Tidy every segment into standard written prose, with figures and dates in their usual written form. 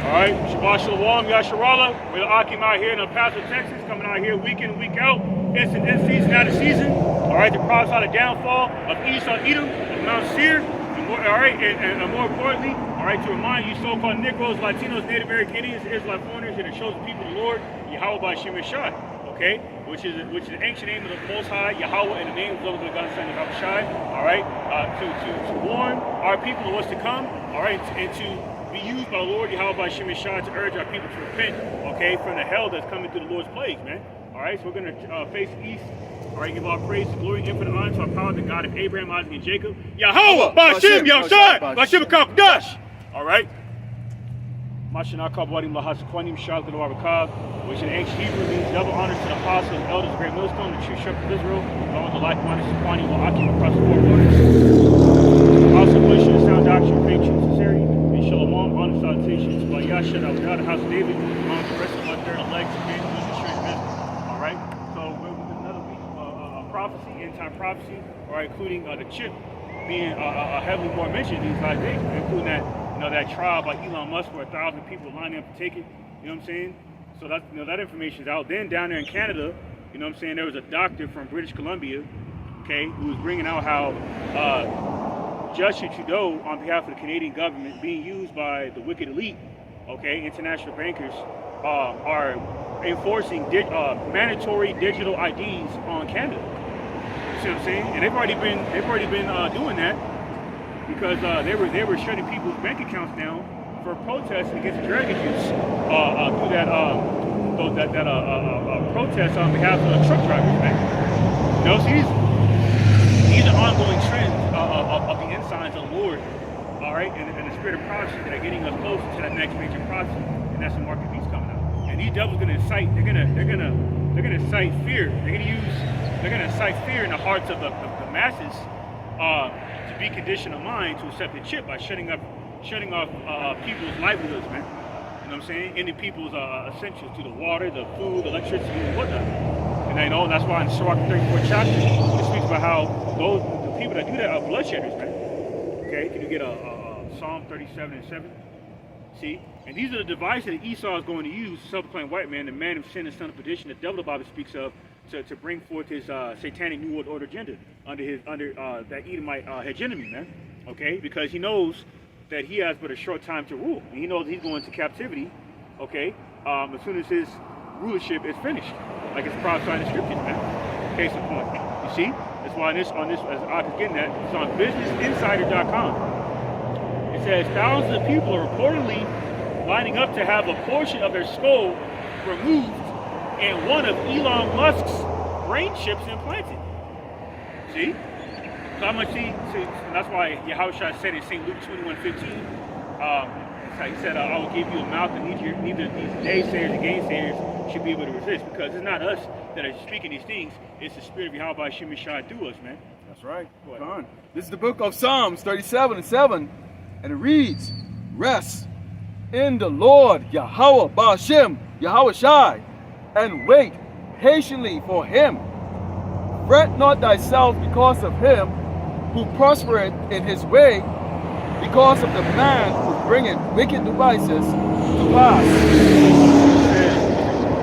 All right, Shabbat Shalom, Yasharallah. We're Ahchyam out here in El Paso, Texas, coming out here week in, week out, in season, out of season. All right, to prophesy the downfall of Esau, Edom, of Mount Seir, and more importantly, all right, to remind you so-called Negroes, Latinos, Native American Indians, Israelite foreigners, and the chosen people of the Lord, Yahweh by Issachar, okay, which is the ancient name of the Most High, Yahweh, and the name of the Lord God, Son of Ahchyam, all right, to warn our people of what's to come, all right, and to be used by the Lord Yahweh by Issachar to urge our people to repent, okay, from the hell that's coming through the Lord's plagues, man. All right, so we're going to face east. All right, give all praise, glory, infinite honor to our power, the God of Abraham, Isaac, and Jacob. Yahweh, Bashim, Yahshai, Bashim, Kakdash. All right. Mashanah Kabwadim Lahasakwanim, Shah, the Warakav, which in ancient Hebrew means double honors to the apostles and elders of great millstone, the true shepherd of Israel, along with the like-minded Sakwanim, Ahchyam across the four waters. Also, pushing the sound doctrine, faith, truth, sincerity, and shalom, honor, salutations by Yahshua, our God, the house of David, along with the rest of my third elect, and all right. So we're with another week of prophecy, end-time prophecy, all right, including the chip being heavily more mentioned these last days, including that, that trial by Elon Musk where 1,000 people lining up to take it. You know what I'm saying? So that that information is out. Then down there in Canada, you know what I'm saying, there was a doctor from British Columbia, okay, who was bringing out how Justin Trudeau, on behalf of the Canadian government, being used by the wicked elite, okay, international bankers, are enforcing mandatory digital IDs on Canada. You see what I'm saying? And they've already been doing that because they were shutting people's bank accounts down for protests against drug abuse through that protest on behalf of the truck drivers. Man. You know, so these are ongoing trends of the ensigns of the Lord, all right, and the spirit of prophecy that are getting us closer to that next major prophecy, and that's the mark of the beast coming out. And these devils are going to incite. They're going to incite fear. They're going to incite fear in the hearts of the masses to be conditioned of mind to accept the chip by shutting off people's livelihoods, man. You know what I'm saying? Ending people's essentials to the water, the food, electricity, and whatnot. And I know that's why in Sirach 34 chapter it speaks about how the people that do that are bloodshedders, man. Okay, can you get a Psalm 37 and 7? See? And these are the devices that Esau is going to use to self-proclaim white man, the man of sin and son of perdition, the devil the Bible speaks of, to bring forth his satanic New World Order agenda under that Edomite hegemony, man. Okay? Because he knows that he has but a short time to rule. And he knows he's going into captivity, okay, as soon as his rulership is finished. Like it's prophesied in the scriptures, man. Case in point. You see? That's why as I was getting at, it's on businessinsider.com. It says thousands of people are reportedly lining up to have a portion of their skull removed and one of Elon Musk's brain chips implanted. See? So I'm going to see, and that's why Yahushua said in St. Luke 21:15, he said, I will give you a mouth, and neither these naysayers and gainsayers should be able to resist, because it's not us that are speaking these things, it's the spirit of Yahweh by Issachar through us, man. That's right. Go on. This is the book of Psalms 37 and 7, and it reads, rest in the Lord, Yahweh Ba'ashem, Yahweh Shai, and wait patiently for him. Fret not thyself because of him who prospereth in his way, because of the man who bringeth wicked devices to pass.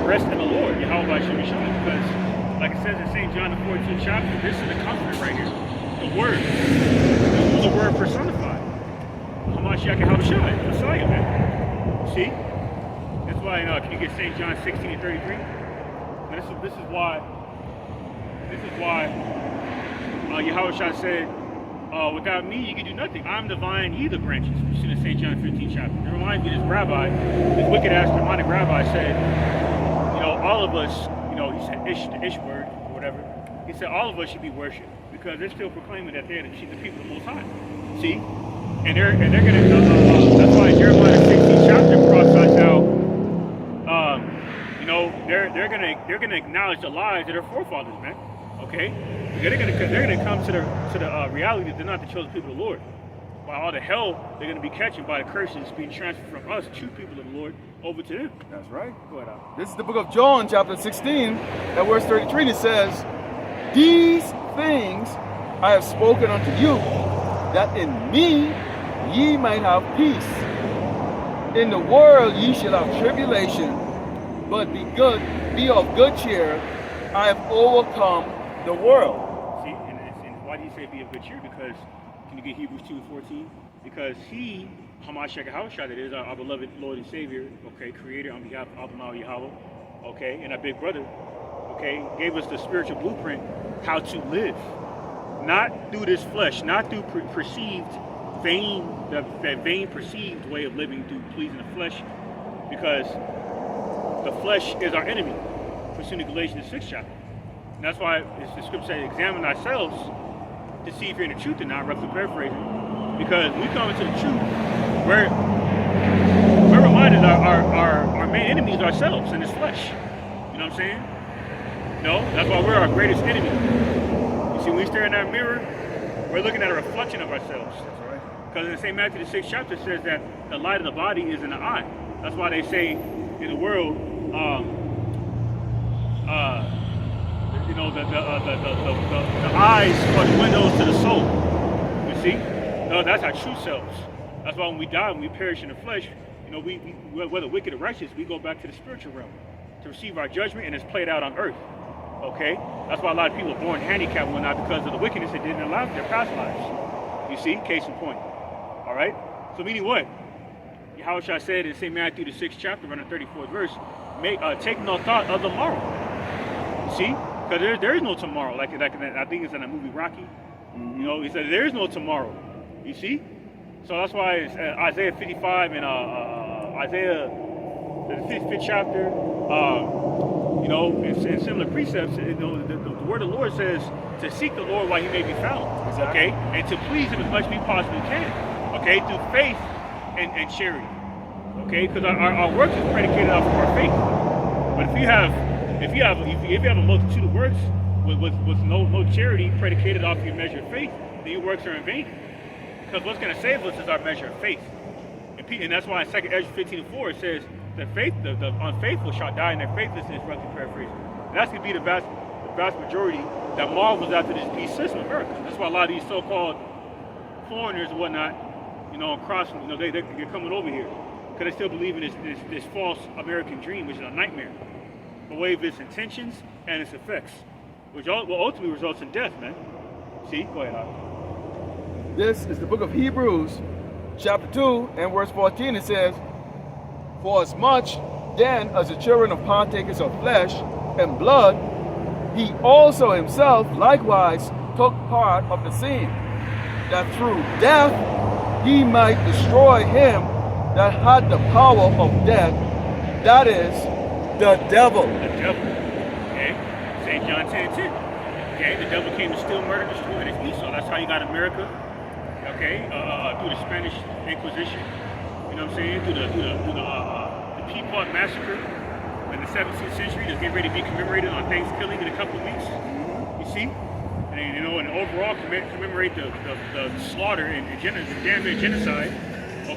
Rest in the Lord, Yahweh by Issachar, because like it says in St. John the 14th chapter, this is the comfort right here. The word. This is the word personified. Hamashiach Yahushua, Messiah, man. See? That's why, can you get St. John 16 and 33? And this is why Yahushua said, without me you can do nothing. I'm the vine, ye the branches. You see in St. John 15 chapter. It reminds me of this wicked ass demonic rabbi said, all of us, he said the Ish word or whatever. He said all of us should be worshipped because they're still proclaiming that they're the people of the Most High. See? And they're gonna that's why Jeremiah 16 chapter prophesies how they're gonna acknowledge the lies of their forefathers, man. Okay? They're gonna come to the reality that they're not the chosen people of the Lord. By all the hell they're gonna be catching by the curses being transferred from us, true people of the Lord, over to them. That's right. Go ahead. This is the book of John, chapter 16, at verse 33, and it says, these things I have spoken unto you, that in me ye might have peace. In the world ye shall have tribulation, but be of good cheer. I have overcome the world. See, and why do you say be of good cheer? Because, can you get Hebrews 2:14? Because he, Ahchyam, that is our beloved Lord and Savior, okay, creator on behalf of Abba Yahweh, okay, and our big brother, okay, gave us the spiritual blueprint how to live. Not through this flesh, not through perceived vain, that vain perceived way of living through pleasing the flesh, because the flesh is our enemy, pursuing Galatians 6 chapter. And that's why the scripture says, examine ourselves to see if you're in the truth or not, roughly paraphrasing. Because when we come into the truth, we're reminded our main enemy is ourselves in this flesh. You know what I'm saying? No, that's why we're our greatest enemy. You see, when we stare in that mirror, we're looking at a reflection of ourselves. That's right. Because in the same Matthew the 6th chapter says that the light of the body is in the eye. That's why they say in the world, you know, the eyes are the windows to the soul. You see? No, that's our true selves. That's why when we die, when we perish in the flesh, you know, we whether wicked or righteous, we go back to the spiritual realm to receive our judgment, and it's played out on earth. Okay? That's why a lot of people are born handicapped and whatnot, because of the wickedness that didn't allow their past lives. You see? Case in point. All right? So meaning what? Yahushua said in St. Matthew the 6th chapter, around the 34th verse, take no thought of the morrow. You see? Because there is no tomorrow. Like I think it's in the movie Rocky. Mm-hmm. You know, he said there is no tomorrow. You see? So that's why it's, Isaiah 55 and Isaiah the 5th chapter, you know, in similar precepts, you know, the word of the Lord says to seek the Lord while he may be found. Exactly. Okay? And to please him as much as we possibly can. Okay? Through faith and charity. Okay? Because our works is predicated off of our faith. But if you have a multitude of works with no charity predicated off your measure of faith, then your works are in vain. Because what's going to save us is our measure of faith. And that's why in 2 Ezra 15:4 it says, the unfaithful shall die in their faithlessness, roughly paraphrasing. And that's going to be the vast majority that marvels after this beast system of America. That's why a lot of these so-called foreigners and whatnot, you know, crossing, you know, they're coming over here. Because they still believe in this false American dream, which is a nightmare. The way of its intentions and its effects, which will ultimately results in death, man. See? Go ahead, Ahchyam. This is the book of Hebrews, chapter 2, and verse 14. It says, for as much then as the children of partakers of flesh and blood, he also himself likewise took part of the same, that through death he might destroy him that had the power of death, that is, the devil. The devil. Okay? St. John 10:10. Okay? The devil came to steal, murder, destroy, and it's Esau. That's how you got America. Okay? Through the Spanish Inquisition. You know what I'm saying? Through the Peapod Massacre in the 17th century that's getting ready to be commemorated on Thanksgiving in a couple of weeks. You see? And, you know, and overall commemorate the slaughter and damn near genocide,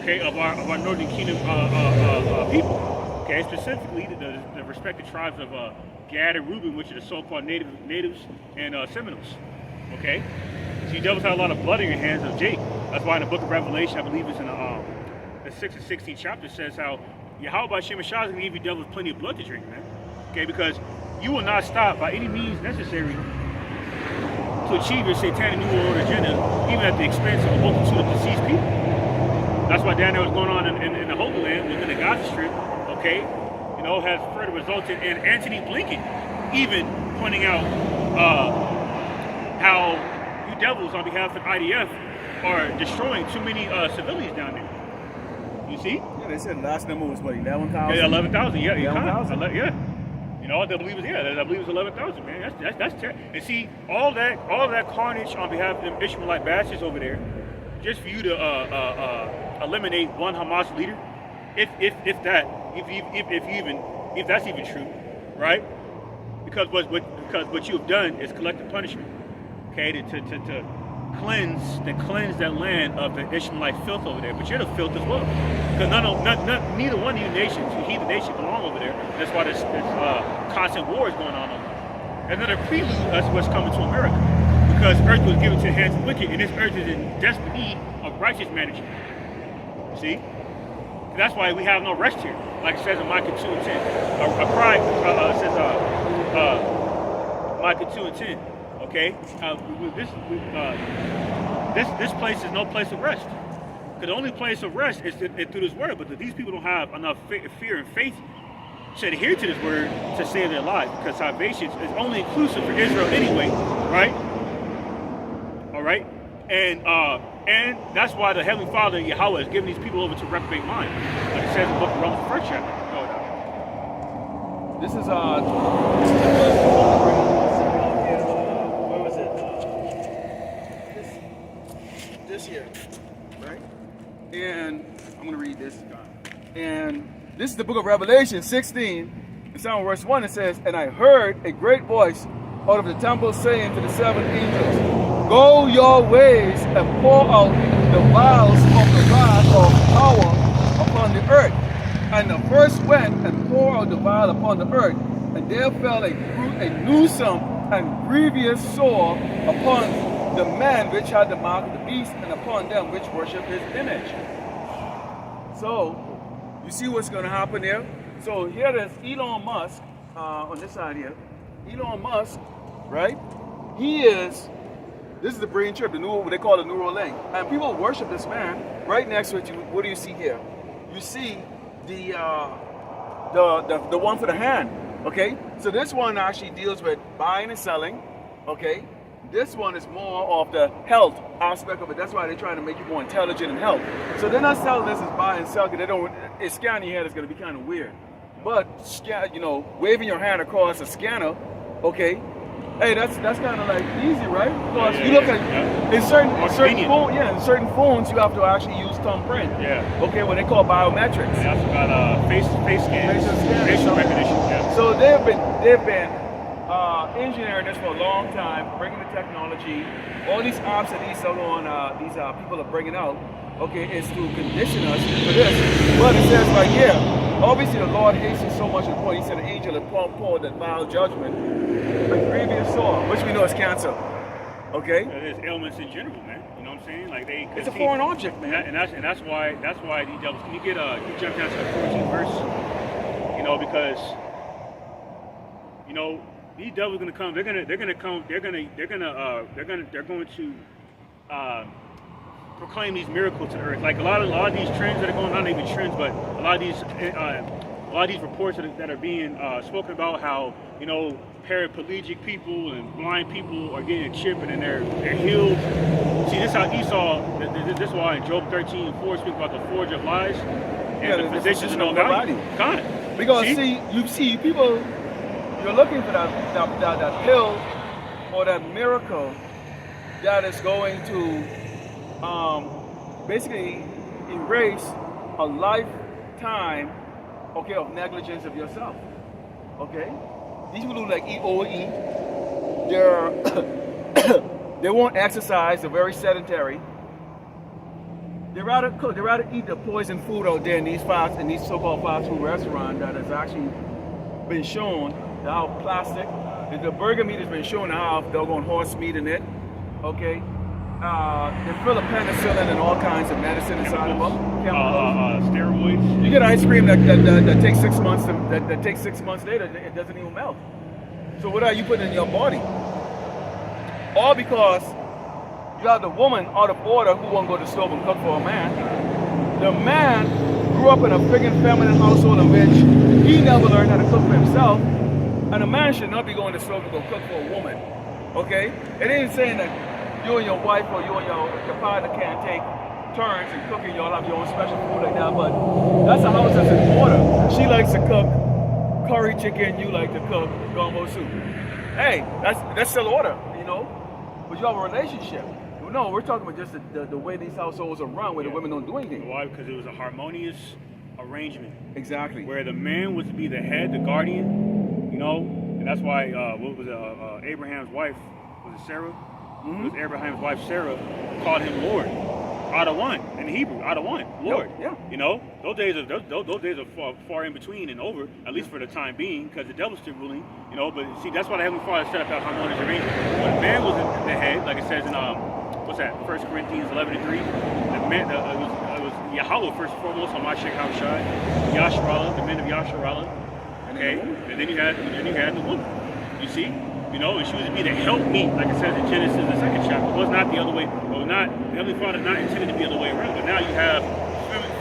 okay, of our Northern Kingdom people. Okay, specifically the respective tribes of Gad and Reuben, which are the so-called natives and Seminoles. Okay, so you devils had a lot of blood in your hands of Jake. That's why in the book of Revelation, I believe it's in the 6th and 16th chapter, says how Yahweh Shem is going to give you devils plenty of blood to drink, man. Okay, because you will not stop by any means necessary to achieve your satanic New World agenda, even at the expense of a multitude of deceased people. That's why Daniel was going on in the Holy Land, within the Gaza Strip. Okay, you know, has further resulted in Antony Blinken even pointing out how you devils on behalf of IDF are destroying too many civilians down there. You see? Yeah, they said the last number was what, 11,000? Yeah, 11,000. Yeah, 11,000. Yeah. You know, I believe it's 11,000, man. That's terrible. And see, all that carnage on behalf of them Ishmaelite bastards over there, just for you to eliminate one Hamas leader, if that's even true, right? Because what you have done is collective punishment, okay, to cleanse that land of the Ishmaelite filth over there. But you're the filth as well, because neither one of you nations, you heathen nations, belong over there. That's why this constant war is going on over there. And then a prelude as what's coming to America, because earth was given to the hands of the wicked, and this earth is in desperate need of righteous management. See? that's why we have no rest here. Like it says in Micah 2 and 10. Micah 2 and 10. Okay? This place is no place of rest. Because the only place of rest is through this word. But these people don't have enough fear and faith to adhere to this word to save their lives. Because salvation is only inclusive for Israel anyway, right? All right? And that's why the Heavenly Father, Yahweh, is giving these people over to reprobate mind. Like it says in the book of Romans, the 1st chapter. This is where was it? This here, right? and I'm going to read this. And this is the book of Revelation 16. It's on verse 1. It says, "And I heard a great voice out of the temple saying to the 7 angels, Go your ways and pour out the vials of the wrath of power upon the earth. And the first went and poured out the vial upon the earth, and there fell a gruesome and grievous sore upon the man which had the mark of the beast, and upon them which worship his image." So, you see what's going to happen here? So here there's Elon Musk on this side here. Elon Musk, right? This is the brain chip, what they call the neural link. And people worship this man. Right next to it, what do you see here? You see the one for the hand, okay? So this one actually deals with buying and selling, okay? This one is more of the health aspect of it. That's why they're trying to make you more intelligent and health. So they're not selling this as buy and sell, because scanning your head is going to be kind of weird. But, waving your hand across a scanner, okay? Hey, that's kind of like easy, right? Because you look at in certain phones, you have to actually use thumbprint. Yeah. Okay, what they call biometrics. They also got face scans, facial recognition. Yeah. So they've been engineering this for a long time, bringing the technology. All these apps that these people are bringing out, okay, is to condition us for this. But it says right here, obviously the Lord hates you so much to the point. He said the angel had poured that vile judgment, a grievous sore, which we know is cancer. Okay? There's ailments in general, man. You know what I'm saying? Like it's a foreign object, man. And that's why these devils. Can you jump down to the 14th verse? Because these devils are gonna come. They're going to proclaim these miracles to the earth. Like a lot of these trends that are going on, not even trends, but a lot of these reports that are being spoken about, how paraplegic people and blind people are getting a chip and then they're healed. See, this is how Esau. This is why in Job 13:4 speaks about the forge of lies and the physicians of no value. God, because you see people. You're looking for that pill or that miracle that is going to basically erase a lifetime, okay, of negligence of yourself. Okay? These people who like eat overeat, they won't exercise, they're very sedentary. They rather cook, they rather eat the poison food out there in these so-called fast food restaurants that has actually been shown to have plastic. The burger meat has been shown to have doggone horse meat in it. Okay? They fill a penicillin and all kinds of medicine inside of them. Steroids. You get ice cream that takes 6 months that takes 6 months later, it doesn't even melt. So what are you putting in your body? All because you have the woman out of order who won't go to the stove and cook for a man. The man grew up in a friggin' feminine household in which he never learned how to cook for himself. And a man should not be going to the stove to go cook for a woman. Okay? It ain't saying that you and your wife or you and your partner can't take turns in cooking. Y'all have your own special food like that, but that's a house that's in order. She likes to cook curry chicken, you like to cook gumbo soup. Hey, that's still order, But you have a relationship. No, we're talking about just the way these households are run, where the women don't do anything. Why? Because it was a harmonious arrangement. Exactly. Where the man was to be the head, the guardian, and that's why Abraham's wife, was it Sarah? Mm-hmm. It was Abraham's wife Sarah called him Lord. Adon in Hebrew, Adon, Lord. Yeah. Those days are far in between and over, at least for the time being, because the devil's still ruling. But see, that's why the Heavenly Father set up that harmonious arrangement. When man was the head, like it says in 1 Corinthians 11:3, the man, it was Yahweh first and foremost on my Sheikh Hawashai, Yasharallah, the men of Yasharallah. Okay, and then you had the woman. You see, you know, and she was to be the helpmeet, like it says in Genesis, the 2nd chapter. It was not the other way. Or not the Heavenly Father not intended to be the other way around. But now you have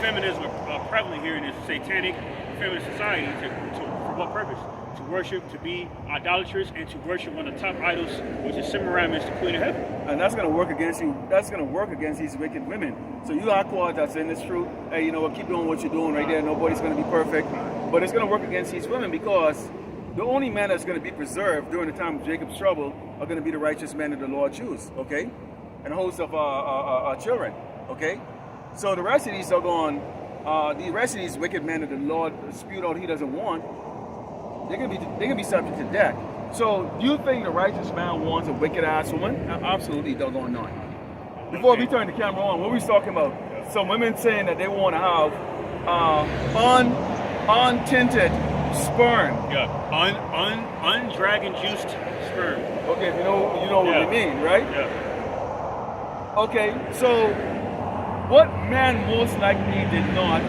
feminism prevalent here in this satanic feminist society. For what purpose? To worship, to be idolatrous, and to worship one of the top idols, which is Semiramis, the Queen of Heaven. And that's going to work against you. That's going to work against these wicked women. So you Aqua that's in this truth, hey, you know what, keep doing what you're doing right there. Nobody's going to be perfect. But it's going to work against these women because the only men that's going to be preserved during the time of Jacob's trouble are going to be the righteous men that the Lord choose, okay? And a host of our children, okay? So the rest of these are going, the rest of these wicked men that the Lord spewed out he doesn't want, they're gonna be subject to death. So do you think the righteous man wants a wicked ass woman? Absolutely doggone not. Before we turn the camera on, what we was talking about? Some women saying that they want to have untinted sperm. Yeah, undragon juiced sperm. Okay, you know what we mean, right? Yeah. Okay, so what man most likely did not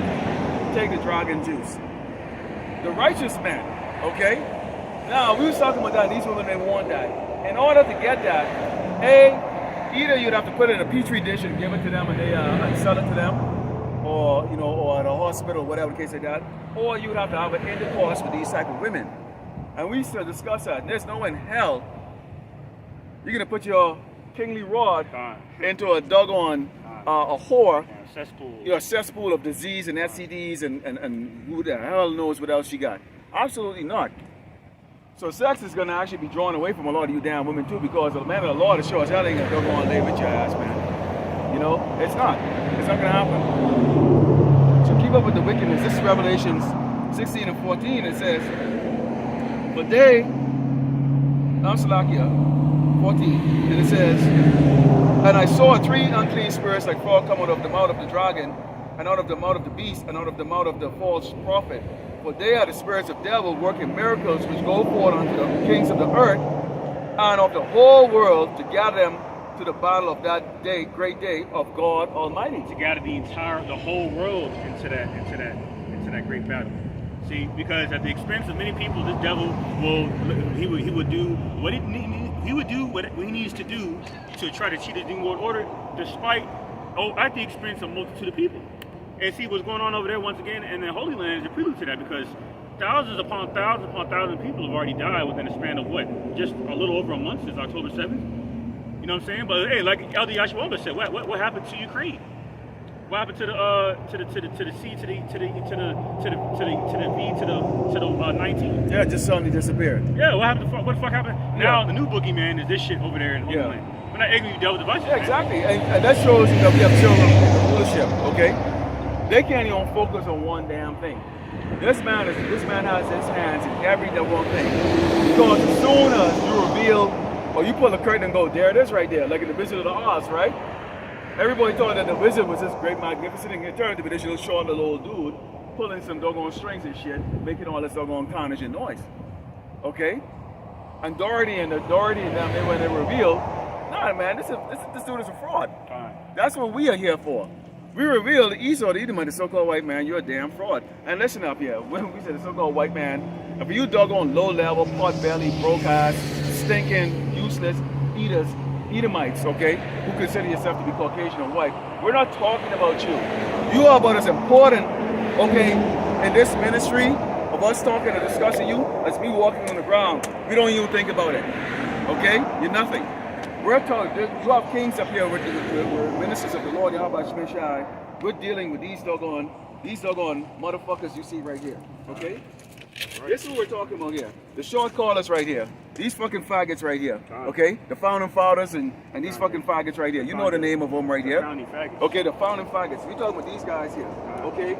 take the dragon juice? The righteous man, okay? Now, we was talking about that, these women, they want that. In order to get that, either you'd have to put it in a petri dish and give it to them and they and sell it to them, or, you know, or at a hospital, whatever the case like that, or you would have to have an intercourse with these type of women. And we used to discuss that. There's no in hell you're going to put your kingly rod into a doggone a whore, a cesspool of disease and STDs and who the hell knows what else she got. Absolutely not. So sex is going to actually be drawn away from a lot of you damn women too, because the man of the Lord is sure as hell ain't going to doggone lay with your ass, man. You know, it's not going to happen. So keep up with the wickedness. This is Revelations 16 and 14. It says, but they, Salakia 14, and it says, and I saw 3 unclean spirits like fire come out of the mouth of the dragon, and out of the mouth of the beast, and out of the mouth of the false prophet. For they are the spirits of devil working miracles which go forth unto the kings of the earth and of the whole world to gather them to the battle of that day, great day of God Almighty. To gather the whole world into that great battle. See, because at the expense of many people, this devil he would do what he needs to do to try to cheat the New World Order, despite at the expense of a multitude of people. And see what's going on over there once again in the Holy Land is a prelude to that, because thousands upon thousands upon thousands of people have already died within a span of what? Just a little over a month since October 7th. You know what I'm saying? But hey, like Elder Yashua said, what happened to Ukraine? What happened to the C, to the V, to the 19? Yeah, just suddenly disappeared. Yeah, what the fuck happened? Now the new boogeyman is this shit over there in Holy Land. We're not ignorant, you devil devices. Yeah, exactly. And that shows you that we have children in the rulership, okay? They can't even focus on one damn thing. This man has his hands in every one thing. Because as soon as you reveal, or you pull the curtain and go, there it is right there, like in the Wizard of the Oz, right? Everybody thought that the wizard was this great, magnificent, and it turned to be this little short little old dude pulling some doggone strings and shit, making all this doggone carnage and noise. Okay? And Dorothy and them, when they revealed, nah, man, this dude is a fraud. That's what we are here for. We revealed the Esau, the Edomite, the so-called white man, you're a damn fraud. And listen up here, when we said the so-called white man, if you doggone low-level, pot-belly, broke-ass, stinking, useless eaters, Edomites, okay, who consider yourself to be Caucasian or white, we're not talking about you. You are about as important, okay, in this ministry of us talking and discussing you as me walking on the ground. We don't even think about it, okay? You're nothing. We're talking, you have kings up here with ministers of the Lord, Yahweh Shemeshai. We're dealing with these doggone motherfuckers you see right here, okay? Right. This is what we're talking about here. The short callers right here. These fucking faggots right here, okay? The founding fathers and these fucking faggots right here. You know the name of them right here. Okay, the founding faggots. We're talking about these guys here, okay?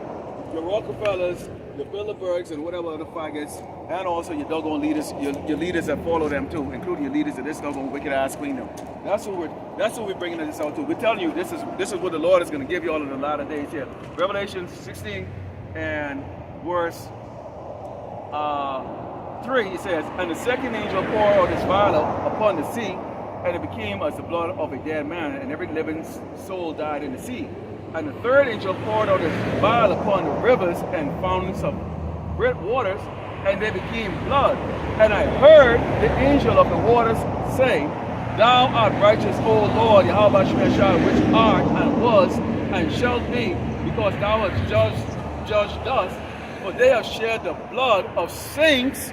The Rockefellers, the Bilderbergs, and whatever other faggots, and also your doggone leaders, your leaders that follow them too, including your leaders of this doggone wicked ass queendom. That's what we're bringing this out to. We're telling you this is what the Lord is going to give you all in the latter days here. Revelation 16 and verse 3, it says, and the second angel poured out his vial upon the sea, and it became as the blood of a dead man, and every living soul died in the sea. And the third angel poured out his vial upon the rivers and fountains of great waters, and they became blood. And I heard the angel of the waters say, Thou art righteous, O Lord, Yahweh Shemeshah, which art and was and shall be, because thou hast judged thus, for they have shed the blood of saints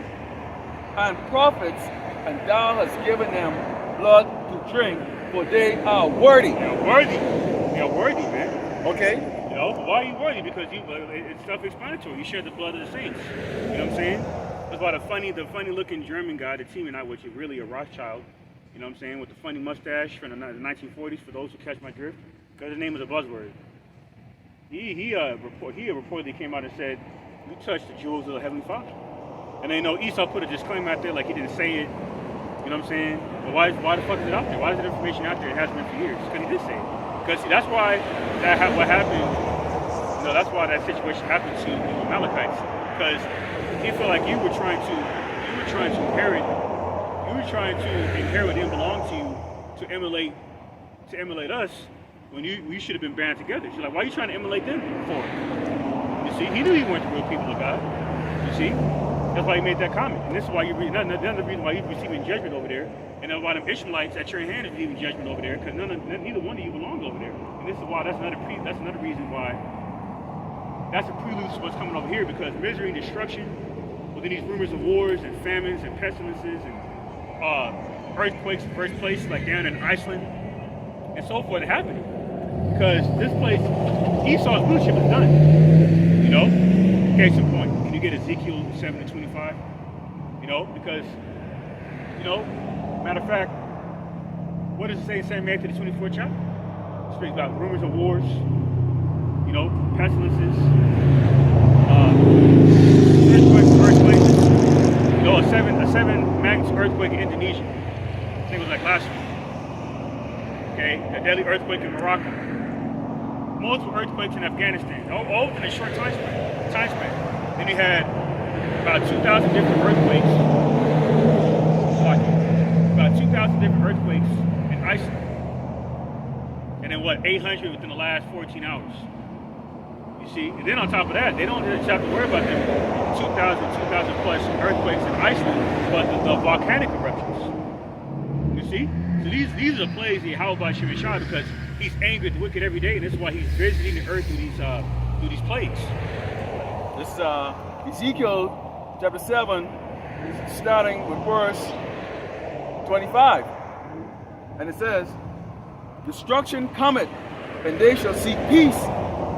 and prophets, and thou hast given them blood to drink, for they are worthy. They're worthy. They're worthy, man. Okay? You know, why are you worthy? Because it's self-explanatory. You shed the blood of the saints. You know what I'm saying? That's why the funny-looking German guy, the team and I, which is really a Rothschild, you know what I'm saying, with the funny mustache from the 1940s, for those who catch my drift, because his name is a buzzword. He reportedly came out and said, "You touched the jewels of the Heavenly Father." And then, Esau put a disclaimer out there like he didn't say it. You know what I'm saying? But why the fuck is it out there? Why is that information out there? It hasn't been for years. Because he did say it. Because that's why what happened. You know, that's why that situation happened to the Amalekites. Because he felt like you were trying to inherit what didn't belong to you to emulate us when we should have been band together. She's like, why are you trying to emulate them for? You see, he knew he weren't the real people of God. You see? That's why he made that comment. And this is why another reason why he's receiving judgment over there. And then why them Ishmaelites at your hand is receiving judgment over there, because neither one of you belong over there. And this is why that's another reason why that's a prelude to what's coming over here, because misery and destruction within these rumors of wars and famines and pestilences and earthquakes in first place, like down in Iceland and so forth, happening. Because this place, Esau's rulership is done. You know? Case in point. Can you get Ezekiel 7:25? You know, because, you know, matter of fact, what does it say in St. Matthew, the 24th chapter? It speaks about rumors of wars, you know, pestilences, earthquakes. You know, a seven magnitude earthquake in Indonesia. I think it was like last week. Okay, a deadly earthquake in Morocco. Multiple earthquakes in Afghanistan, all within a short time span. Then you had about 2,000 different earthquakes. About 2,000 different earthquakes in Iceland. And then 800 within the last 14 hours. You see? And then on top of that, they don't just have to worry about them 2,000 plus earthquakes in Iceland, but the volcanic eruptions. You see? So these are plays of Yahweh Shemeshah, because he's angry at the wicked every day, and this is why he's visiting the earth through these plagues. This Ezekiel chapter 7, starting with verse 25. And it says, Destruction cometh, and they shall see peace,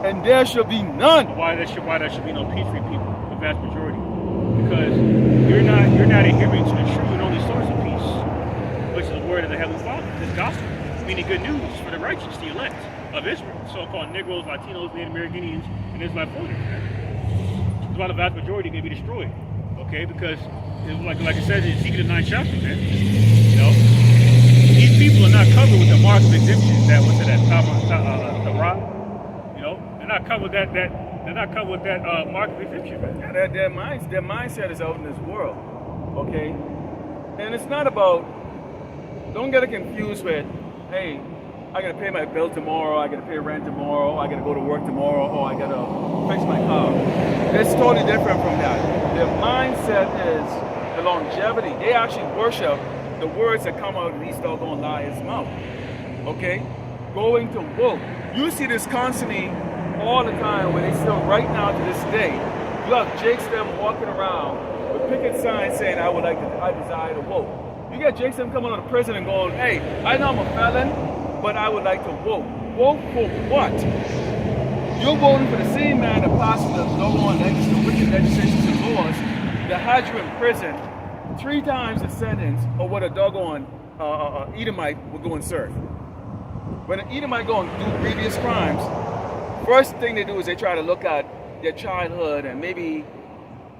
and there shall be none. Why there should be no peace for people, the vast majority? Because you're not adhering to the true and only source of peace, which is the word of the Heavenly Father, this gospel, meaning good news for the righteous, the elect of Israel, so-called Negroes, Latinos, Native American Indians, and Israelite foreigners. That's why the vast majority are going to be destroyed, okay? Because, like it says in Ezekiel 9 chapter, man, you know, these people are not covered with the mark of exemption. The rock, you know, they're not covered with that mark of exemption, man. Yeah, their mindset is out in this world, okay? And it's not about, don't get it confused with, hey, I gotta pay my bill tomorrow, I gotta pay rent tomorrow, I gotta go to work tomorrow, or I gotta fix my car. It's totally different from that. Their mindset is the longevity. They actually worship the words that come out of these doggone liars' mouth. Okay? Going to woke. You see this constantly all the time, where they still right now to this day. You have Jakes them walking around with picket signs saying, I desire to woke. You get Jakes them coming out of prison and going, hey, I know I'm a felon, but I would like to vote. Vote for what? You're voting for the same man that passed the wicked legislations and laws that had you in prison 3 times the sentence of what a doggone Edomite would go and serve. When an Edomite go and do grievous crimes, first thing they do is they try to look at their childhood, and maybe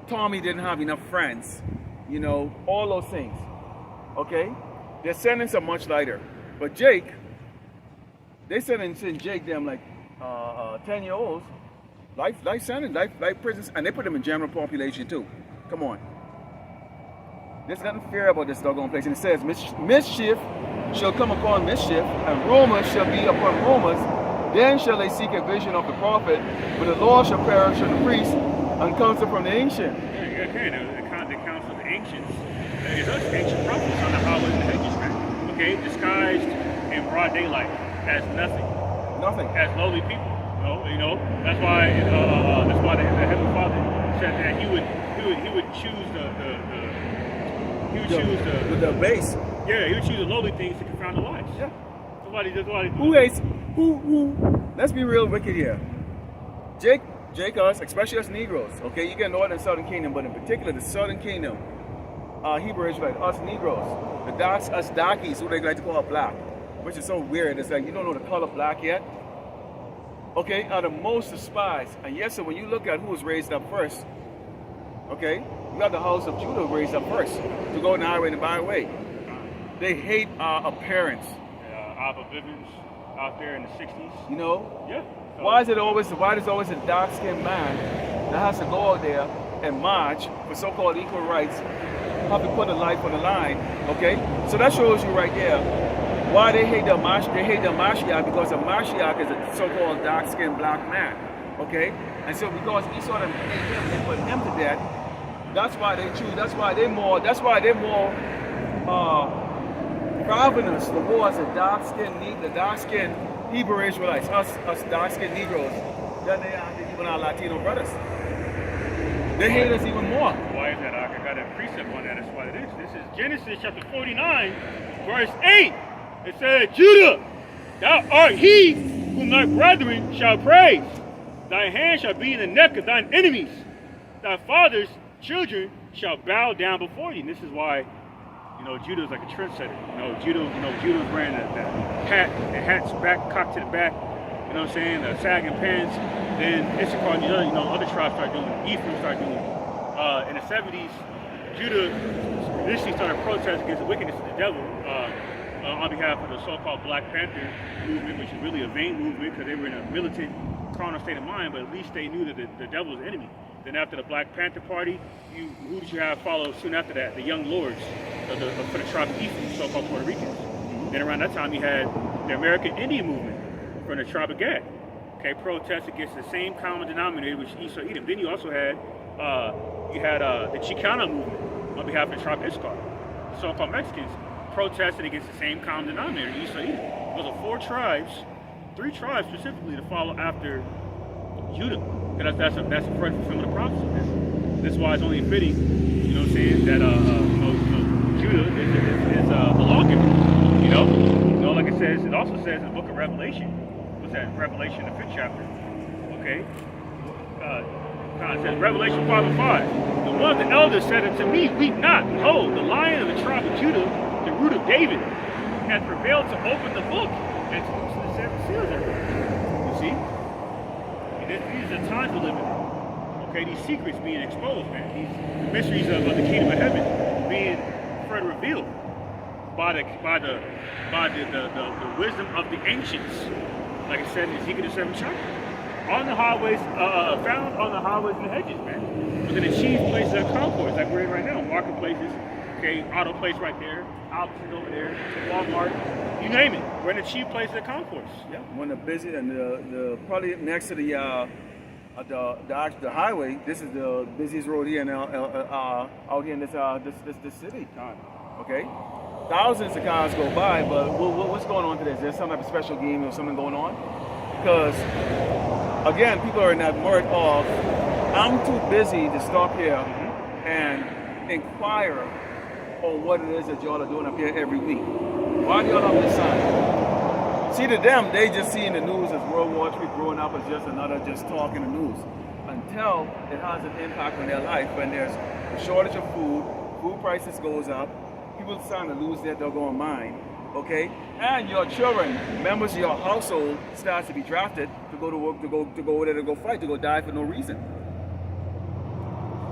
Tommy didn't have enough friends, you know, all those things. Okay? Their sentences are much lighter. But Jake, they sentence Jake them like 10-year-olds, life sentence, life prisons, and they put them in general population too. Come on. There's nothing fair about this doggone place. And it says, mischief shall come upon mischief, and rumors shall be upon rumors. Then shall they seek a vision of the prophet, but the law shall perish from the priest, and counsel from the ancient. Yeah, okay, the council of the ancients. It's us, ancient prophets on the highways and the hedges, man. Okay, disguised in broad daylight as nothing. Nothing. As lowly people. That's why the Heavenly Father said that he would choose the base. Yeah, he would choose the lowly things to confound the wise. Yeah. Somebody who hates who let's be real wicked here. Jake us, especially us Negroes, okay, you get Northern and Southern Kingdom, but in particular the Southern Kingdom, Hebrew Israelites, us Negroes, us darkies, who they like to call black, which is so weird. It's like you don't know the color black yet. Okay, are the most despised. And yes, so when you look at who was raised up first, okay, you got the house of Judah raised up first to go in the highway and the byway. They hate our appearance. Abba Bivens out there in the 60s. You know? Yeah. Why is always a dark-skinned man that has to go out there and march for so-called equal rights, have to put a life on the line, okay? So that shows you right there why they hate the Mashiach, because the Mashiach is a so-called dark-skinned black man, okay? And so because Esau and hate him, they put him to death. That's why they choose. That's why they're more ravenous towards the dark-skinned Hebrew Israelites, us dark-skinned Negroes, than they are even our Latino brothers. They hate us even more. Why is that? I got a precept on that. That's what it is. This is Genesis chapter 49, verse 8. It said, Judah, thou art he whom thy brethren shall praise. Thy hand shall be in the neck of thine enemies. Thy father's children shall bow down before thee. And this is why, Judah's like a trendsetter. Judah's wearing the hat's back, cocked to the back. You know what I'm saying? The sagging pants. Then Issachar and other tribes start doing it. Ephraim start doing it. In the 70s, Judah initially started protesting against the wickedness of the devil on behalf of the so-called Black Panther movement, which is really a vain movement because they were in a militant, carnal state of mind, but at least they knew that the devil was the enemy. Then after the Black Panther Party, who did you have follow soon after that? The Young Lords for the tribe of Ephraim, so-called Puerto Ricans. Then around that time, you had the American Indian movement from the tribe of Gad. Okay, protests against the same common denominator, which is Esau Edom. Then you also had the Chicana movement on behalf of the tribe of Issachar. The so-called Mexicans protested against the same common denominator, Esau Edom. Those are 3 tribes specifically to follow after Judah. And that's a fresh fulfillment of prophecy. This is why it's only fitting, that Judah is the lawgiver. Like it also says in the book of Revelation. What's that? Revelation, the 5th chapter. Okay. It says Revelation 5:5. The one of the elders said unto me, weep not. Behold, the Lion of the tribe of Judah, the root of David, hath prevailed to open the book and to loosen the 7 seals of it. You see? These are the times we live in. Okay, these secrets being exposed, man. These mysteries of the kingdom of heaven being further revealed by the wisdom of the ancients. Like I said in Ezekiel the 7th chapter. On the highways, found on the highways and the hedges, man. Within the chief places of concourse, like we're in right now, marketplaces, okay, auto place right there, Albertsons over there, Walmart, you name it. We're in the chief places of concourse. Yeah, one of the busy and the probably next to the highway. This is the busiest road here out here in this city. Okay, thousands of cars go by, but what's going on today? Is there some type of special game or something going on? Because again, people are in that mode of I'm too busy to stop here and inquire on what it is that y'all are doing up here every week. Why do y'all have this sign? See, to them, they just see in the news as World War III growing up as just another just talk in the news. Until it has an impact on their life when there's a shortage of food prices goes up, people are starting to lose their doggone mind, okay? And your children, members of your household, starts to be drafted to go to work, to go over there to go fight, to go die for no reason.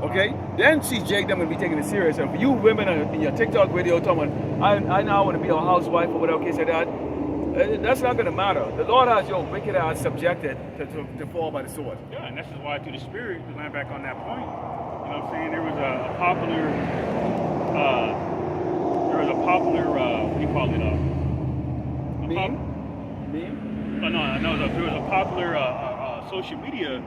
Okay? Then see Jake, them gonna be taking it serious. And for you women in your TikTok video talking, I now want to be a housewife or whatever case like that, that's not gonna matter. The Lord has your wicked ass subjected to fall by the sword. Yeah, and this is why through the Spirit, to land back on that point, you know what I'm saying, there was a popular, what do you call it? Meme? there was a popular social media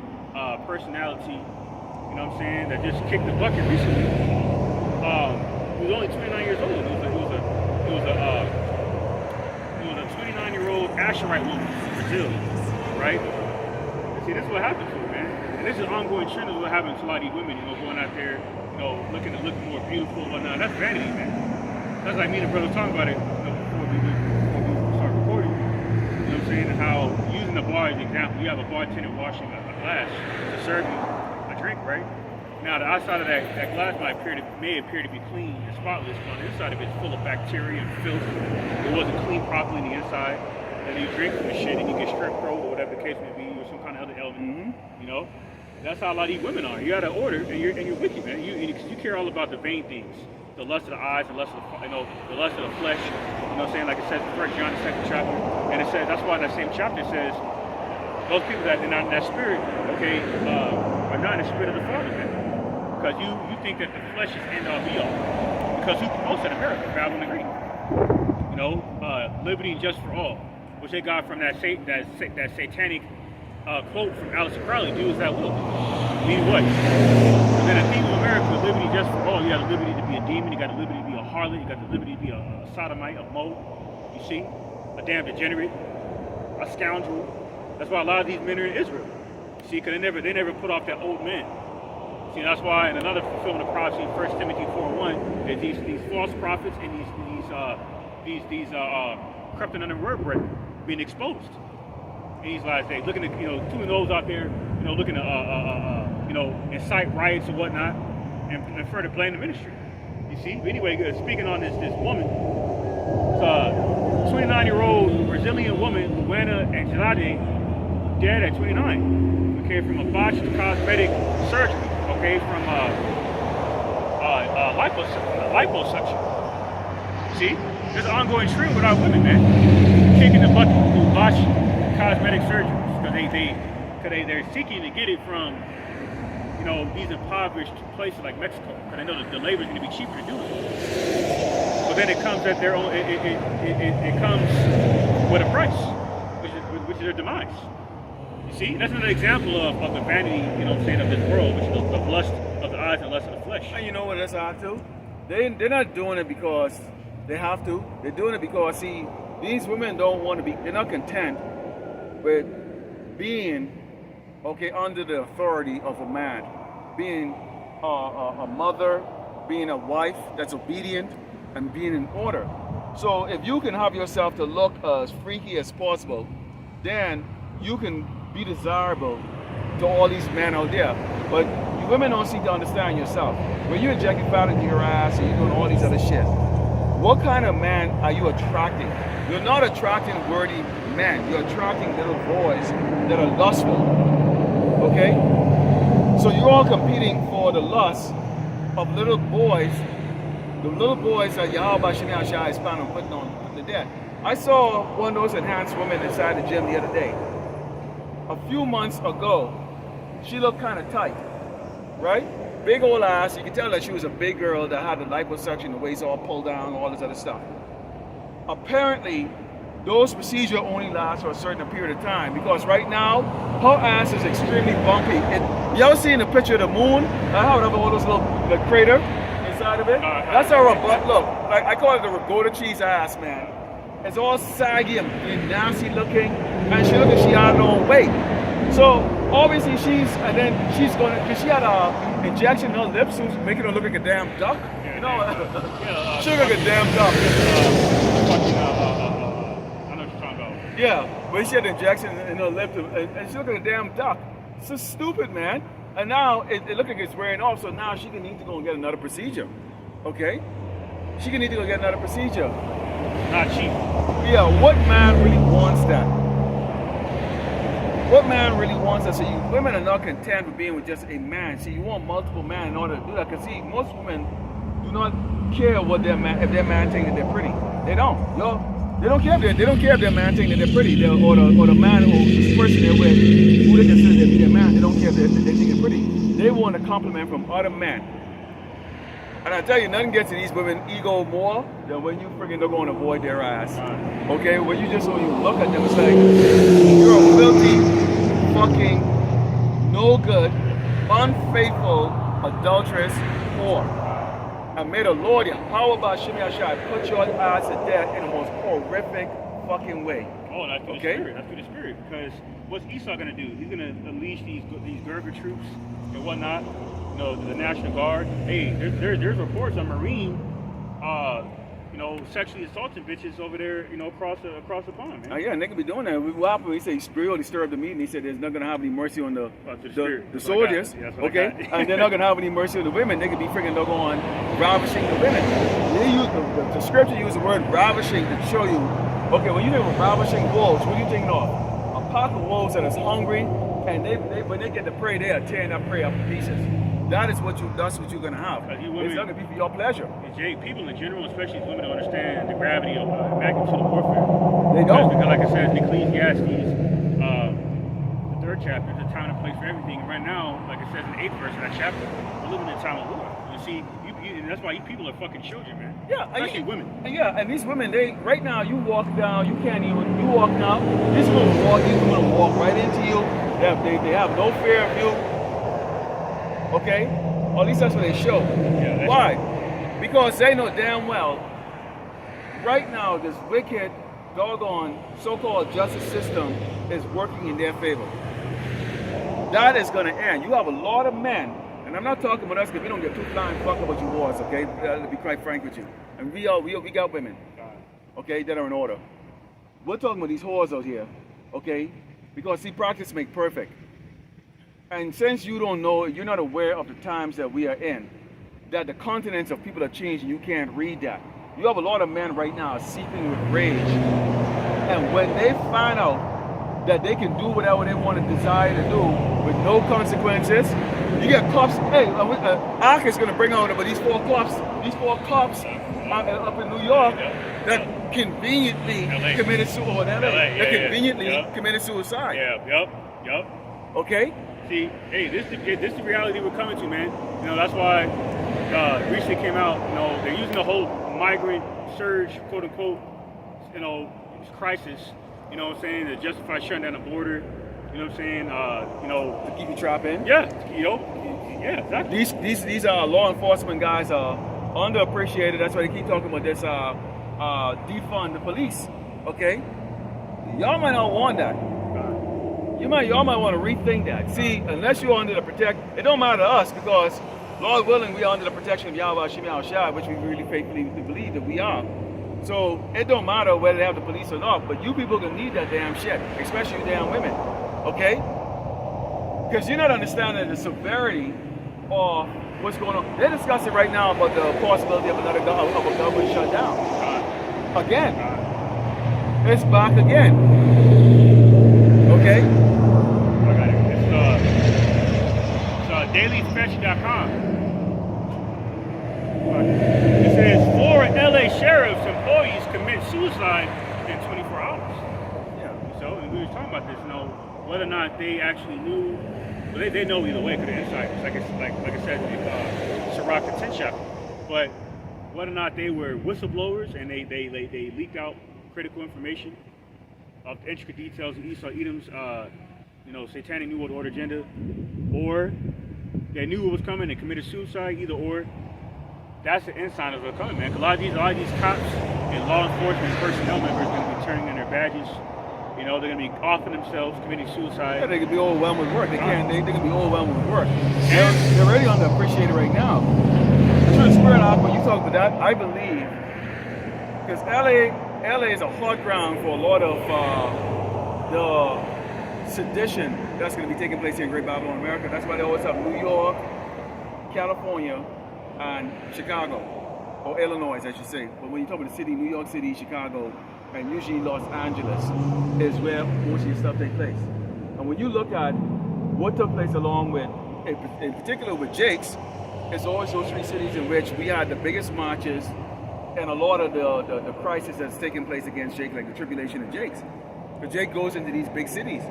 personality, you know what I'm saying, that just kicked the bucket recently. He was only 29 years old. It was a 29-year-old Asherite woman from Brazil, right? See, this is what happens to her, man. And this is an ongoing trend of what happens to a lot of these women, you know, going out there, you know, looking to look more beautiful and whatnot. That's vanity, man. That's like me and the brother was talking about it, you know, before we start recording. You know what I'm saying? How, using the bar as an example, you have a bartender washing a glass to serve you a drink, right? Now, the outside of that glass may appear to be clean and spotless, but on the inside of it is full of bacteria and filth. It wasn't cleaned properly on the inside. And you drink from the shit and you get strep throat or whatever the case may be, or some kind of other ailment. You know, that's how a lot of these women are. You got to order, and you're wicked, man. You care all about the vain things, the lust of the eyes, the lust of the, the lust of the flesh. You know what I'm saying? Like it says in 1 John, the 2nd chapter, and it says that's why in that same chapter it says those people that are not in that spirit, okay, are not in the spirit of the Father, man. Because you think that the flesh is end all be all. Because who promotes in America? Babylon the Greek. You know, liberty and just for all, which they got from that satanic quote from Issachar, do as thou wilt. Mean what? And then the theme of America, liberty just for all. You got the liberty to be a demon, you got the liberty to be a harlot, you got the liberty to be a sodomite, a moe, you see? A damn degenerate, a scoundrel. That's why a lot of these men are in Israel. See, because they never put off that old man. See, that's why in another fulfillment of prophecy, 1 Timothy 4:1, is these false prophets and these corrupting under word brethren being exposed. And he's like, they looking at, you know, two of those out there, you know, looking to, you know, incite riots and whatnot, and further blame the ministry. You see? But anyway, speaking on this woman, it's a 29-year-old Brazilian woman, Luana Angelade, dead at 29. Okay, from a botched cosmetic surgery. Okay, from liposuction. See? There's an ongoing trend with our women, man. Kicking the bucket through botched cosmetic surgeries. Because they're seeking to get it from, you know, these impoverished places like Mexico. Because they know that the labor is going to be cheaper to do it. But then it comes at their own, it comes with a price, which is their demise. You see, that's another example of the vanity, you know what I'm saying, of this world, which is the lust of the eyes and lust of the flesh. And you know what that's odd too? They're not doing it because they have to. They're doing it because, see, these women don't want to be, they're not content with being, okay, under the authority of a man. Being a mother, being a wife that's obedient, and being in order. So if you can have yourself to look as freaky as possible, then you can be desirable to all these men out there. But you women don't seem to understand yourself. When you're injecting fat into your ass and you're doing all these other shit, what kind of man are you attracting? You're not attracting worthy men. You're attracting little boys that are lustful. Okay? So you're all competing for the lust of little boys. The little boys that Yahweh Shani Ashai is planning on putting to death. I saw one of those enhanced women inside the gym the other day. A few months ago, she looked kind of tight, right? Big old ass. You can tell that she was a big girl that had the liposuction, the waist all pulled down, all this other stuff. Apparently, those procedures only last for a certain period of time because right now, her ass is extremely bumpy. You ever seen the picture of the moon? I have all those little crater inside of it. That's how her butt look. Like I call it the ricotta cheese ass, man. It's all saggy and nasty looking, and she look like she had her own weight. So obviously she's gonna, cause she had a injection in her lips, who's making her look like a damn duck. Yeah, You know, yeah, she look like a damn duck. I know what you're talking about. Yeah, but she had an injection in her lip, and she look like a damn duck. It's just stupid, man. And now it look like it's wearing off, so now she can need to go and get another procedure. Okay? She can need to go get another procedure. Not cheap. Yeah, what man really wants that? What man really wants that? So women are not content with being with just a man. See, you want multiple men in order to do that. Because see, most women do not care what their man, if their man think that they're pretty. They don't. They don't care if their man think that they're pretty. Or the man or the person they're with, who they consider to be their man, they don't care if they think they're pretty. They want a compliment from other men. And I tell you, nothing gets to these women ego more than when you freaking don't go and avoid their ass. Okay, when you look at them, it's like you're a filthy, fucking, no good, unfaithful, adulterous whore. And may the Lord, Yahweh Ba'Shem Yahshai, put your ass to death in the most horrific fucking way. Oh, that's through the spirit. That's through the spirit. Because what's Esau gonna do? He's gonna unleash these Gerber troops and whatnot. You know, the National Guard. Hey, there's reports on Marine, you know, sexually assaulting bitches over there, you know, across the pond, man. Oh yeah, and they could be doing that. What happened? He said he really stirred the meeting. He said there's not gonna have any mercy on the soldiers, okay? And they're not gonna have any mercy on the women. They could be freaking doggone ravishing the women. They use the scripture use the word ravishing to show you. Okay, when you think of ravishing wolves, what are you thinking of? A pack of wolves that is hungry, and when they get the prey, they are tearing that prey up to pieces. That's what you're gonna have. It's not gonna be for your pleasure. Jay, people in general, especially women, don't understand the gravity of magnitude of warfare. They don't. Because like I said, in Ecclesiastes, the 3rd chapter, there's a time and a place for everything. And right now, like it says in the 8th verse of that chapter, we're living in a time of war. You see, and that's why you people are fucking children, man. Yeah, especially women. Yeah, and these women, right now, you walk down, you walk now. These women walk right into you. They have no fear of you. Okay? Or at least that's what they show. Yeah, why? Because they know damn well, right now, this wicked, doggone, so-called justice system is working in their favor. That is going to end. You have a lot of men, and I'm not talking about us because we don't get too flying fuck about you wars, okay? To be quite frank with you. And we got women, okay, that are in order. We're talking about these whores out here, okay? Because, see, practice makes perfect. And since you don't know, you're not aware of the times that we are in, that the continents of people are changing, you can't read that. You have a lot of men right now seething with rage. And when they find out that they can do whatever they want to desire to do with no consequences, you get cops. Hey, Ark is going to bring out about these four cops up in New York that conveniently committed suicide. Committed suicide. Yep. Okay? See, hey, this is the reality we're coming to, man. You know, that's why recently came out, you know, they're using the whole migrant surge, quote unquote, you know, crisis, you know what I'm saying, to justify shutting down the border, you know what I'm saying, you know. To keep you trapped in? Yeah, you know, yeah, exactly. These law enforcement guys are underappreciated. That's why they keep talking about this, defund the police, okay? Y'all might not want that. Y'all might want to rethink that. See, unless you're under the it don't matter to us because, Lord willing, we are under the protection of Yahweh Shem Shai, which we really faithfully believe that we are. So it don't matter whether they have the police or not, but you people gonna need that damn shit, especially you damn women, okay? Because you're not understanding the severity of what's going on. They're discussing right now about the possibility of a government shutdown. Again. It's back again. Okay? I got it. It's dailyfetch.com. It says 4 LA sheriff's employees commit suicide in 24 hours. Yeah. So, and we were talking about this, you know, whether or not they actually knew. Well, they know either way because they're insiders. Like I said, Sirach the 10th chapter. But whether or not they were whistleblowers and they leaked out critical information of the intricate details of Esau Edom's, you know, satanic New World Order agenda, or they knew what was coming and committed suicide, either or. That's the insiders that are coming, man. Because a lot of these cops and law enforcement personnel members are going to be turning in their badges. You know, they're going to be offing themselves, committing suicide. Yeah, they could be overwhelmed with work. They can be overwhelmed with work. They're already underappreciated right now. The spirit out when you talk about that, I believe, because LA is a hot ground for a lot of the sedition that's going to be taking place here in Great Babylon, America. That's why they always have New York, California, and Chicago, or Illinois, I should say. But when you talk about the city, New York City, Chicago, and usually Los Angeles is where most of your stuff takes place. And when you look at what took place along with, in particular with Jake's, it's always those three cities in which we had the biggest marches and a lot of the crisis that's taking place against Jake, like the tribulation of Jake's. But Jake goes into these big cities.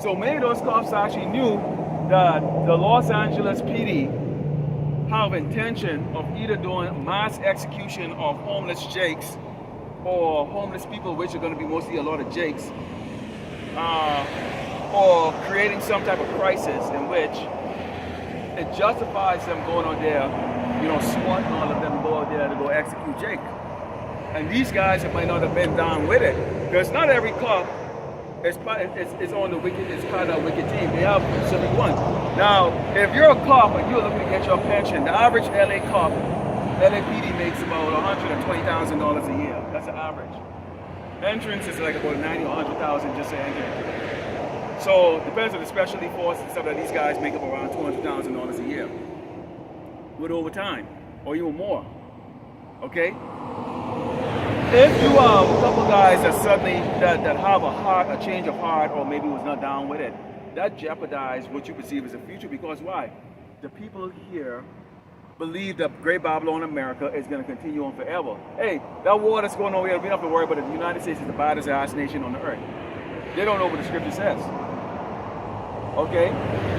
So many of those cops actually knew that the Los Angeles PD have intention of either doing mass execution of homeless jakes or homeless people, which are going to be mostly a lot of jakes, or creating some type of crisis in which it justifies them going on there, swatting all of them, go out there to go execute Jake. And these guys might not have been down with it, because not every cop is on the wicked, is part of a wicked team. They have specific ones. Now, if you're a cop and you're looking to get your pension, the average LA cop, LAPD makes about $120,000 a year. That's the average. Entrance is like about 90 or 100,000 just to enter. So depends on the specialty force and stuff that these guys make up around $200,000 a year with overtime or even more. Okay. If you are a couple guys that suddenly that have a change of heart, or maybe was not down with it, that jeopardizes what you perceive as a future. Because why? The people here believe that Great Babylon America is going to continue on forever. Hey, that war that's going on, we don't have to worry about it. The United States is the baddest ass nation on the earth. They don't know what the scripture says. Okay?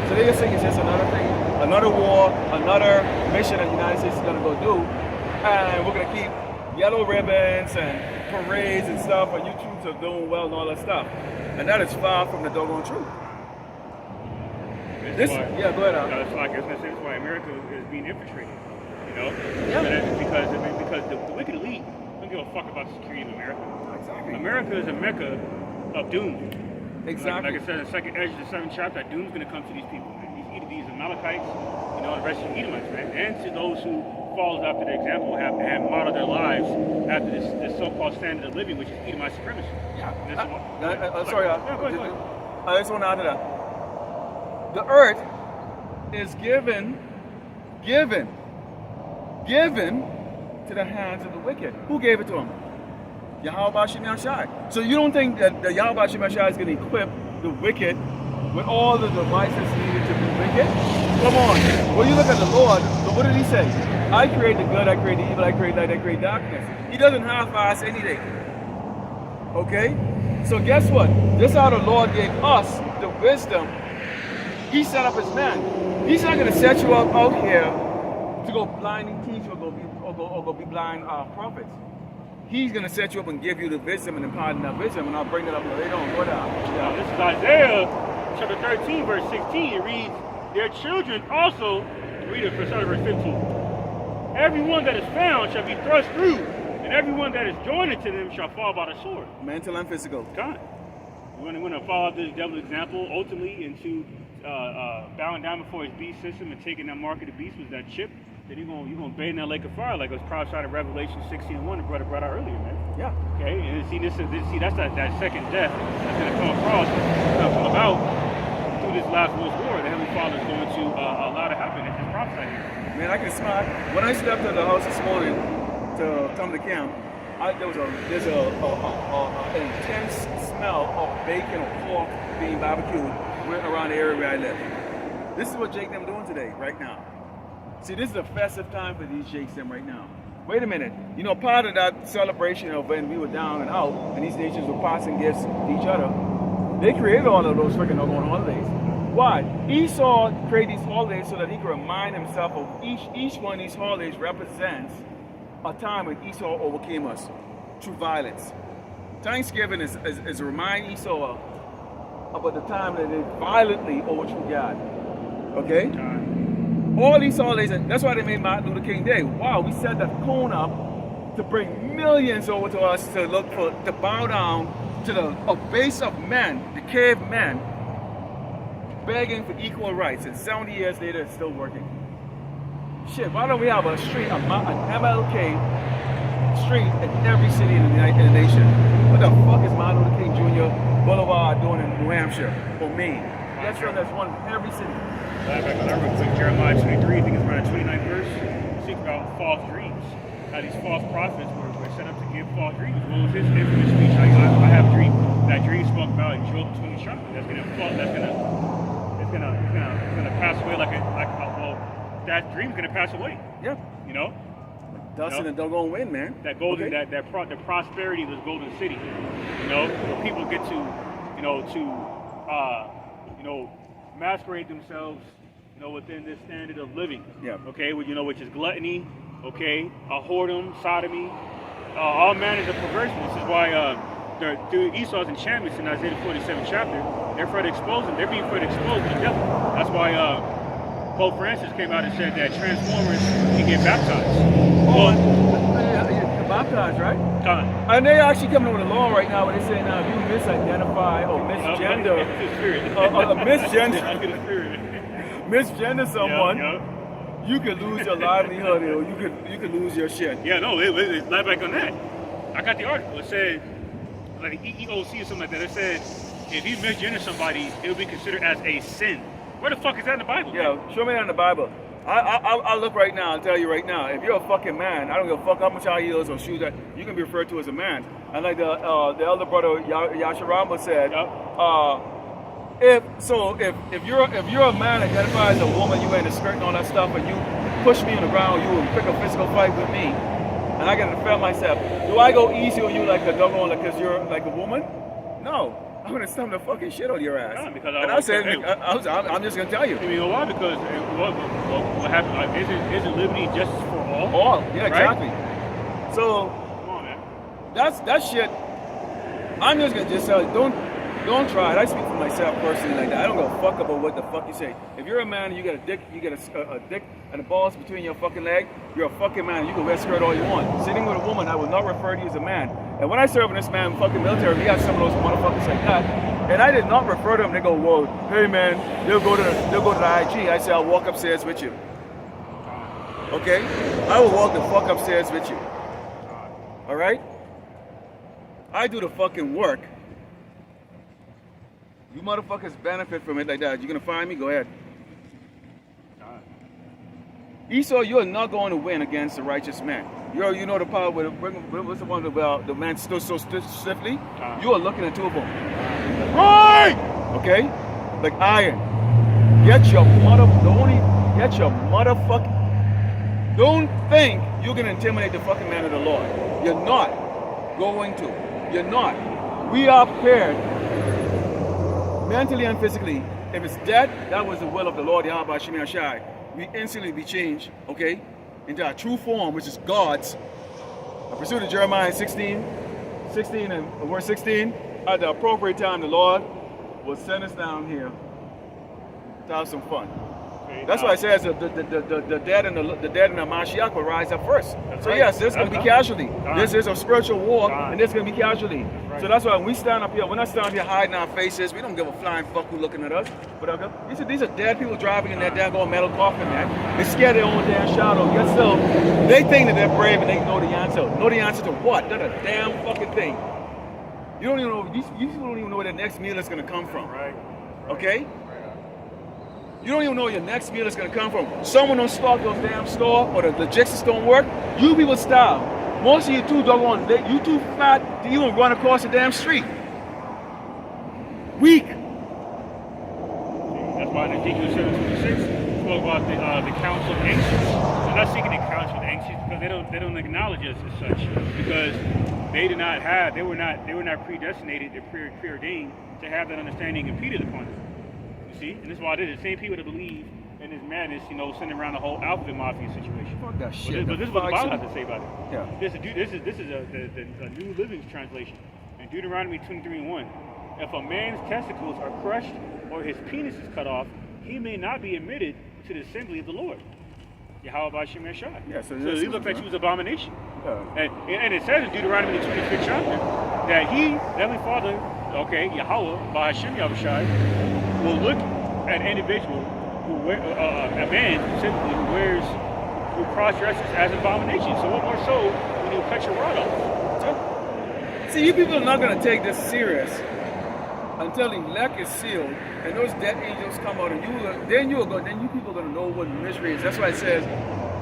So they just think it's just another thing, another war, another mission that the United States is going to go do. And we're going to keep yellow ribbons and parades and stuff, and you troops are doing well and all that stuff. And that is far from the doggone truth. Yeah, go ahead. It's like I was gonna say, that's why America is being infiltrated. Yeah. Because the wicked elite don't give a fuck about the security of America. Exactly. America is a mecca of doom. Exactly. Like I said in the second Ezra, the 7th chapter, that doom's gonna come to these people, man. These Amalekites, and the rest of the Edomites, man, and to those who follows after the example have modeled their lives after this so-called standard of living, which is Edomite supremacy. Yeah. Sorry. Go ahead. I just want to add to that. The earth is given to the hands of the wicked. Who gave it to them? Yahweh Bashim Yashai. So you don't think that the Yahweh Bashim Yashai is going to equip the wicked with all the devices needed to be wicked? Come on. When you look at the Lord, what did he say? I create the good, I create the evil, I create light, I create darkness. He doesn't half-ass anything. Okay? So guess what? Just how the Lord gave us the wisdom, he set up his man. He's not going to set you up out here to go blinding teach or go be blind prophets. He's going to set you up and give you the wisdom and impart that wisdom, and I'll bring it up later on. Go down. Now, this is Isaiah chapter 13, verse 16. It reads, their children also, read it for verse 15. Everyone that is found shall be thrust through, and everyone that is joined to them shall fall by the sword. Mental and physical. God. We're going to follow this devil's example ultimately into bowing down before his beast system and taking that mark of the beast was that chip. Then you're going to bathe in that lake of fire, like it was prophesied in Revelation 16:1, the brother brought out earlier, man. Yeah. Okay, and that's that second death that's going to come across, come about through this last world war. The Heavenly Father is going to allow to happen. It's prophesied here. Man, I can smile. When I stepped out of the house this morning to come to camp, there's an intense smell of bacon or pork being barbecued around the area where I live. This is what Jake them doing today, right now. See, this is a festive time for these Jakes them right now. Wait a minute. Part of that celebration of when we were down and out, and these nations were passing gifts to each other, they created all of those freaking doggone holidays. Why? Esau created these holidays so that he could remind himself of each one of these holidays represents a time when Esau overcame us through violence. Thanksgiving is to remind Esau about the time that they violently overthrew God. Okay? All these holidays, that's why they made Martin Luther King Day. Wow, we set that cone up to bring millions over to us to bow down to a base of men, the cavemen, begging for equal rights, and 70 years later it's still working. Shit, why don't we have a street, an MLK street in every city in the nation? What the fuck is Martin Luther King Jr. Boulevard doing in New Hampshire or Maine? That's one in every city. Back on that real quick, Jeremiah 23, I think it's around the 29th verse, speaks about false dreams. How these false prophets were set up to give false dreams. What was his infamous speech? I have a dream. That dream spoke about Job between the sharpness. That's gonna pass away that dream's gonna pass away. Yeah. Dust in the doggone wind, man. That golden, okay. The prosperity of this golden city. Where people get to masquerade themselves within this standard of living. Yeah. Okay, which is gluttony, okay, a whoredom, sodomy, all manners of perversion. This is why through Esau's enchantments in Isaiah 47 chapter, they're further exposing. They're being further exposed to the devil. That's why Pope Francis came out and said that Transformers can get baptized. Baptized, right? And they actually coming with a law right now where they say now if you misidentify or misgender, misgender someone, you could lose your livelihood or you could lose your shit. Yeah, no, it's not back on that. I got the article. It said like EEOC or something like that. It said if you misgender somebody, it will be considered as a sin. Where the fuck is that in the Bible? Yeah, show me that in the Bible. I'll look right now and tell you right now, if you're a fucking man, I don't give a fuck how much high heels or shoes that you can be referred to as a man. And like the elder brother Yasharamba said, if you're a man identified as a woman, you wearing a skirt and all that stuff, and you push me on the ground, you will pick a physical fight with me, and I gotta defend myself. Do I go easy on you like a doggone because you're like a woman? No. I'm gonna stomp the fucking shit out of your ass. Because and I said, I'm just gonna tell you. You know why? Because what happened? Like, isn't liberty and justice for all? All, yeah, right? exactly. So Come on, man. that shit. I'm just gonna tell you, don't try it. I speak for myself personally like that. I don't give a fuck about what the fuck you say. If you're a man and you got a dick, you got a dick and a balls between your fucking leg, you're a fucking man. You can wear a skirt all you want. Sitting with a woman, I will not refer to you as a man. And when I serve in this man fucking military, we got some of those motherfuckers like that. And I did not refer to them. They go, whoa, hey man, they'll go to the IG. I say, I'll walk upstairs with you. Okay? I will walk the fuck upstairs with you. All right? I do the fucking work. You motherfuckers benefit from it like that. You gonna find me? Go ahead. Esau, you are not going to win against the righteous man. You know the power with what's the one about the man stood so stiffly? You are looking at two of them. Right! Okay? Like iron. Get your motherfucking. Don't think you're gonna intimidate the fucking man of the Lord. You're not going to. You're not. We are prepared. Mentally and physically, if it's dead, that was the will of the Lord, Yahweh Shemi Ashai. We instantly be changed, okay, into our true form, which is God's. I pursued in Jeremiah 16 and verse 16. At the appropriate time, the Lord will send us down here to have some fun. That's why it says the dead and the Mashiach will rise up first. So yes, there's going to be casualty. This is a spiritual war, and there's going to be casualty. So that's why when we stand up here, we're not standing here hiding our faces. We don't give a flying fuck who's looking at us. But these are dead people driving in that damn metal coffin, man. They scare their own damn shadow. Yet still, they think that they're brave and they know the answer. Know the answer to what? Not a damn fucking thing. You don't even know. These people don't even know where their next meal is going to come from. Right. Okay. You don't even know where your next meal is going to come from. Someone don't stock those damn store or the logistics don't work. You people starve. Most of you too doggone, you too fat to even run across the damn street. Weak. That's why in Ezekiel 7:26 spoke about the council of ancients. They're not seeking the council of ancients because they don't acknowledge us as such, because they were not predestinated, they're preordained to have that understanding impeded upon them. See? And this is why they're the same people that believe in this madness, sending around the whole alphabet mafia situation. Fuck that shit. But this is what the Bible has to say about it. Yeah. This is a New Living Translation. In Deuteronomy 23:1, if a man's testicles are crushed or his penis is cut off, he may not be admitted to the assembly of the Lord. Yahweh Bashim Eshai. Yeah, so he looked like he was an abomination. Yeah. And it says in Deuteronomy 25th chapter that he, Heavenly Father, Yahweh Bashim Yahushai, will look at an individual a man specifically who cross-dresses as an abomination. So what more so when you cut your rod off? See, you people are not going to take this serious until the elect is sealed and those dead angels come out, and then you people are going to know what misery is. That's why it says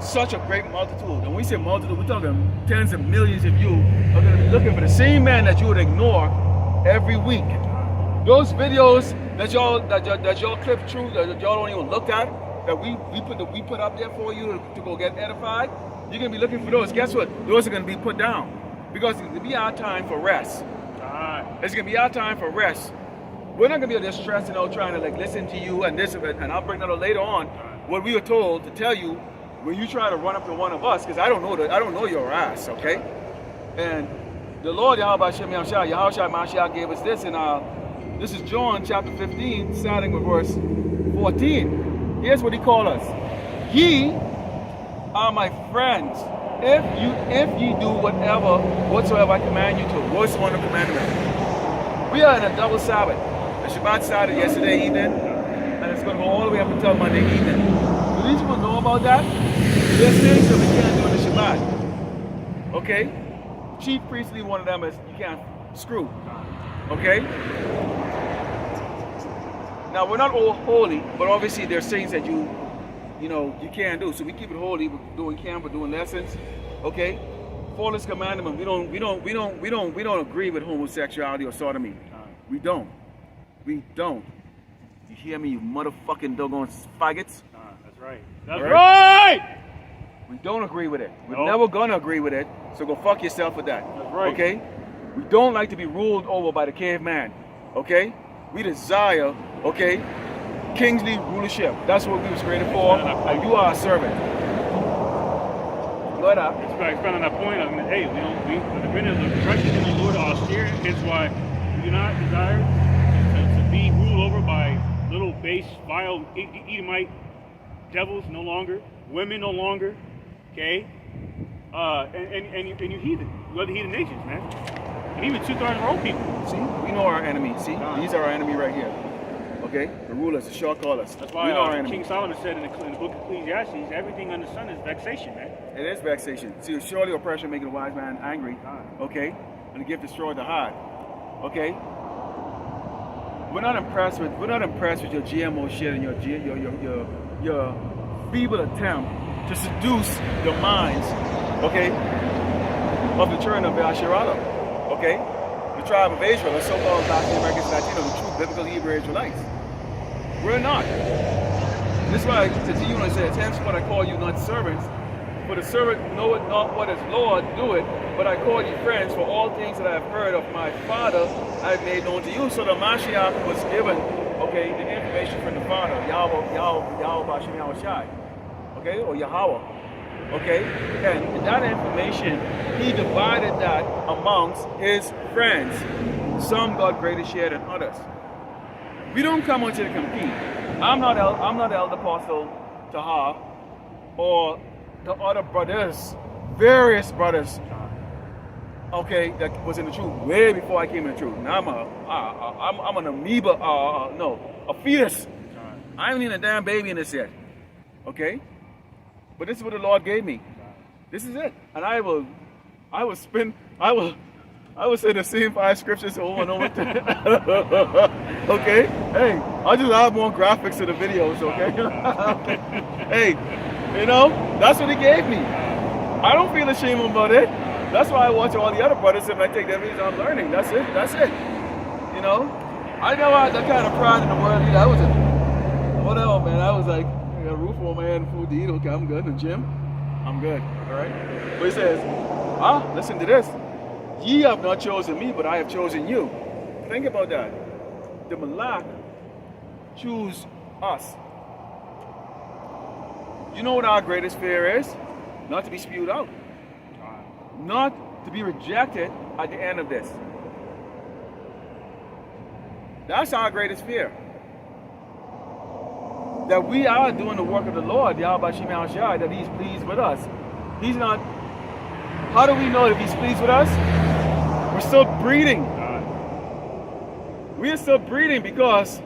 such a great multitude. And when we say multitude, we're talking tens of millions of you are going to be looking for the same man that you would ignore every week. Those videos that y'all clip through, that y'all don't even look at, that we put up there for you to go get edified, you're gonna be looking for those. Guess what? Those are gonna be put down because it's gonna be our time for rest. It's gonna be our time for rest. We're not gonna be just stressing out trying to like listen to you and this and I'll bring that up later on. What we were told to tell you when you try to run up to one of us, because I don't know your ass, okay? And the Lord Yahweh Mashiach gave us this in this is John chapter 15, starting with verse 14. Here's what he called us. Ye are my friends, if ye do whatsoever I command you to. What's one of the commandments? We are in a double Sabbath. The Shabbat started yesterday evening, and it's going to go all the way up until Monday evening. Do these people know about that? There's things that we can't do in the Shabbat. Okay? Chief priestly, one of them is you can't screw. Okay? Now we're not all holy, but obviously there's things that you can't do. So we keep it holy. We're doing camp, we're doing lessons. Okay? Fullest commandment. We don't agree with homosexuality or sodomy. We don't. We don't. You hear me, you motherfucking doggone faggots? That's right. That's right! We don't agree with it. We're never gonna agree with it. So go fuck yourself with that. That's right. Okay? We don't like to be ruled over by the caveman. Okay? We desire, okay, kingly rulership. That's what we was created for. And you are a servant. Go ahead. Expand on that point. I mean, hey, we the minute the direction in the Lord are austere, hence why we do not desire to be ruled over by little base, vile Edomite devils no longer, women no longer, okay? And you heathen. You other heathen nations, man. And even 2/3 of our own people. See, we know our enemy. See, these are our enemy right here. Okay, the rulers, the short callers. That's why King Solomon said in the book of Ecclesiastes, everything under the sun is vexation, man. It is vexation. See, surely oppression making a wise man angry. Okay, and the gift destroyed the heart. Okay, we're not impressed with your GMO shit and your feeble attempt to seduce your minds. Okay, of the children of Ahchyam. Okay, the tribe of Israel, the so-called Latin Americans, Latinos, the true biblical Hebrew Israelites. We're not. This is why to you when I say, henceforth I call you not servants, for the servant knoweth not what his Lord doeth, but I call you friends, for all things that I have heard of my Father I have made known to you. So the Mashiach was given, okay, the information from the Father, Yahweh Shai, okay, or Yahweh. Okay, and that information, he divided that amongst his friends. Some got greater share than others. We don't come out here to compete. I'm not Elder Apostle Taha or the other brothers, various brothers. Okay, that was in the truth way before I came in the truth. Now I'm an amoeba, a fetus. I ain't even a damn baby in this yet. Okay. But this is what the Lord gave me. This is it. And I will say the same 5 scriptures over and over. Okay? Hey, I'll just add more graphics to the videos, okay? Hey, that's what he gave me. I don't feel ashamed about it. That's why I watch all the other brothers and I take their videos, I'm learning. That's it. I never had that kind of pride in the world either. I was whatever, man. I was like, I got a roof over my head and food to eat. Okay, I'm good. In the gym, I'm good. All right. But he says, listen to this. Ye have not chosen me, but I have chosen you. Think about that. The Malak choose us. You know what our greatest fear is? Not to be spewed out. Not to be rejected at the end of this. That's our greatest fear. That we are doing the work of the Lord, Yahweh Shai, that he's pleased with us. He's not. How do we know that he's pleased with us? We're still breeding. We are still breeding because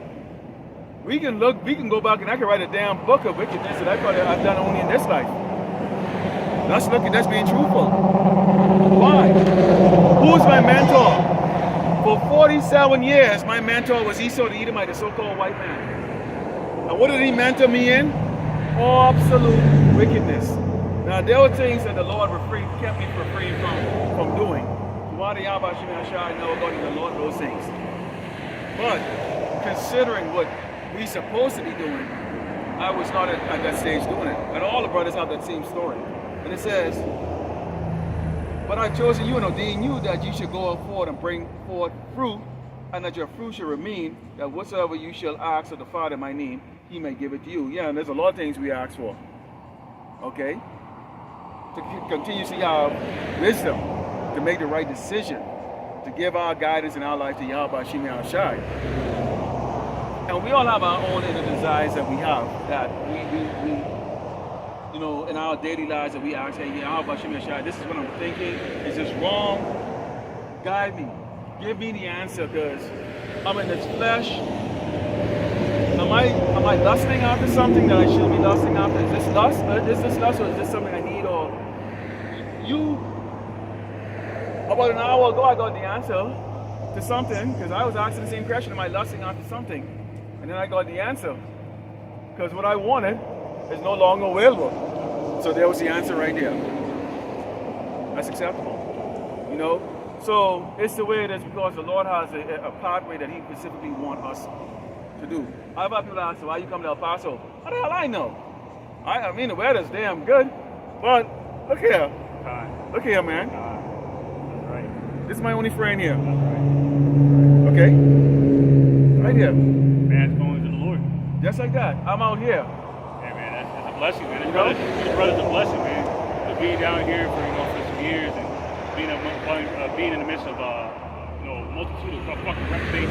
we can go back and I can write a damn book of wickedness that I've done only in this life. That's being truthful. Why? Who's my mentor? For 47 years, my mentor was Esau the Edomite, the so-called white man. And what did he mentor me in? Absolute wickedness. Now there were things that the Lord kept me refrained from doing. Why the Yahweh Shai never got in the Lord those things. But considering what we're supposed to be doing, I was not at that stage doing it. And all the brothers have that same story. And it says, but I've chosen you and ordained you that you should go forward and bring forth fruit, and that your fruit shall remain, that whatsoever you shall ask of the Father in my name, he may give it to you. Yeah, and there's a lot of things we ask for. Okay? To continuously have wisdom, to make the right decision, to give our guidance in our life to Yahweh Hashem Ahchyam. And we all have our own inner desires that we have, that we you know, in our daily lives that we ask, hey, Yahweh Hashem Ahchyam, this is what I'm thinking. Is this wrong? Guide me. Give me the answer, because I'm in this flesh. Am I lusting after something that I shouldn't be lusting after? Is this lust? Is this lust, or is this something I need? Or about an hour ago, I got the answer to something, because I was asking the same question: am I lusting after something? And then I got the answer, because what I wanted is no longer available. So there was the answer right there. That's acceptable, you know. So it's the way it is, because the Lord has a pathway that He specifically wants us to do. I've had people ask, why you come to El Paso? How the hell I know? I mean, the weather's damn good, but look here. Look here, man. That's right. This is my only friend here. That's right. Okay? Right here. Man's going to the Lord. Just like that. I'm out here. Yeah, man, that's a blessing, man. You know? His brother's a blessing, man. To be down here for some years and being in the midst of multitude of fucking reprobates,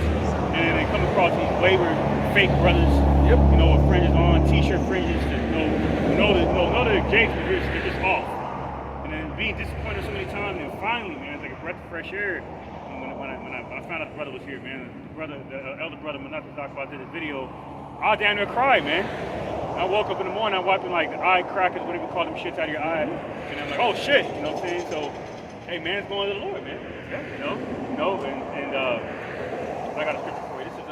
and then they come across these wayward fake brothers, Yep. you know, with fringes on, t-shirt fringes, that know that Jake's they're just off, and then being disappointed so many times, and finally, man, it's like a breath of fresh air. And when I found out the brother was here, man, the elder brother Manasseh talked about did a video, I damn near cried, man. I woke up in the morning, I'm wiping like the eye crackers, whatever you call them shits out of your eye, and I'm like, oh shit, you know what I'm saying? So, hey, man's going to the Lord, man. You know, and I got a scripture for you. This is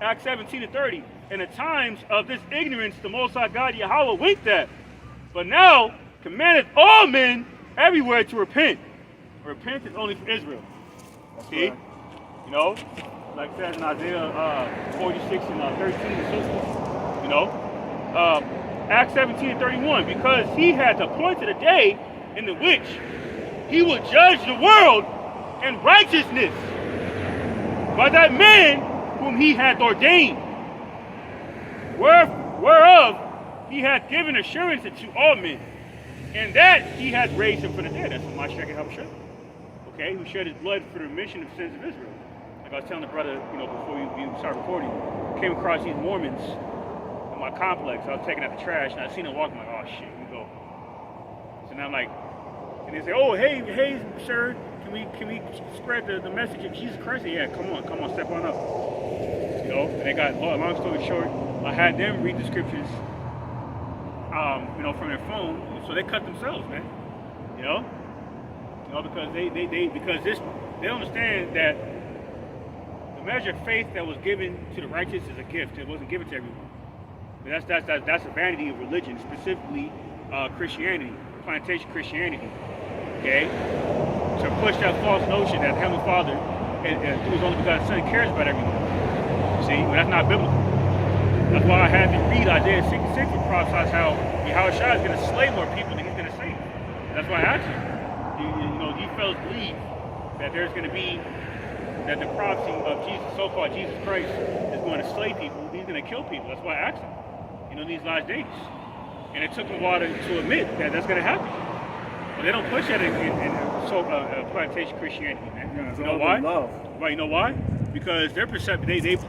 Acts 17:30. In the times of this ignorance, the Most High God Yahweh winked at, but now commandeth all men everywhere to repent. Repent is only for Israel. See, right. you know, like it says in Isaiah 46 and 13 and so forth. You know, Acts 17:31, because He had appointed a day in the which He would judge the world in righteousness by that man whom He hath ordained, whereof He hath given assurance unto all men, and that He hath raised Him from the dead. That's my second Ahchyam. Okay, who shed His blood for the remission of sins of Israel. Like I was telling the brother, you know, before we start recording, I came across these Mormons in my complex. I was taking out the trash, and I seen them walking. I'm like, oh shit, here we go. So now I'm like, and they say, oh hey sir, can we spread the message of Jesus Christ? Yeah, come on, step on up. You know, and they got, long story short, I had them read the scriptures, you know, from their phone, so they cut themselves, man. You know, because they understand that the measure of faith that was given to the righteous is a gift. It wasn't given to everyone. That's the vanity of religion, specifically Christianity, plantation Christianity. Okay, to push that false notion that the Heavenly Father, through His only begotten Son, cares about everyone. See, but that's not biblical. That's why I had to read Isaiah 66, which prophesies how Yahweh is going to slay more people than He's going to save. That's why I asked you. You fellas believe that there's going to be, that the prophecy of Jesus, so-called Jesus Christ, is going to slay people. He's going to kill people. That's why I asked him. You know, these last days, and it took them a while to admit that that's going to happen. But they don't push that in plantation Christianity, man. Yeah, you know why? Love. Right, you know why? Because their perception, they use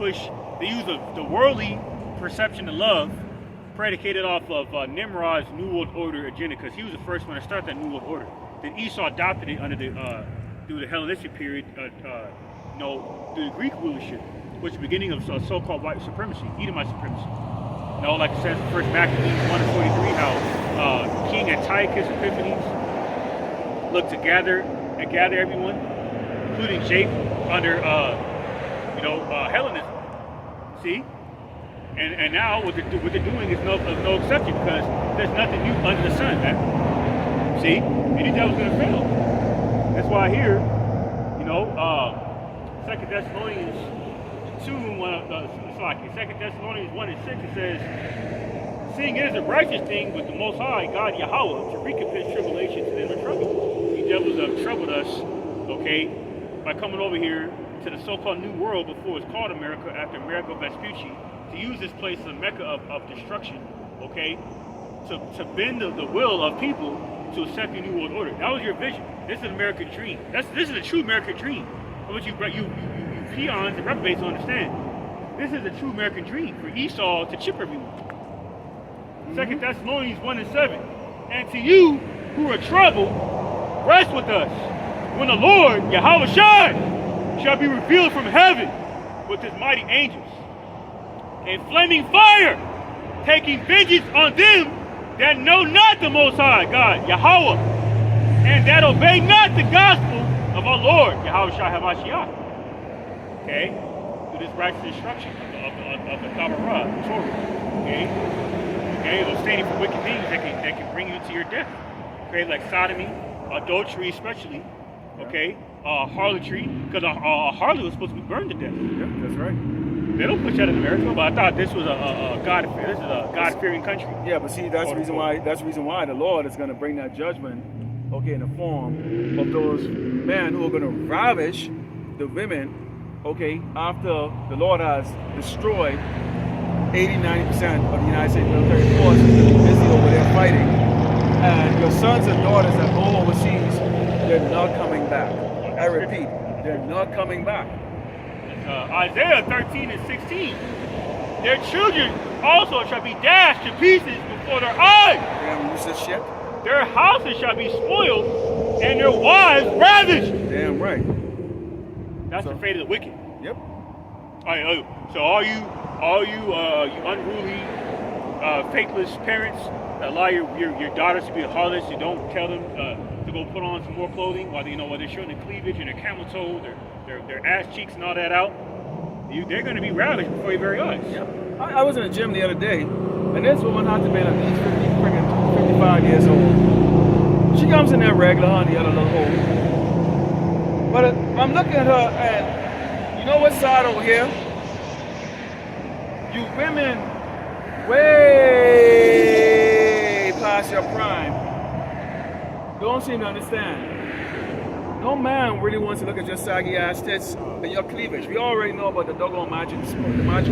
the worldly perception of love, predicated off of Nimrod's New World Order agenda, because he was the first one to start that New World Order. Then Esau adopted it under through the Hellenistic period, through the Greek rulership, which is the beginning of so-called white supremacy, Edomite supremacy. Like it says in First Maccabees 1:43, how King Antiochus Epiphanes looked to gather everyone, including Jacob, under Hellenism. See, and now what they're doing is no exception, because there's nothing new under the sun, man. See, any devil's gonna fail. That's why here, 2 Thessalonians 1:6, it says, seeing it is a righteous thing with the Most High God Yahweh to recompense tribulation to them in trouble. These devils have troubled us, okay, by coming over here to the so-called New World before it was called America after Amerigo Vespucci, to use this place as a mecca of destruction, okay? To bend the will of people to accept the New World Order. That was your vision. This is an American dream. This is a true American dream. What you peons and reprobates don't understand. This is a true American dream for Esau to chip everyone. 2 Thessalonians 1:7. And to you who are troubled, rest with us when the Lord, Yahweh shall be revealed from heaven with his mighty angels. A flaming fire, taking vengeance on them that know not the Most High God, Yahweh, and that obey not the gospel of our Lord, Yahweh Shah. Okay? Through this righteous instruction of the Torah. Okay? Okay? Those standing for wicked things that can bring you to your death. Okay? Like sodomy, adultery especially. Okay? Harlotry, because a harlot was supposed to be burned to death. Yeah, that's right. They don't push that in America, but I thought this was a God-fearing country. Yeah, but see, that's the reason why. That's the reason why the Lord is going to bring that judgment, okay, in the form of those men who are going to ravish the women, okay, after the Lord has destroyed 80-90% of the United States military force is going to be busy over there fighting, and your sons and daughters that go overseas, they're not coming back. I repeat, they're not coming back. Isaiah 13:16. Their children also shall be dashed to pieces before their eyes. Damn, you said shit. Their houses shall be spoiled, and their wives ravished. Damn right. That's the fate of the wicked. Yep. So all you unruly, faithless parents that allow your daughters to be harlots, you don't tell them to go put on some more clothing while they're showing their cleavage and their camel toe, their ass cheeks and all that out. They're going to be ravished before your very eyes. Yep. I was in the gym the other day, and this woman had to be at least 55 years old. She comes in there regular, on the other little hole. But I'm looking at her, and you know what's sad over here? You women way past your prime don't seem to understand. No man really wants to look at your saggy ass tits and your cleavage. We already know about the doggone magic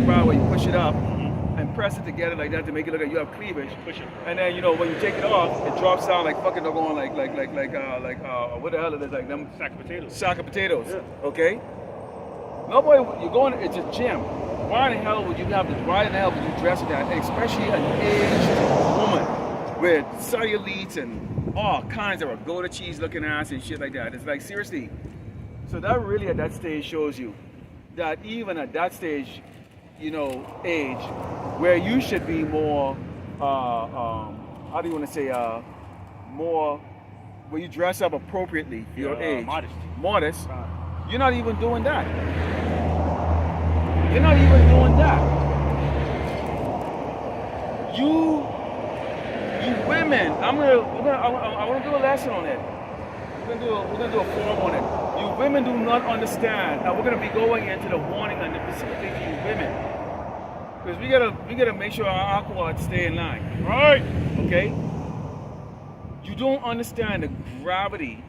bar where you push it up and press it together like that to make it look like you have cleavage. Push it. And then when you take it off, it drops down like fucking doggone like what the hell is it, like them Sack of potatoes. sack of potatoes. Yeah. Okay? Nobody, you're going, it's a gym. Why in the hell would you dress with that? Especially an aged woman with cellulite and all kinds of Gouda cheese looking ass and shit like that. It's like, seriously. So that really at that stage shows you that even at that stage, age, where you should be more, how do you want to say, more, where you dress up appropriately for your age. Modest. You're not even doing that. You're not even doing that. You women, I want to do a lesson on it. We're gonna do a forum on it. You women do not understand, and we're gonna be going into the warning and specifically to you women, because we gotta make sure our aquads stay in line. Right. Okay. You don't understand the gravity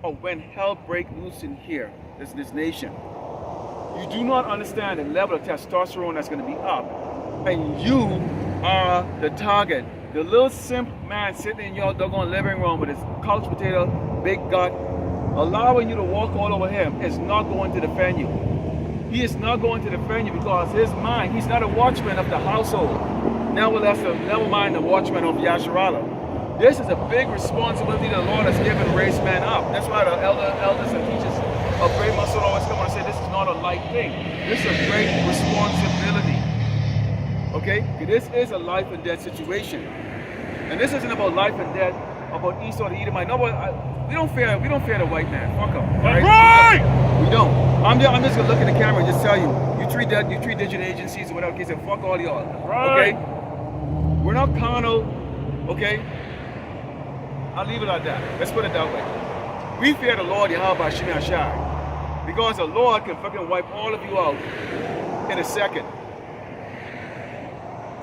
of when hell break loose in here, this nation. You do not understand the level of testosterone that's going to be up, and you are the target. The little simp man sitting in your doggone living room with his couch potato, big gut, allowing you to walk all over him is not going to defend you. He is not going to defend you because his mind, he's not a watchman of the household. Never mind the watchman of Yasharala. This is a big responsibility the Lord has given to raise men up. That's why the elders and teachers of Great Muscle always come and say this is not a light thing. This is a great responsibility. Okay? This is a life and death situation. And this isn't about life and death, about Esau to Edomite. We don't fear the white man. Fuck him. Right? We don't. I'm just gonna look at the camera and just tell you, you treat digital agencies or whatever case and fuck all y'all. Right. Okay? We're not carnal, okay? I'll leave it like that. Let's put it that way. We fear the Lord Yahweh Shimei Ashai, because the Lord can fucking wipe all of you out in a second.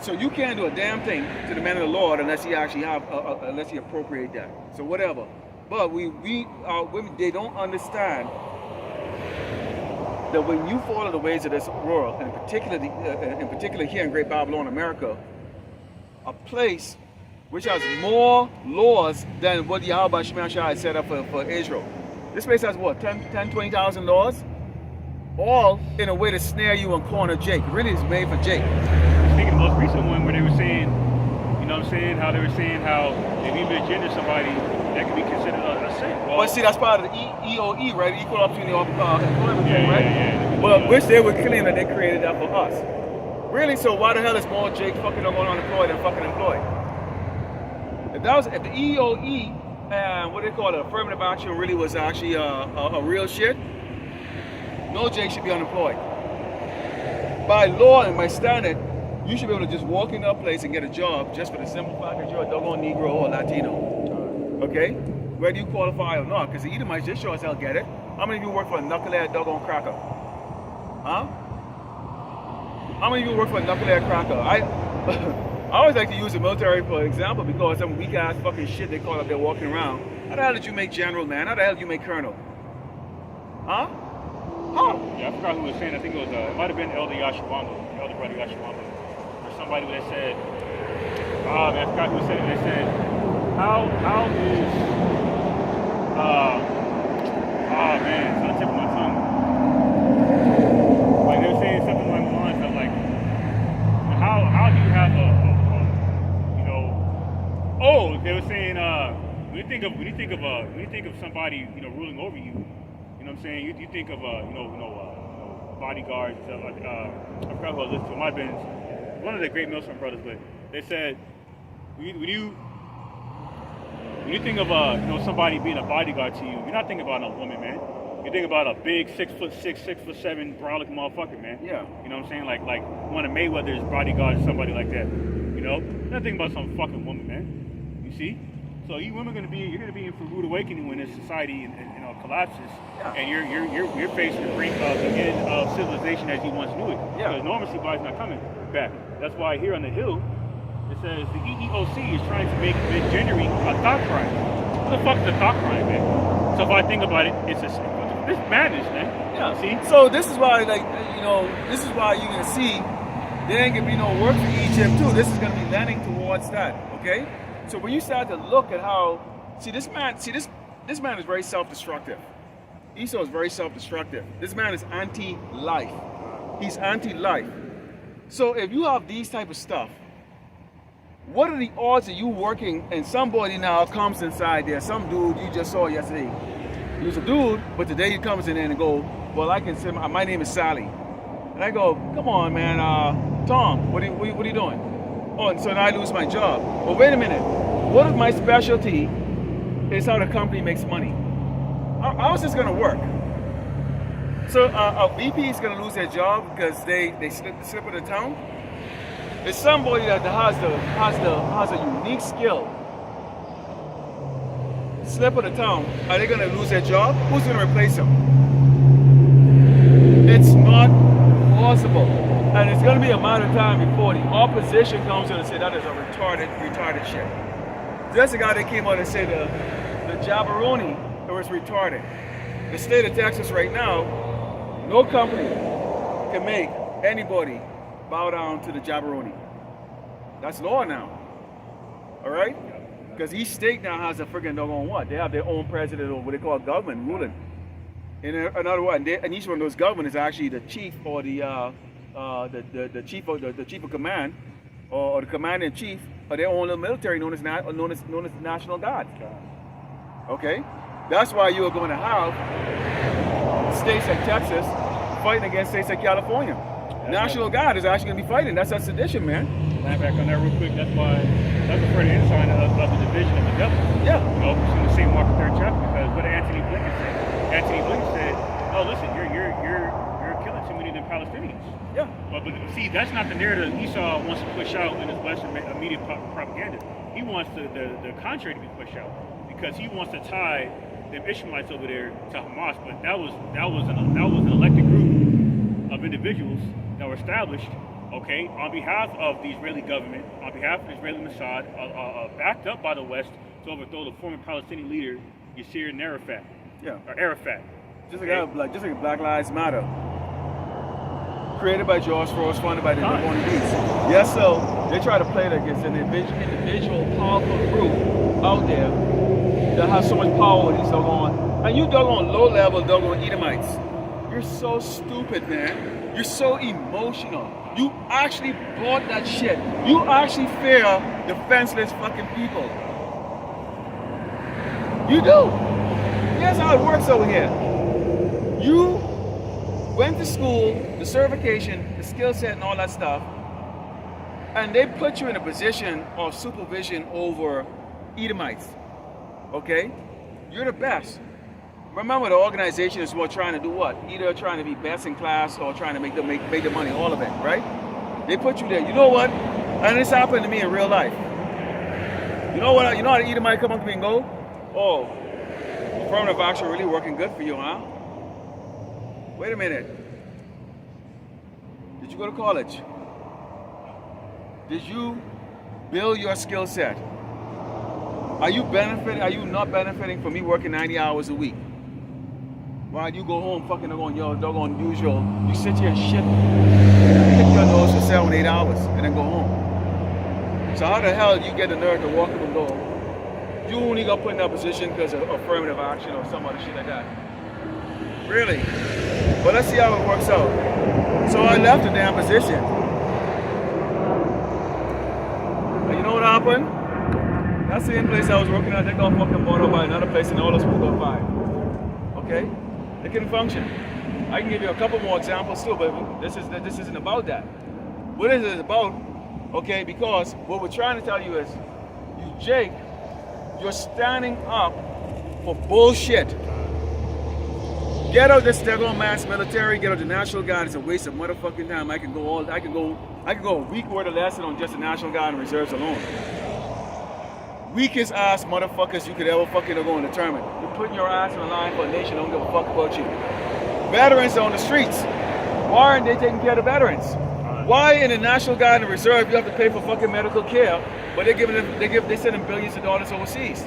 So you can't do a damn thing to the man of the Lord unless he actually unless he appropriate that. So whatever. But women, they don't understand that when you follow the ways of this world, and in particular here in Great Babylon, America, a place which has more laws than what Yahweh Shemashah had set up for Israel. This place has what, 20,000 laws? All in a way to snare you and corner Jake. Really, it's made for Jake. I was thinking the most recent one where they were saying, you know what I'm saying, how they were saying how if you misgender somebody, that could be considered a sin. Well, But see, that's part of the EOE, right? Equal Opportunity Employment thing, right? yeah. Well, which they would claim that they created that for us. Really? So why the hell is more Jake fucking going unemployed than fucking employed? If the EOE and what they call it, affirmative action, really was actually a real shit, no Jake should be unemployed. By law and by standard, you should be able to just walk into a place and get a job just for the simple fact that you're a doggone Negro or Latino. Okay? Whether you qualify or not, because the Edomites just sure as hell get it. How many of you work for a knucklehead doggone cracker? Huh? How many of you work for a knucklehead cracker? I always like to use the military for example because some weak ass fucking shit they call up there walking around. How the hell did you make general, man? How the hell did you make colonel? Huh? Yeah, I forgot who was saying. I think it was it might have been Elder Yashawamba, Elder Brother Yashawamba, or somebody that said, man, I forgot who said it. They said, how is man, it's on the tip of my tongue. Like they were saying something along the lines of like, how do you have they were saying when you think of somebody ruling over you. You know what I'm saying? You think of bodyguards. I forgot who I listened to. It might have been one of the great Milson brothers, but they said when you think of somebody being a bodyguard to you, you're not thinking about a woman, man. You think about a big 6'6", 6'7" brolic motherfucker, man. Yeah. You know what I'm saying? Like one of Mayweather's bodyguards, somebody like that. You know? You're not thinking about some fucking woman, man. You see? So you women you're gonna be in for rude awakening when this society collapses, yeah. and you're facing the brink of the end of civilization as you once knew it. Yeah. Because normalcy body's not coming back. That's why here on the Hill it says the EEOC is trying to make misgendering a thought crime. What the fuck is a thought crime, man? So if I think about it, it's madness, man. Yeah. See? So this is why, this is why you can see there ain't gonna be no work for Egypt too. This is gonna be landing towards that. Okay. So when you start to look at how, this man is very self-destructive. Esau is very self-destructive. This man is anti-life. He's anti-life. So if you have these type of stuff, what are the odds of you working and somebody now comes inside there, some dude you just saw yesterday. He was a dude, but today he comes in there and go, well, I can say my name is Sally. And I go, come on, man, Tom, what are you doing? Oh, and so now I lose my job. Well, wait a minute. What if my specialty is how the company makes money? How is this going to work? So a VP is going to lose their job because they slip of the tongue? There's somebody that has a unique skill. Slip of the tongue. Are they going to lose their job? Who's going to replace them? It's not possible. And it's going to be a matter of time before the opposition comes in and say that is a retarded shit. That's the guy that came out and said the Jabberoni was retarded. The state of Texas right now, no company can make anybody bow down to the Jabberoni. That's law now. All right? Because each state now has a friggin' doggone what? They have their own president or what they call government ruling. In another word, and each one of those government is actually the chief or the chief of command or the commander in chief of their own little military known as National Guard. Okay, that's why you are going to have states like Texas fighting against states like California. National Guard is actually going to be fighting. That's a sedition, man. Land back on that real quick. That's a pretty insight of the division of the devil. Yeah. It's in the same Mark 3rd chapter because what Anthony Blinken said. Anthony Blinken said, "Oh, listen, you're killing too many of them Palestinians." Yeah. But see, that's not the narrative Esau wants to push out in his Western media propaganda. He wants the contrary to be pushed out because he wants to tie them Ishmaelites over there to Hamas. But that was an elected group of individuals that were established, okay, on behalf of the Israeli government, on behalf of the Israeli Mossad, backed up by the West to overthrow the former Palestinian leader Yasser Arafat. Yeah. Or Arafat. Just like Black Lives Matter. Created by George Soros, funded by the Dragon Beast. Yes, so they try to play it against an individual powerful group out there that has so much power with these doggone, and you doggone low level doggone Edomites. You're so stupid, man. You're so emotional. You actually bought that shit. You actually fear defenseless fucking people. You do. Here's how it works over here. You went to school, the certification, the skill set and all that stuff, and they put you in a position of supervision over Edomites. Okay? You're the best. Remember, the organization is what trying to do what? Either trying to be best in class or trying to make the money, all of it, right? They put you there. You know what? And this happened to me in real life. You know what? You know how the Edomite come up to me and go, "Oh, affirmative action really working good for you, huh?" Wait a minute. Did you go to college? Did you build your skill set? Are you not benefiting from me working 90 hours a week? Why do you go home fucking doggone usual? You sit here and shit, pick your nose for 7, 8 hours, and then go home. So how the hell do you get the nerve to walk up and go, you only got put in that position because of affirmative action or some other shit like that? Really? But let's see how it works out. So I left the damn position. And you know what happened? That's the same place I was working at. They got fucking bought up by another place and all those people got fired. Okay? They couldn't function. I can give you a couple more examples too, but this isn't about that. What is it about? Okay, because what we're trying to tell you is, you Jake, you're standing up for bullshit. Get out this daggone mass military, get out the National Guard. It's a waste of motherfucking time. I can go a week worth of lesson on just the National Guard and reserves alone. Weakest ass motherfuckers you could ever fucking go and determine. You're putting your ass on the line for a nation that don't give a fuck about you. Veterans are on the streets. Why aren't they taking care of the veterans? Why in the National Guard and Reserve you have to pay for fucking medical care, but they send them billions of dollars overseas?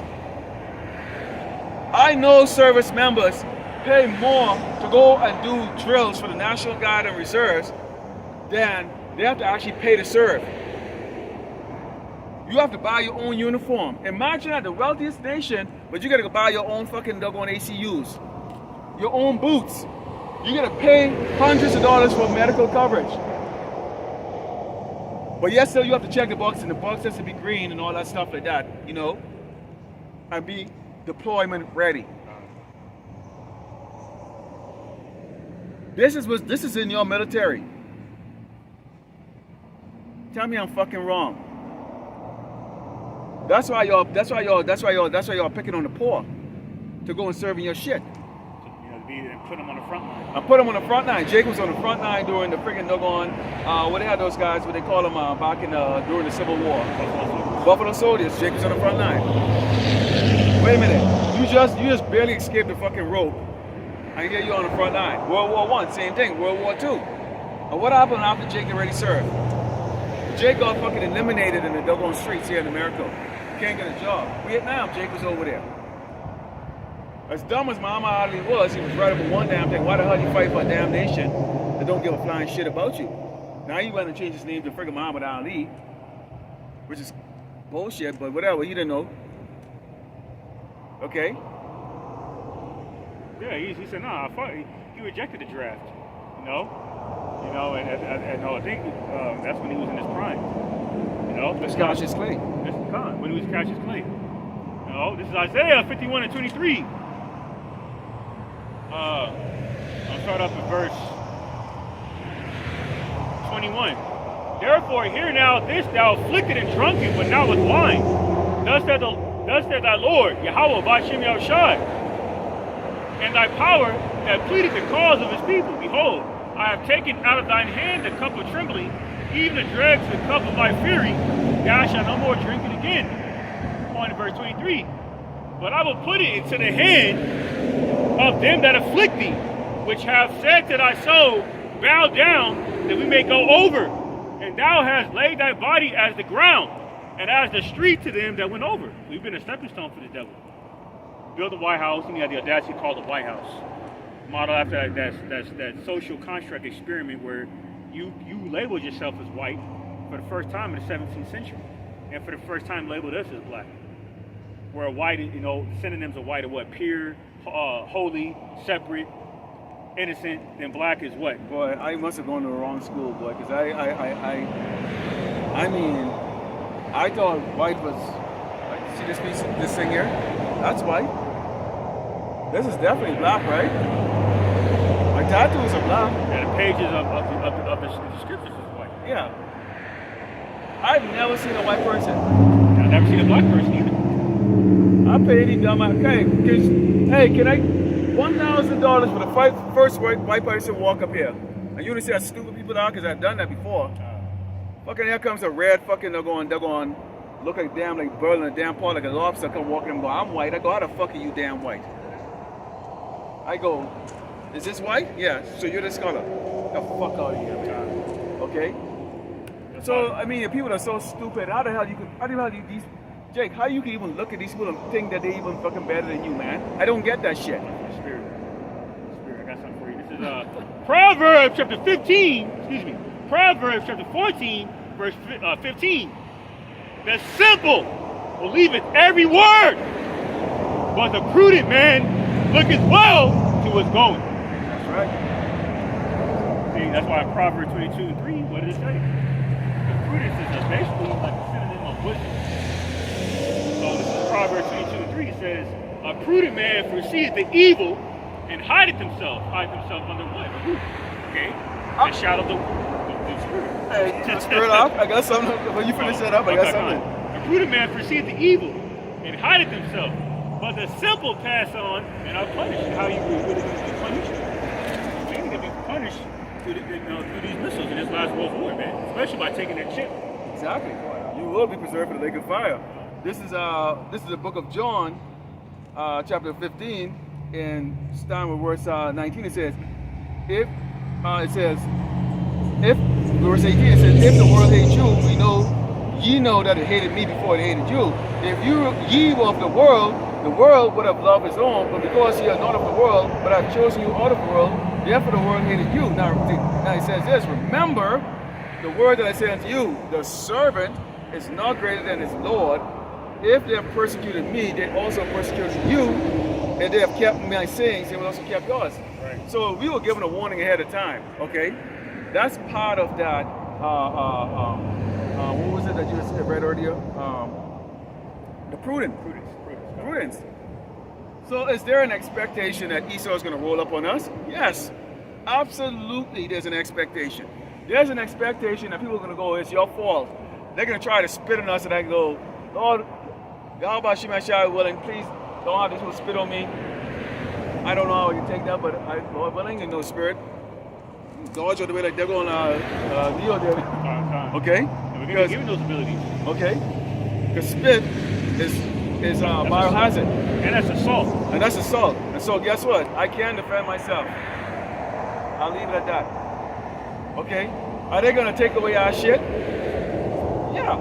I know service members pay more to go and do drills for the National Guard and Reserves than they have to actually pay to serve. You have to buy your own uniform. Imagine that, the wealthiest nation, but you gotta go buy your own fucking doggone ACUs, your own boots. You gotta pay hundreds of dollars for medical coverage. But yes, still you have to check the box, and the box has to be green and all that stuff like that, you know, and be deployment ready. This is in your military. Tell me I'm fucking wrong. That's why y'all picking on the poor to go and serve in your shit. And put them on the front line. I put them on the front line. Jake was on the front line during the friggin' doggone, what they had those guys, what they call them back in during the Civil War. Buffalo Soldiers. Jake was on the front line. Wait a minute. You just barely escaped the fucking rope, and here you on the front line. World War I, same thing. World War II. And what happened after Jake already served? Jake got fucking eliminated in the doggone streets here in America. Can't get a job. Vietnam, Jake was over there. As dumb as Muhammad Ali was, he was right over one damn thing. Why the hell you fight for a damn nation that don't give a flying shit about you? Now he went and changed his name to friggin' Muhammad Ali, which is bullshit, but whatever, he didn't know. Okay? Yeah, he said, nah, I fought. He rejected the draft, you know? And I think that's when he was in his prime. You know? Let's catch his clay. This is Khan, when he was Cassius Clay. You know, this is Isaiah 51 and 23. I'll start off with verse 21. Therefore, hear now this, thou afflicted and drunken, but not with wine. Thus said thy Lord, Yahweh, Ahchyam Yahushai, and thy power that pleaded the cause of his people. Behold, I have taken out of thine hand the cup of trembling, even the dregs the cup of my fury. Thou shalt no more drink it again. On to verse 23. But I will put it into the hand of them that afflict thee, which have said to thy soul, bow down, that we may go over. And thou hast laid thy body as the ground, and as the street to them that went over. We've been a stepping stone for the devil. Built the White House, and he had the audacity to call the White House. Model after that social construct experiment where you labeled yourself as white for the first time in the 17th century, and for the first time labeled us as black. Where white, synonyms of white are what? Pure, holy, separate, innocent. Then black is what? Boy, I must have gone to the wrong school, boy, because I mean, I thought white was, like, see this thing here? That's white. This is definitely black, right? My tattoos are black. And the pages of the scriptures is white. Yeah. I've never seen a white person. I've never seen a black person either. I paid any dumb. Okay, hey, can I $1,000 for the first white person walk up here? And you don't see how stupid people are, because I've done that before. Fucking here comes a red fucking, they're going look like damn, like bird in a damn pot, like a lobster come walking and go, I'm white. I go, how the fuck are you damn white? I go, is this white? Yeah, so you're this color. Get the fuck out of here, man. Okay? So, I mean, if people are so stupid, how the hell these, Jake, how you can even look at these people and think that they even fucking better than you, man? I don't get that shit. Spirit, I got something for you. This is Proverbs chapter 15, Proverbs chapter 14, verse 15. The simple believeth every word, but the prudent man looketh well to his going. That's right. See, that's why Proverbs 22:3, what did it say? The prudence is basically like a synonym of wisdom. So this is Proverbs 22:3. It says, a prudent man foreseeth the evil and hideth himself under what? A roof. Okay? The shadow of the spirit. Hey, the spirit up. I got something. When you finish that up, I got something. A prudent man foreseeth the evil and hideth himself, but the simple pass on and are punished. How you really going to be punished? You're going to be punished through these missiles in this last World War, man. Especially by taking that chip. Exactly. You will be preserved for the lake of fire. This is the book of John, chapter 15, and starting with verse 19. It says, verse 18, it says, if the world hates you, ye know that it hated me before it hated you. If ye were of the world would have loved his own, but because ye are not of the world, but I've chosen you out of the world, therefore the world hated you. Now it says this, remember the word that I say unto you, the servant is not greater than his Lord. If they have persecuted me, they also persecuted you. And they have kept my sayings, they will also keep yours. Right. So we were given a warning ahead of time, okay? That's part of that, what was it that you just read earlier? The prudence. So is there an expectation that Esau is going to roll up on us? Yes, absolutely there's an expectation. There's an expectation that people are going to go, it's your fault. They're going to try to spit on us and I go, Lord, God, Bashimashai willing, please don't have these people spit on me. I don't know how you take that, but Lord willing, in no spirit. Dodge all the way like they're going Leo there. Okay? And we're going to give those abilities. Okay? Because spit is biohazard. And that's assault. And so guess what? I can defend myself. I'll leave it at that. Okay? Are they going to take away our shit? Yeah.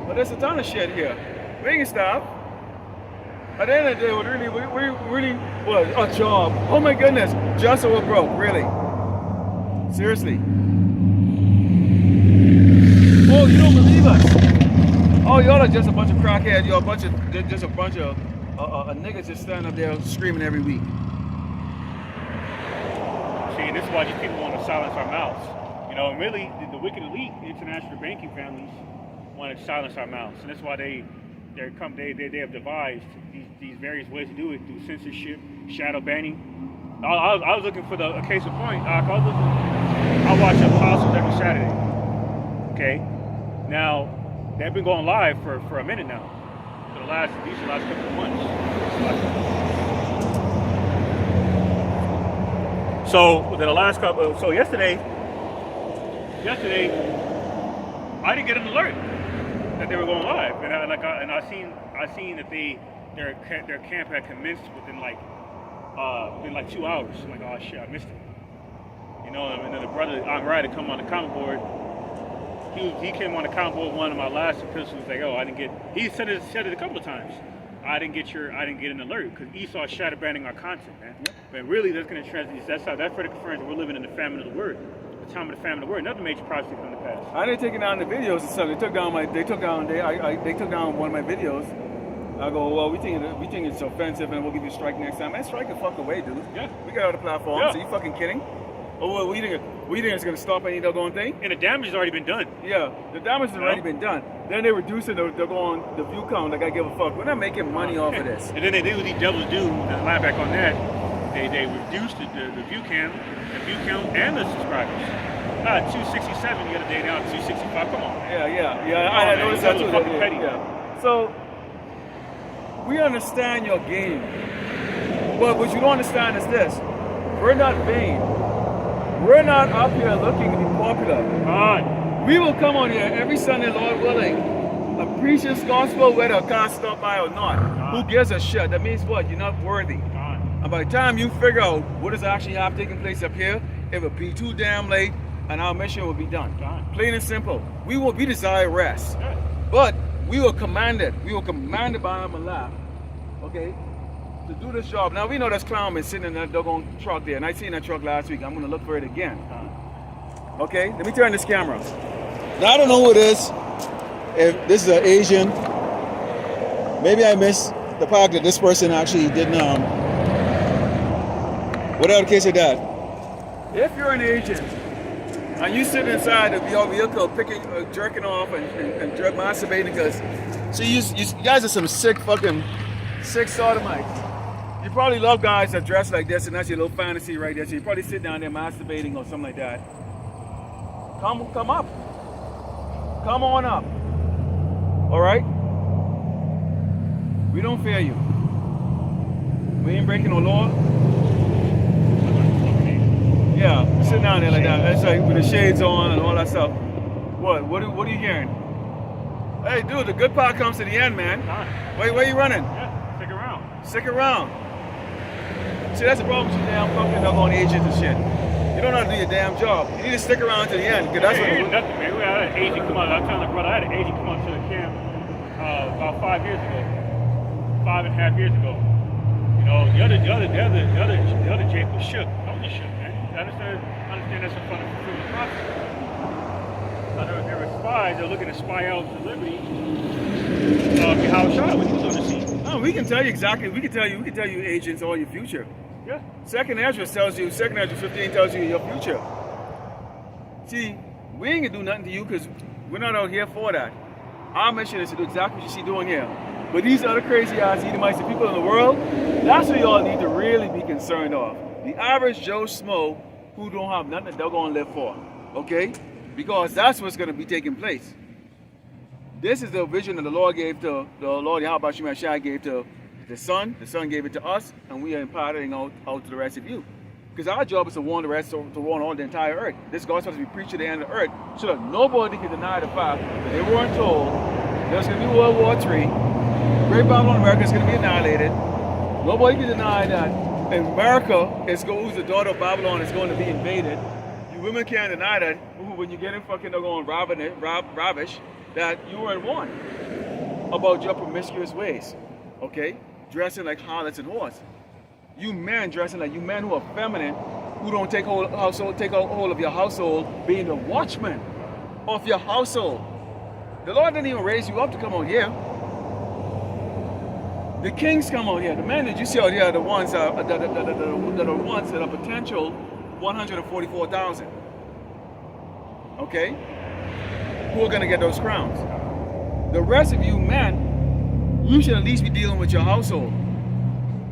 But there's a ton of shit here. We can stop. At the end of the day, we really, what, a job. Oh my goodness, just so we're broke, really. Seriously. Oh, you don't believe us. Oh, y'all are just a bunch of crackheads. You're just a bunch of niggas just standing up there screaming every week. See, this is why these people want to silence our mouths. You know, and really, the wicked elite, international banking families, want to silence our mouths. And that's why they have devised these various ways to do it, through censorship, shadow banning. I was looking for a case in point. I watch Paso every Saturday. Okay, now they've been going live for a minute now, for the last couple of months. So yesterday, I didn't get an alert that they were going live, and I seen that their camp had commenced within like 2 hours. I'm like, oh shit, I missed it. You know, and then the brother Ahchyam to come on the comment board. He came on the comment board one of my last epistles. Like, oh, I didn't get. He said it a couple of times. I didn't get an alert because Esau shadow banning our content, man. Yep. But really, that's going to translate. That's further confirms that we're living in the famine of the word. the time of the famine of the word. Another major prophecy from the past. I didn't take down the videos and stuff. They took down one of my videos. I go, well, we think it's offensive, and we'll give you a strike next time. Man, strike the fuck away, dude. Yeah. We got other platforms. Yeah. Are you fucking kidding? Oh, well, we think it's gonna stop any doggone thing? And the damage has already been done. Yeah, the damage has already been done. Then they reduce it. They're going the view count. Like I give a fuck. We're not making money off of this. And then they do what these devils do. To lie back on that, they reduced the view count, and the subscribers. 267 the other day, now 265. Come on. Yeah. I noticed that too. Fucking petty. Yeah. So we understand your game, but what you don't understand is this: we're not vain. We're not up here looking to be popular. We will come on here every Sunday, Lord willing, and preach this gospel whether a car stop by or not. Who gives a shit? That means what? You're not worthy. And by the time you figure out what is actually taking place up here, it will be too damn late, and our mission will be done. Plain and simple. We desire rest, but we will command it. We will command it by Allah, okay, to do this job. Now we know there's clown been sitting in that doggone truck there, and I seen that truck last week. I'm gonna look for it again. Okay, let me turn this camera. Now I don't know who it is. If this is an Asian, maybe I missed the part that this person actually didn't. Whatever the case of that. If you're an Asian and you sit inside of your vehicle jerking off and masturbating, because see, you guys are some sick sodomites. You probably love guys that dress like this, and that's your little fantasy right there. So you probably sit down there masturbating or something like that. Come up. Come on up. All right? We don't fear you. We ain't breaking no law. Yeah, sit down there like that. That's like with the shades on and all that stuff. What are you hearing? Hey, dude, the good part comes to the end, man. Where are you running? Yeah, Stick around. See, that's the problem with you damn fucking up on agents and shit. You don't know how to do your damn job. You need to stick around to the end. Cause that's nothing, man. We had an agent come out. I was telling my brother, I had an agent come out to the camp about 5.5 years ago. You know, the other Jake was shook. I was shook, man. I understand that's in front of the prophecy. There were spies that were looking to spy out the liberty of Ahchyam when he was on the scene. No, we can tell you exactly. We can tell you agents all your future. Yeah. Second Ezra 15 tells you your future. See, we ain't gonna do nothing to you because we're not out here for that. Our mission is to do exactly what you see doing here. But these other crazy ass Edomites, the people in the world, that's what y'all need to really be concerned of. The average Joe Smo who don't have nothing that they're gonna live for. Okay? Because that's what's gonna be taking place. This is the vision that the Lord gave to the Lord Yahweh Shai gave to the Son gave it to us, and we are imparting out to the rest of you. Because our job is to warn the rest, to warn all the entire earth. This gospel is to be preached to the end of the earth, so that nobody can deny the fact that they weren't told there's going to be World War III, Great Babylon America is going to be annihilated. Nobody can deny that America who's the daughter of Babylon is going to be invaded. You women can't deny that when you get in fucking they're going ravish that you were in one about your promiscuous ways. Okay? Dressing like harlots and whores. You men dressing like you men who are feminine, who don't take hold of your household, being the watchman of your household. The Lord didn't even raise you up to come out here. The kings come out here. The men that you see out here are the ones that are potential 144,000. Okay? Who are going to get those crowns? The rest of you men, you should at least be dealing with your household.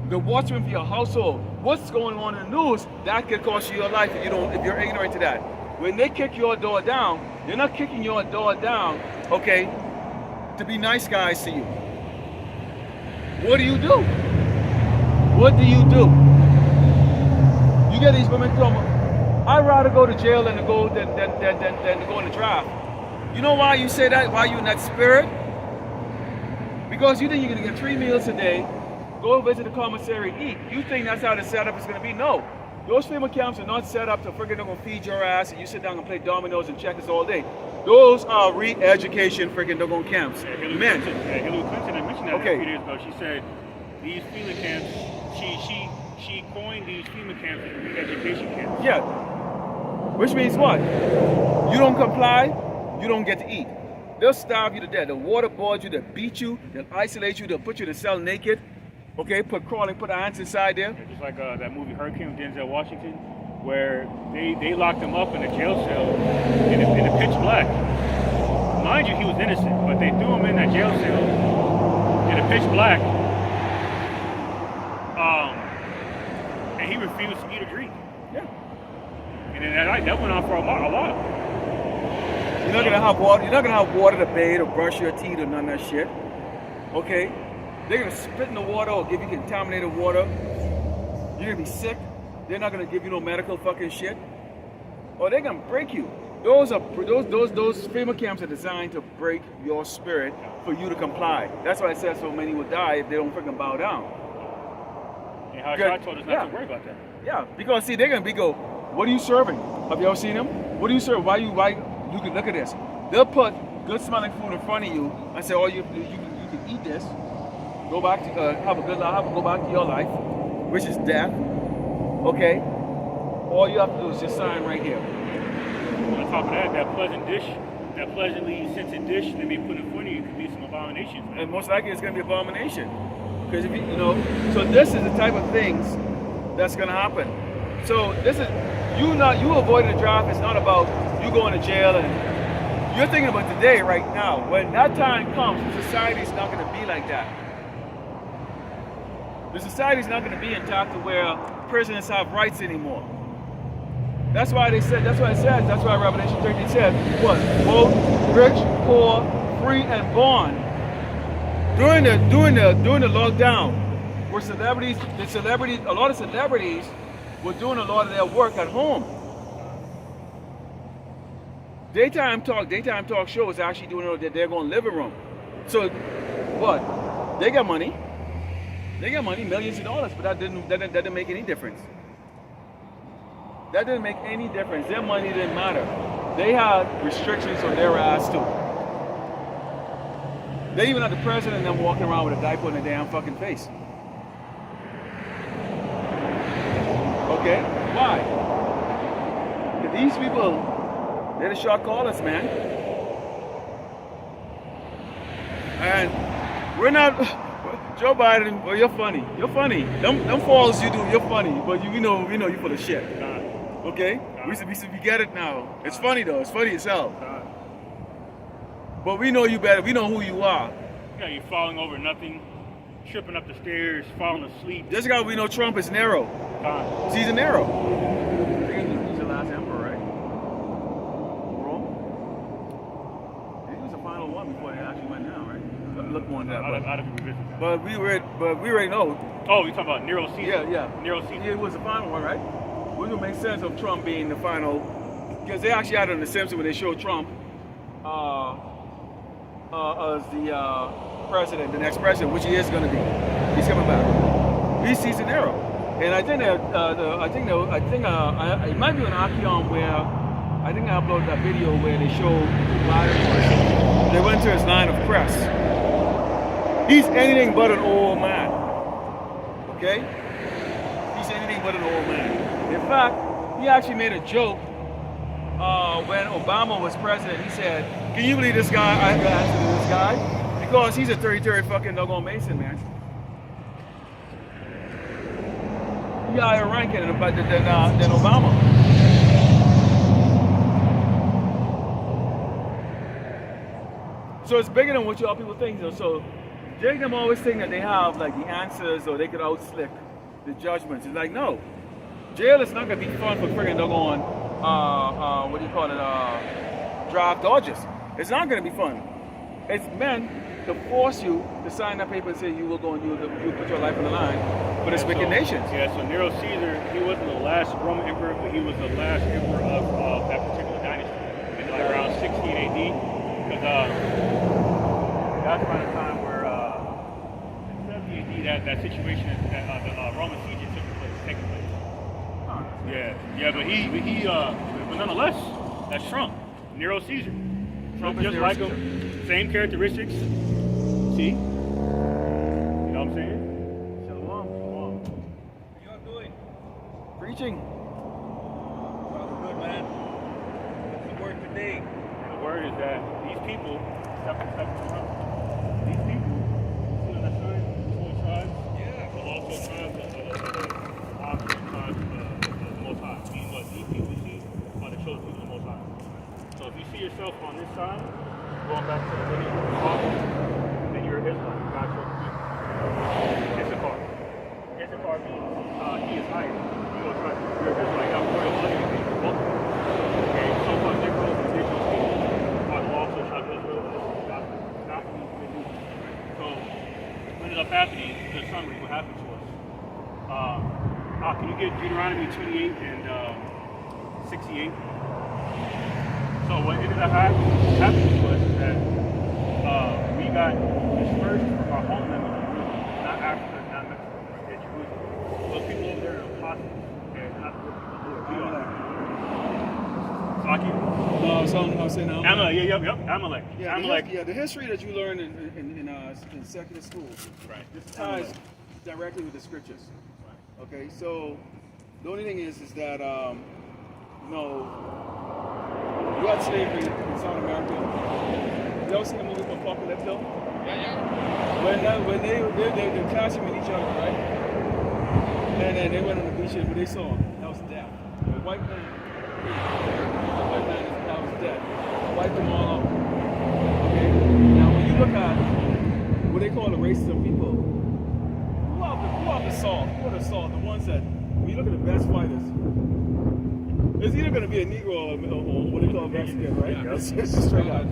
The watchman for your household. What's going on in the news, that could cost you your life if you're ignorant to that. When they kick your door down, they're not kicking your door down, okay, to be nice guys to you. What do you do? What do you do? You get these women come, I'd rather go to jail than to go in the draft. You know why you say that? Why you in that spirit? Because you think you're going to get 3 meals a day, go visit the commissary, eat. You think that's how the setup is going to be? No. Those FEMA camps are not set up to freaking they're going to feed your ass and you sit down and play dominoes and checkers all day. Those are re-education freaking doggone camps. Hillary Men. Clinton, I mentioned that Okay. a few days ago. She said these FEMA camps, she coined these FEMA camps as re-education camps. Yeah. Which means what? You don't comply, you don't get to eat. They'll starve you to death. They'll waterboard you, they'll beat you, they'll isolate you, they'll put you in a cell naked. Okay, put ants inside there. Yeah, just like that movie Hurricane with Denzel Washington, where they locked him up in a jail cell in the pitch black. Mind you, he was innocent, but they threw him in that jail cell in the pitch black. And he refused to eat or drink. Yeah. And then that went on for a while. You're not gonna have water. You're not gonna have water to bathe or brush your teeth or none of that shit. Okay? They're gonna spit in the water or give you contaminated water. You're gonna be sick. They're not gonna give you no medical fucking shit. Or they're gonna break you. Those FEMA camps are designed to break your spirit for you to comply. That's why it says so many will die if they don't freaking bow down. And how God told us not to worry about that. Yeah, because see, they're gonna go, what are you serving? Have you ever seen them? What do you serve? Why you can look at this. They'll put good smelling food in front of you and say, oh, you can eat this. Go back to have a good life, go back to your life, which is death. Okay? All you have to do is just sign right here. On top of that, that pleasant dish, that pleasantly scented dish that they put in front of you could be some abominations. Man. And most likely it's gonna be abomination. Because if so this is the type of things that's gonna happen. So this is you avoiding the draft. It's not about you going to jail and you're thinking about today, right now. When that time comes, society's not gonna be like that. The society's not gonna be intact to where prisoners have rights anymore. That's why it says, that's why Revelation 13 says, what? Both rich, poor, free, and bond. During the lockdown, where a lot of celebrities were doing a lot of their work at home. Daytime talk shows actually doing it at their own living room. So what? They got money. Millions of dollars, but that didn't make any difference. That didn't make any difference. Their money didn't matter. They had restrictions on their ass too. They even had the president and them walking around with a diaper on their damn fucking face. Okay? Why? Because these people, they're the shot callers, man. And we're not, Joe Biden, well, you're funny. You're funny. Them falls you do, you're funny. But we know you full of shit. Okay? We get it now. It's funny though. It's funny as hell. But we know you better. We know who you are. Yeah, you're falling over nothing, tripping up the stairs, falling asleep. This guy we know Trump is Nero. He's a Nero. He's the last emperor, right? Rome? He was the final one before they actually went down, right? Look more on that. I'd have to revisit that. But we already know. Oh, you're talking about Nero Caesar? Yeah. Nero Caesar. He was the final one, right? Which would make sense of Trump being the final, because they actually had it on The Simpsons when they showed Trump as the president, the next president, which he is going to be. He's coming back. He's Caesar Nero, and I think it might be an Ahchyam where I think I uploaded that video where they showed Biden. They went to his line of press. He's anything but an old man. Okay? He's anything but an old man. In fact, he actually made a joke when Obama was president. He said, "Can you believe this guy? I have to answer to this guy because he's a 33 fucking doggone Mason, man." He got higher ranking than Obama. So it's bigger than what y'all people think. So Jake them always think that they have like the answers or they could outslick the judgments. It's like, no. Jail is not gonna be fun for friggin' doggone what do you call it? Draft dodgers. It's not gonna be fun. It's meant to force you to sign that paper and say you will go and you put your life on the line for this wicked nation. Yeah, so Nero Caesar, he wasn't the last Roman emperor, but he was the last emperor of that particular dynasty in like around 16 AD. Because that's around the time where in 70 AD that situation, the Roman siege taking place. Yeah, but nonetheless, that's Trump, Nero Caesar. Trump just like him, same characteristics. See? You know what I'm saying? Shalom. What you doing? Preaching. Brother, good man. that these people, these people, see on the sign, 4 tribes, but also tribes of Ahchyam, tribes of the Most High. Meaning what? These people you see are the chosen people of the Most High. So if you see yourself on this side, going back to the lineage of Ahchyam, then you're Israelite. God chose you. Issachar. Issachar means he is higher. You're Israelite. I'm royal blood. Okay, so far Negroes and indigenous people are the lost tribe of Israel. Not for me to do. So what ended up happening, the summary, what happened to us. Can you get Deuteronomy 28 and 68? So what ended up happening to us is that we got dispersed from our homeland, not Africa, not Mexico, right there, Jerusalem. Those people over there are apostles, and not the people of the Lord. We are. No, so I'm saying Amalek, Amalek. Yeah, Amalek. the history that you learn in secular schools Right. ties directly with the scriptures. Right. Okay, so the only thing is that you had slavery in South America. You ever seen a movie called Apocalypto? Yeah. When they're clashing with each other, right? And then they went on the beach and what they saw, that was death. The white man, that was death. Wiped them all out. Okay? Now when you look at what they call the races of people, who are the salt? Who are the salt? The ones that, when you look at the best fighters, it's either going to be a Negro or what they call a Mexican, right? Yeah. It's just straight out.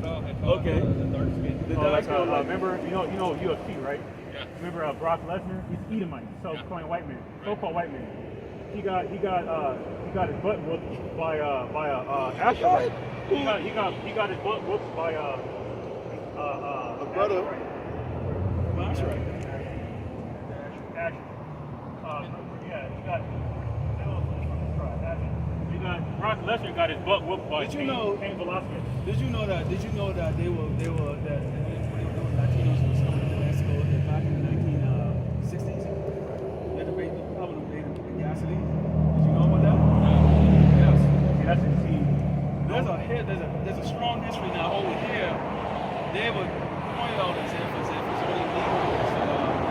Okay. The dark skin. The dark skin, like, Remember, you know UFC, right? Yeah. Remember Brock Lesnar? He's Edomite, so-called white man. He got his butt whooped by Ahchyam. He got his butt whooped by a brother. That's right. Brock Lesnar got his butt whooped by Did you know Velasquez. that they were when they were doing Latinos was coming to Mexico back in the 1960s? They debated the problem of gasoline. Did you know about that? Yes. There's a strong history now over here. They would point out as if it's only legal.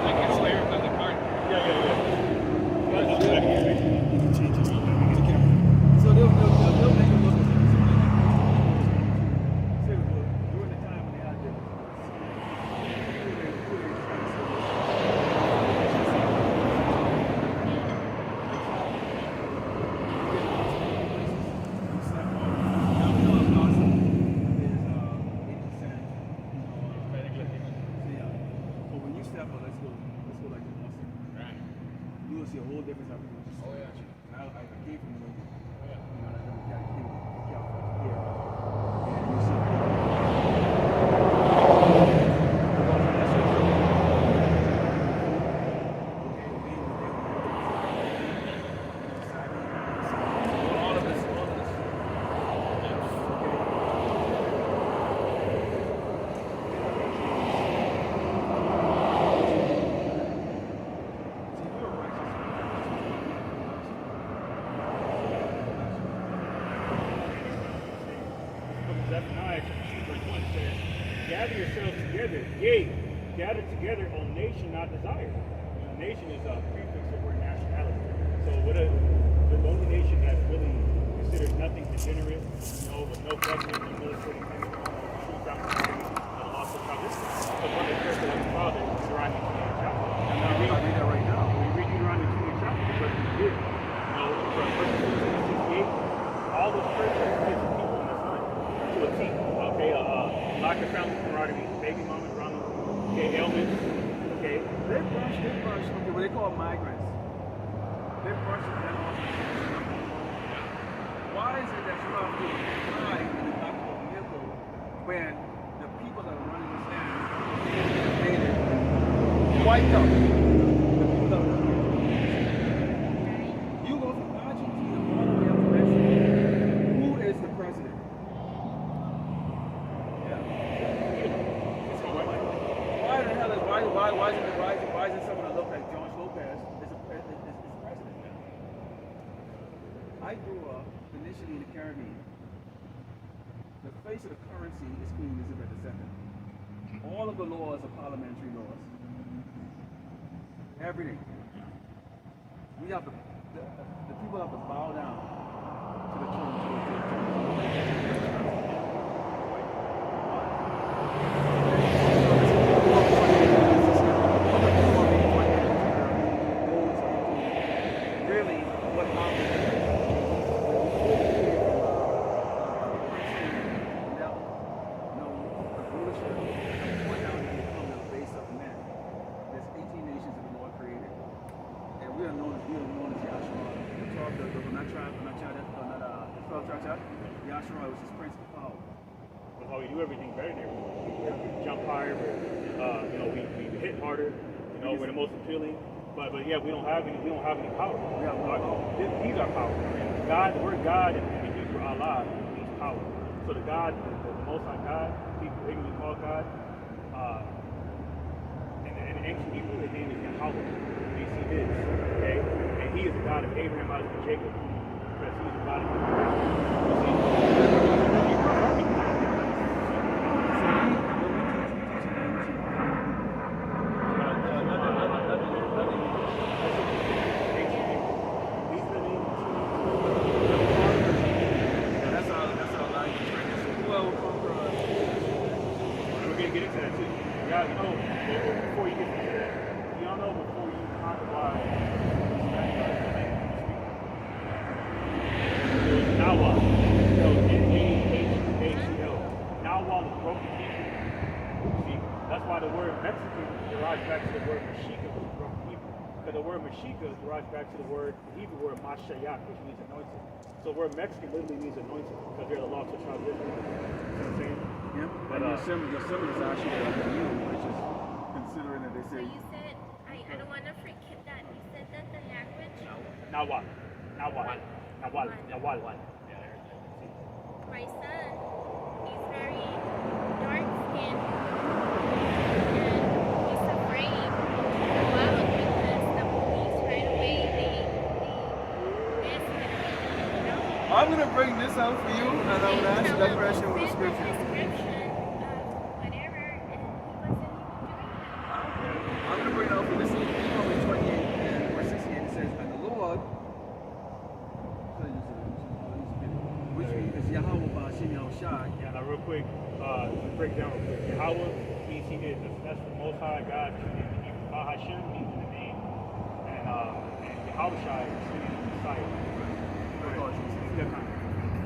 Like it's layered by the cart. You can change it. So they'll make it look as if it's only during the time when they had the but when you step on, let's go like the Boston. Right. You will see a whole difference after you just Oh, yeah. I came from the way. Oh, yeah. You know, I came from here. And you see. All of this. Zephaniah verse 1 says, gather yourselves together, yea, gather together, O nation not desired. Nation is a prefix of word nationality. So the only nation that's really considered nothing degenerate, with no government, no military, true foundation, and also this is one of the characters of the Father, Deuteronomy 28 chapter. And I read that right now. When you read Deuteronomy 28 chapter, the person who did, from verse 68, all those persons is people in the sun. To a T. Okay, lack of family camaraderie, baby mama drama, okay, ailments, okay. They brush, okay, what they call migrants. They brush them off. Why is it that you have to cry in the back of a vehicle when the people that are running this land are wiped out? The people that are running it. You go from Argentina all the way up to Mexico. Who is the president? Why the hell is why isn't someone that look like George Lopez is president? I grew up initially in the Caribbean. The face of the currency is Queen Elizabeth II. All of the laws are parliamentary laws. Everything. We have to, the people have to bow down to the really what happened. Issachar was his principal power. That's how we do everything better than everyone. We jump higher, we hit harder, we're the most appealing. But yeah, we don't have any power. These are power. God, the word God in the Hebrew Allah means power. So the God, the Most High God, people ignorantly call God, in the ancient Hebrew, his name is Yahweh. You see this, okay? And he is the God of Abraham, Isaac, and Jacob. Because he is the God of back to the word, the Hebrew word Mashiach, which means anointed. So the word Mexican literally means anointed because they're the lost child of Israel. You know what I'm saying? Yeah. But your symbol is actually you, which is considering that they say. So you said, I don't want to forget that. You said that the language. Nawal. My son, he's very dark skinned. I'm going to bring this out for you, and I will ask that question with the scripture. I'm going to bring it out for this. Deuteronomy 28 and verse 68. It says, and the Lord, which means Yahweh Ba'ashim Yahushai. Yeah, now real quick, to break down real quick. Yahweh means he is. That's the Most High God. Ahchyam means the name. And Yahushai is the Messiah.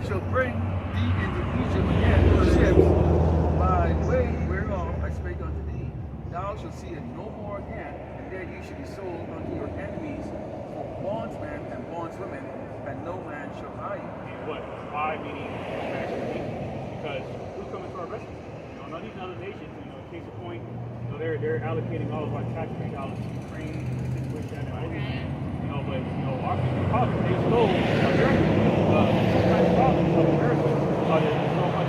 Shall bring thee into Egypt again with ships by way whereof I spake unto thee. Thou shalt see it no more again, and there ye shall be sold unto your enemies for bondsmen and bondswomen, and no man shall buy you. And what? Why? Meaning because who's coming to our rescue? None of these other nations, case in point, they're allocating all of our taxpayer dollars to Ukraine, situation, and everything. But our people, they stole America. Sometimes problems of America there's so much.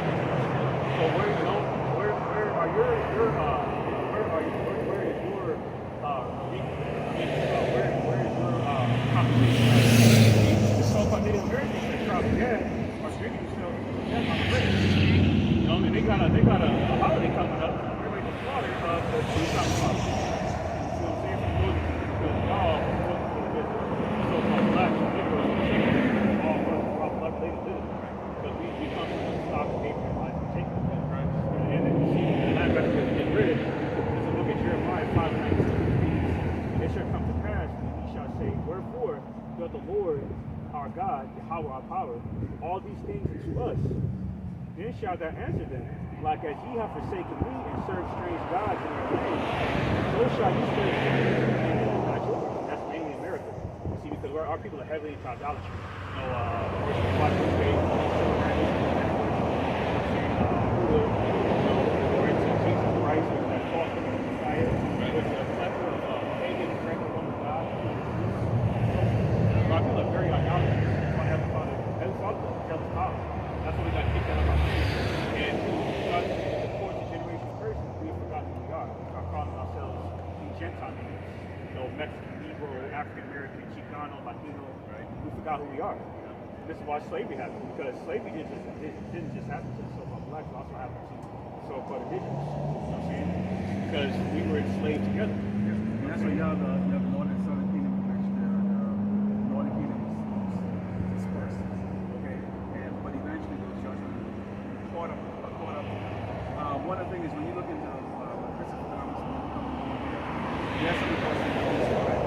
So where are your where is your competition? The so-called Native Americans that travel gas are drinking themselves death on the bridge. And they got a holiday coming up. They're ready to slaughter the Tucson problem. You see what I'm saying? Because y'all so-called blacks and Negroes all black ladies do it. Because we come from the stock of Abraham, Isaac, and Jacob. Right? And then you see the land back there get rid of it. So look at Jeremiah 5:19. It shall come to pass, and he shall say, wherefore doth the Lord our God, Yahweh our power, all these things unto us? Then shalt thou answer them, like as ye have forsaken me and served strange gods in your name, so shall you serve strange gods not yours. That's mainly America. You see, because our people are heavily into idolatry. Worship watch the faith, we're into Jesus Christ, or that false Messiah, which is a plethora of pagan and regular Roman gods. Our people are very idolatrous. That's why Heavenly Father, jealous power. That's why we got kicked out of our faith. And because the course of generations curses, we have forgotten who we are. We start calling ourselves these Gentile names. Mexican, Negro, African American, Chicano, Latino, right? We forgot who we are. And this is why slavery happened, because slavery didn't just happen to the so-called blacks also happen to so-called Negroes. You know what I'm saying? Because we were enslaved together. And that's why you have the northern and southern kingdom, which the northern kingdom is dispersed. Okay, but eventually those judgments caught up. One of the things is when you look into Christopher Columbus, when you come over here, yes, of course, it's right.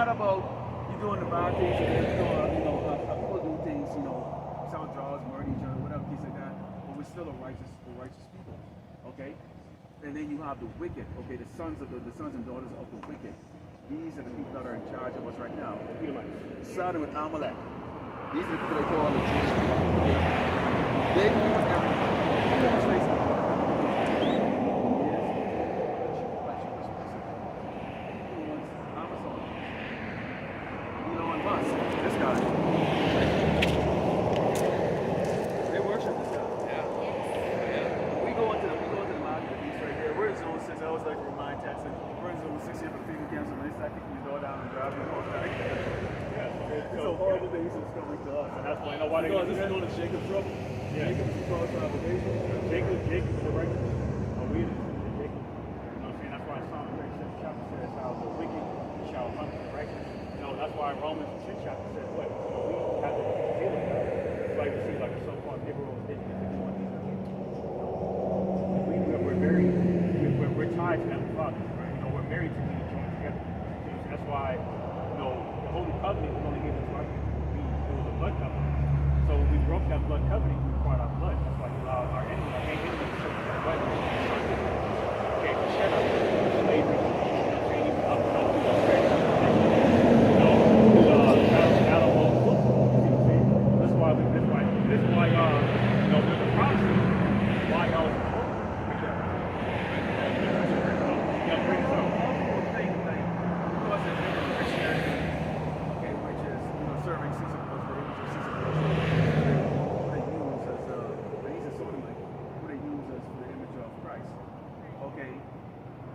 About you doing the bad things, people do things, sell drugs, murder each other, whatever piece like that, but we're still a righteous people, okay? And then you have the wicked, okay, the sons and daughters of the wicked. These are the people that are in charge of us right now. Sodom and Amalek. These are the people they call the Jewish people. They own everything. Jacob's trouble. Yeah. Jacob's the cause of salvation. Jacob's the righteous. We are Jacob. You know what I'm saying? That's why Psalm 37 chapter says how the wicked shall hunt the righteous. That's why Romans 10 chapter says what? We have to deal with that. It's like you see like a so-called Negro taking it to one of these we're tied to them fathers, right? We're married to being joined together. That's why, the Holy Covenant was only given to us. It was a blood covenant. So when we broke that blood covenant, we required our blood. That's why he allowed our enemy, our main enemy, to show their blood. Okay, to shed our blood, slavery. Even up to That's why there's a prophecy why y'all serving Caesar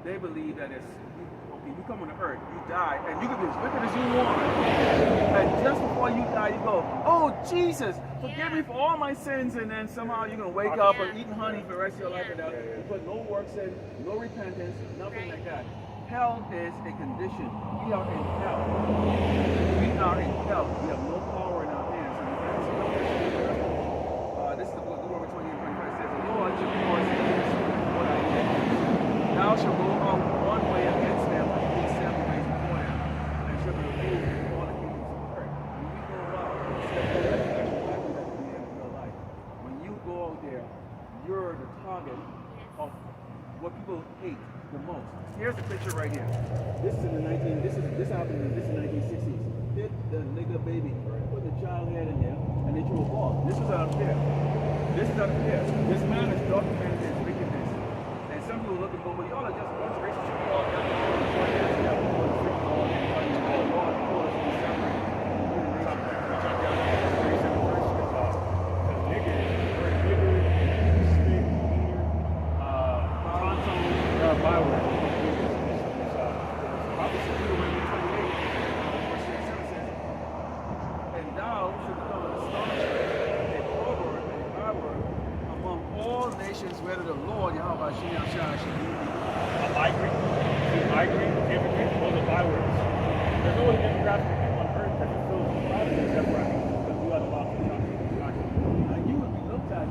they believe that it's, okay, you come on the earth, you die, and you can be as wicked as you want. And just before you die, you go, oh, Jesus, forgive me for all my sins, and then somehow you're going to wake up and eating honey for the rest of your life without you put no works in, no repentance, nothing like that. Hell is a condition. We are in hell. We are in hell. We have no power in our hands. This is the book, Deuteronomy 28:25 says, the Lord your God says, what I did. Thou shalt go out one way against them, and flee 7 ways before them, and shall be removed from all the kingdoms of the earth. When you go out, that's the end of your life. When you go out there, you're the target of what people hate the most. Here's the picture right here. This is in the 1960s. Hit the nigger baby, put the child head in there, and they threw a ball. This is out there. This is out there. This man is documented his wickedness. And some people look and go, well, y'all are just a bunch of racist people. Y'all got whether the Lord, Yahweh, Issachar, should be migrant, immigrant, or the bywords. There's always demographic people on earth that fulfill the prophecy, except for because we are the lost and and you would be looked at.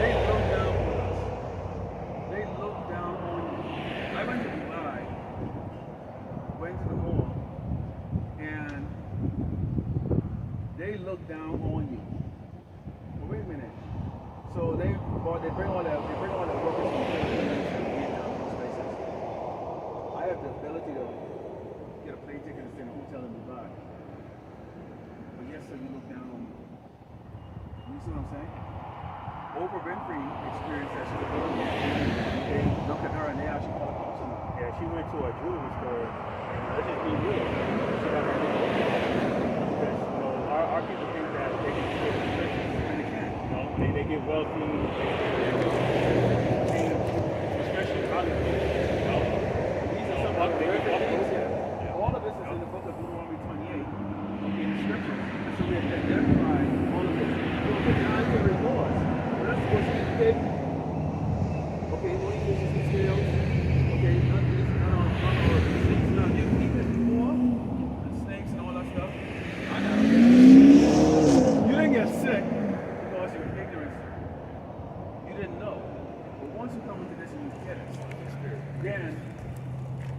They look down on us. They look down on you. I went to Dubai, went to the mall, and they look down on you. Well, wait a minute. So they bring all that workers from Vietnam. I have the ability to get a plane ticket and stay in a hotel in Dubai. But yes, sir, you look down on me. You see what I'm saying? Oprah Winfrey experienced that. She was going they looked at her and they actually called her counselor. Yeah, she went to a jewelry store. And let's just be real. She got her name. Because, our people think that they can get riches. And they can't. They get wealthy. Especially college kids. These are some of the They get things. wealthy. All of this is in the book of Deuteronomy 28. Okay, in the scriptures. And so we have to identify all of this. So the guys are remorse. That's what he did. Okay, what he did is he failed. Okay, not this, not you keep it before. And snakes and all that stuff. I know. You didn't get sick because you're ignorant. You didn't know. But once you come into this and you get it, then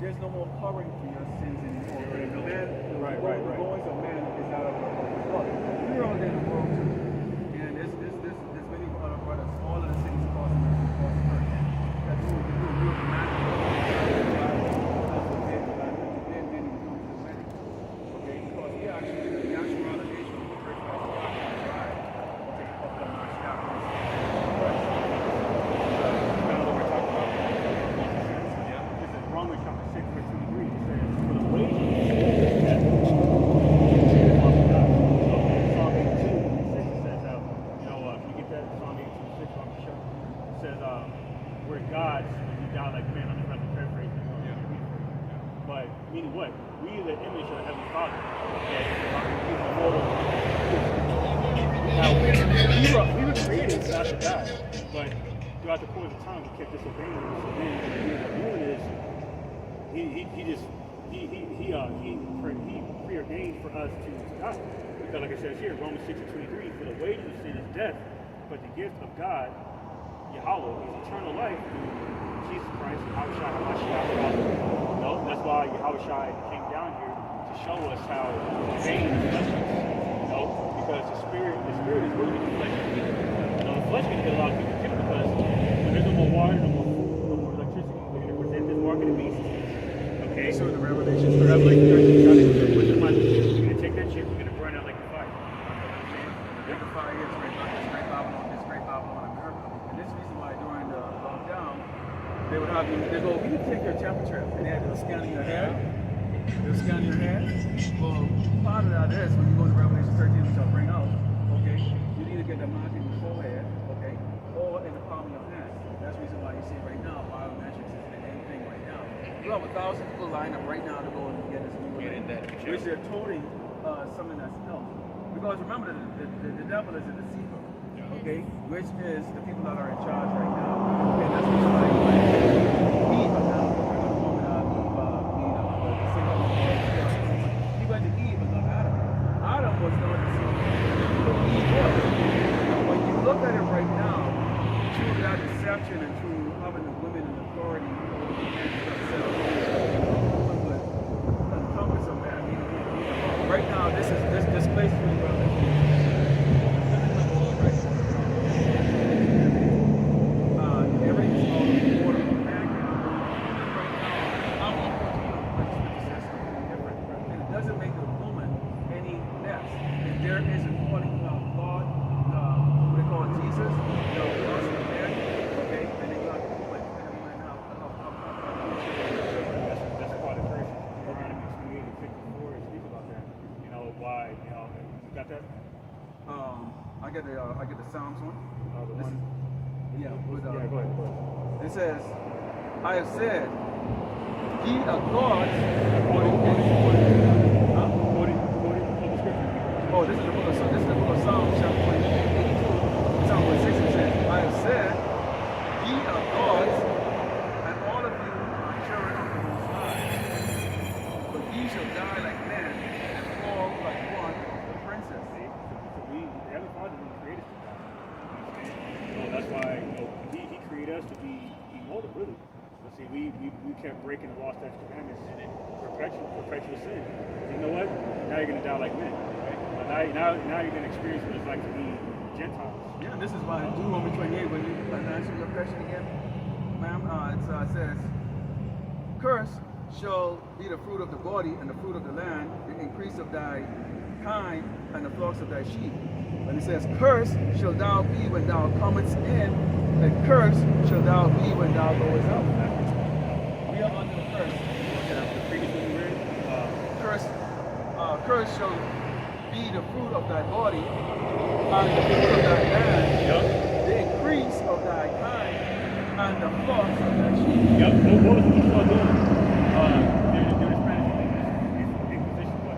there's no more covering for your sins anymore. The man, the voice of man is out of the book. We're all in the world too. And there's many other brothers, all of the cities across the earth. That do real magic. Okay, because he actually did the natural realization of the first tribe. Okay, of the Mashiach. This is Romans chapter 6, verse 23. It says, for the wages of death is God. Psalm 82, 6, it says, can you get that? Psalm 82, 6, I'm sure. It says, we're gods, and we die like men. I'm just going to paraphrase it. But, meaning what? We are the image of the Heavenly Father. Okay? He's immortal. Now, we were created not to die, but throughout the course of time, we kept disobeying him. So then, what he is, he preordained for us to die. Because, like it says here, Romans 6:23, for the wages of sin is death, but the gift of God, Yahweh, is eternal life through Jesus Christ, Ahchyam, that's why Yahweh came down here to show us how vain the flesh is. Because the spirit is really the flesh. The flesh can get a lot of people killed because when there's no more water, no more electricity, they're going to present this mark of the beast. Okay? So the Revelation 13. We're going to take that chip, we're going to burn out like a fire. The fire is great Babylon, America. And this is the reason why during the lockdown, they would have you, they go, we need to take your temperature. And they had to scan your hair. They would scan your hair. Well, part of that is when you go to Revelation 13, which I'll bring out, okay, you need to get the mark in your forehead, okay, or in the palm of your hand. That's the reason why you see right now, biometrics isn't anything right now. You have 1,000 people lined up right now to go and get this new which they're toting something that's health. Because remember, the devil is a deceiver, okay, which is the people that are in charge right now. Okay, that's the reason why Eve now, he went to Eve and not Adam. Adam was not deceived, but Eve was. When you look at it right now, through that deception and through having the women in authority over the men themselves, encompass of man. Right now, this place is really everything's all over the water. Man I'm equal to you. I just want to say something different. And it doesn't make the woman any less. If there is a calling of God, what they call Jesus, the us and man, okay, and then you have the woman. And the woman now, That's part of the verse. Deuteronomy 28 and 54 speaks about that. Why, you got that? I get the Psalms one. The one. Yeah, with, Yeah, go ahead. it says, I have said, ye are gods. Oh, this is the book of Psalms, chapter 82. Psalm 1:6 it says, I have said, ye are gods, and all of you are children of the Most High. But ye shall die like men, and fall like one, the princess. The Heavenly Father didn't create us to die. That's why he created us to be immortal, really. But see, we kept breaking the law, statutes, commandments, and perpetual sin. So you know what? Now you're going to die like men. Right? Now you're going to experience what it's like to be Gentiles. Yeah, this is why Deuteronomy 28, when you answer your question again, ma'am, it says, curse shall be the fruit of the body and the fruit of the land, the increase of thy kind and the flocks of thy sheep. And it says, cursed shall thou be when thou comest in, and cursed shall thou be when thou goest out. We are under the curse. The previous one we read. Cursed shall be the fruit of thy body and the fruit of thy land, Yep. the increase of thy kind and the flocks of thy sheep. Yep. What was Esau doing? During the Spanish Inquisition, but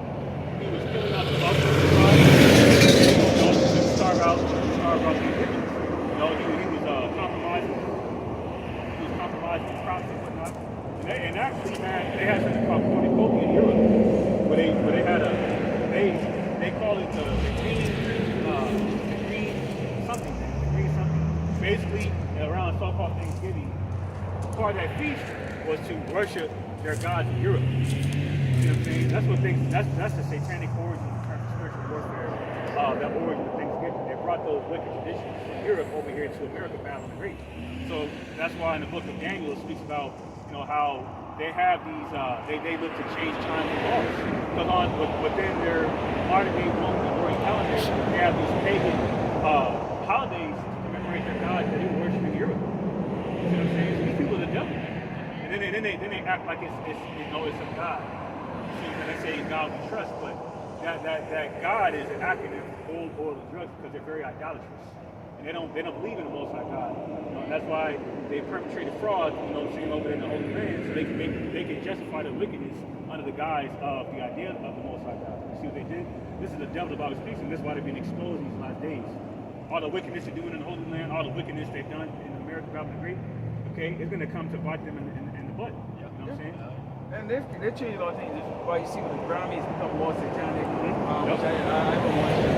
he was killing out the buffalo tribes, to starve out the Egyptians. He was compromising. He was compromising the crops and whatnot. And actually, man, they had something called cornucopia in Europe, where they had they call it the green something. Basically, around so-called Thanksgiving, part of that feast was to worship their gods in Europe. You know what I'm saying? That's the satanic origin in terms of spiritual warfare. That origin of Thanksgiving. They brought those wicked traditions from Europe over here to America, Babylon the Great. So that's why in the book of Daniel it speaks about how they have these they look to change times and laws. Because within their modern day Roman calendar, they have these pagan holidays to commemorate their gods that they were worshiping in Europe. You know what I'm saying? So these people are the devil. And then they act like it's a God. See, they say God we trust, but that God is an acronym for gold, oil, and drugs because they're very idolatrous. And they don't believe in the Most High God. That's why they perpetrated fraud, saying over there in the Holy Land, so they can justify the wickedness under the guise of the idea of the Most High God. You see what they did? This is the devil the Bible speaks, and this is why they're being exposed in these last days. All the wickedness they're doing in the Holy Land, all the wickedness they've done in America, Babylon the Great, okay, it's going to come to bite them in the butt. You know what I'm saying? And they've changed a lot of things. This is why you see with the Grammys become more satanic, Yep. which I haven't watched it.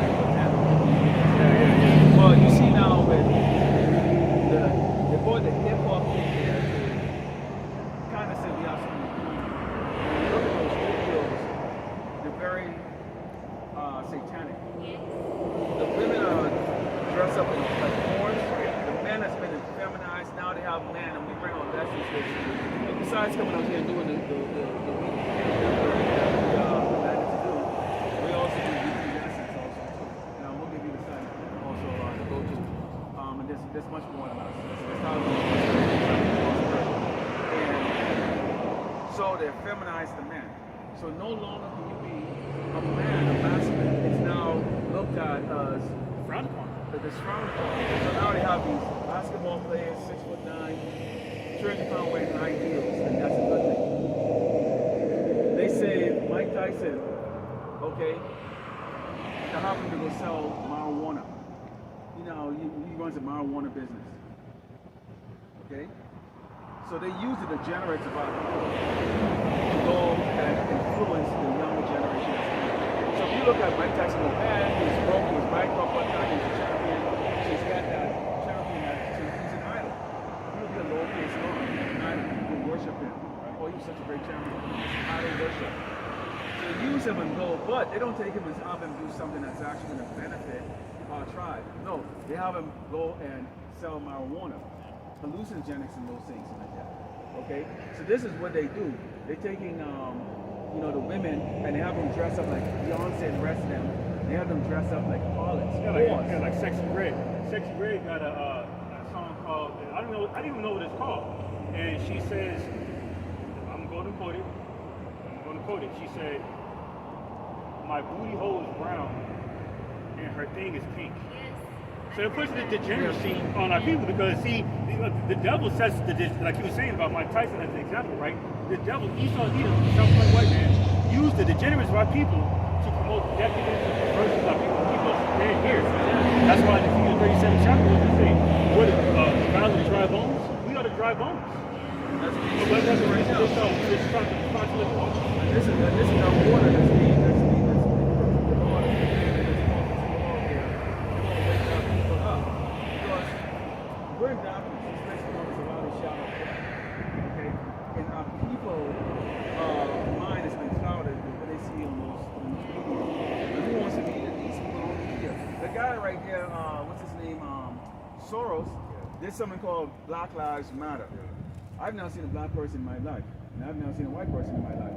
Well, you see now with they brought the hip hop thing there to kind of say we have something to do. When you look at those videos, they're very satanic. The women are dressed up in like horns. The men has been feminized. Now they have men, and we bring on lessons. Besides coming out here and doing the we also do weekly lessons also too. And we'll give you the site also to go to. And there's much more than us. That's how we and so they feminize the men. So no longer can you be a man, a masculine. It's now looked at as Frowned upon. the frowned upon. So now they have these basketball players, 6'9", 300-pound weight and high heels, and that's a good thing. They say Mike Tyson, okay, to happen to go sell marijuana. He runs a marijuana business. Okay? So they use the degenerates of our people to go and influence the younger generation. So if you look at Mike Tyson, he's broke, he's bankrupt one time, he's a champion. So he's got that champion he's an idol. He'll be a lowercase god. An idol. People worship him. Oh, he's such a great champion. It's idol worship. So they use him and go, but they don't take him and have him do something that's actually going to benefit our tribe. No, they have him go and sell marijuana, hallucinogenics and those things like that. Okay? So this is what they do. They're taking the women and they have them dress up like Beyonce and the rest of them. They have them dress up like harlots. Yeah, like Sexy Red. Sexy Red got a song called, I didn't even know what it's called. And she says, I'm going to quote it. She said, my booty hole is brown and her thing is pink. So it puts the degeneracy on our people because, see, the devil says, like you were saying about Mike Tyson as an example, right? The devil, Esau Edom, self-made white man, used the degenerates of our people to promote decadence and perversion of our people to keep us dead here. That's why in Ezekiel 37 chapter, what they say, we're the God of the dry bones. We are the dry bones. That's resurrection. This is our water that's being we're in darkness, especially when it's around the shadow of death. Okay? And our people mind has been clouded with what they see on those media. And who wants to be in these people on media? The guy right there, what's his name? Soros, there's something called Black Lives Matter. I've never seen a black person in my life. and I've never seen a white person in my life.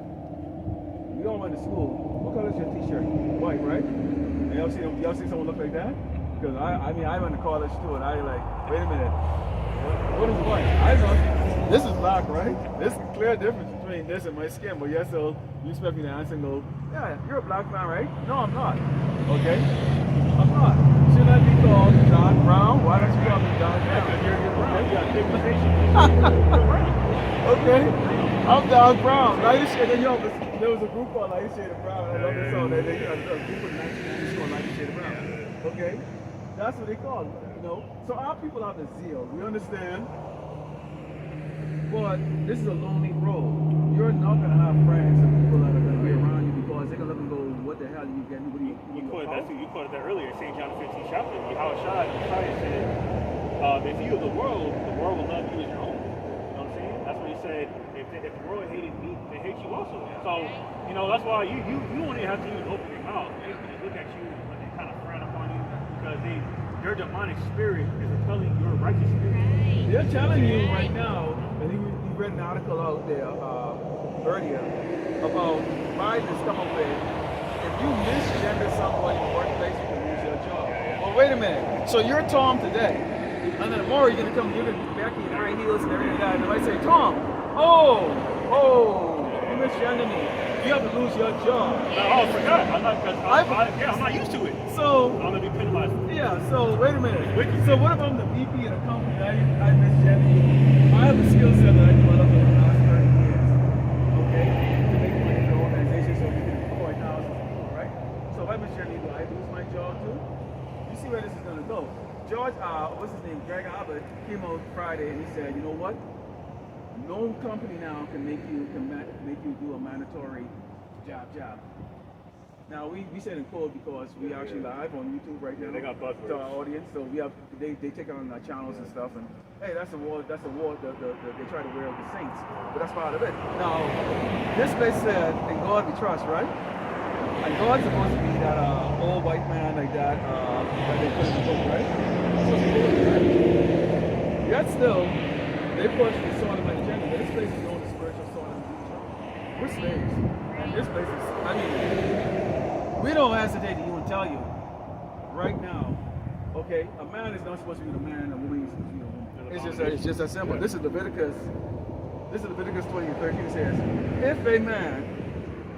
We all went to school. What color is your t-shirt? White, right? And y'all seen someone look like that? Because I mean, I went to college too, and I like, wait a minute, what is white? I know this is black, right? There's a clear difference between this and my skin, but yes, so you expect me to answer and go, yeah, you're a black man, right? No, I'm not. Okay? I'm not. Should I be called dark brown? Why don't you call me dark brown? Because you're brown. You got pigmentation. Okay? I'm dark brown. Lighter shade, and there was a group called Lighter Shade of Brown. I love this song. A group of 1990s called Lighter Shade of Brown. Okay? That's what they call it, you know? So our people have the zeal. We understand. But this is a lonely road. You're not going to have friends and people that are going to be around you because they're going to look and go, what the hell are you getting? What are You quoted that earlier, St. John 15 chapter. Ahchyam said, if you of the world will love you as your own. You know what I'm saying? That's what he said. If the world hated me, they hate you also. So, you know, that's why you don't even have to even open your mouth. They just look at you and they kind of frown upon you because your demonic spirit is repelling your righteous spirit. They're telling you right now, and we read an article out there earlier about Biden is coming with, if you misgender someone in the workplace, you can lose your job. Well, wait a minute. So you're Tom today, and then tomorrow you're going to be back in high heels and everything like that, and they might say, Tom, you misgender me. You have to lose your job. I forgot. I'm not used to it. So I'm gonna be penalized. Yeah. So wait a minute. So what if I'm the VP of the company? I misgender you. I have the skill set that I developed over the last 30 years. Okay, to make money for the organization, so we can employ thousands of people, right? So if I misgender you, do I lose my job too? You see where this is gonna go? George, what's his name? Greg Abbott came out Friday and he said, you know what? No company now can make you do a mandatory job. Now we said in quote because we actually live on YouTube right now. They got buzzwords to our audience, so we have they take on our channels and stuff, and hey, that's a war. That's a war. They try to wear out the saints, but that's part of it. Now this place said, "In God we trust," right? And God's supposed to be that old white man like that that they put in the book, right? So yet still. They push the Sodom and agenda, but this place is known as spiritual Sodom and Egypt. We're slaves. And this place is, I mean, we don't hesitate to even tell you right now, okay, a man is not supposed to be the man, and a woman is supposed to be the woman. It's just that simple. This is Leviticus 20:13 says, if a man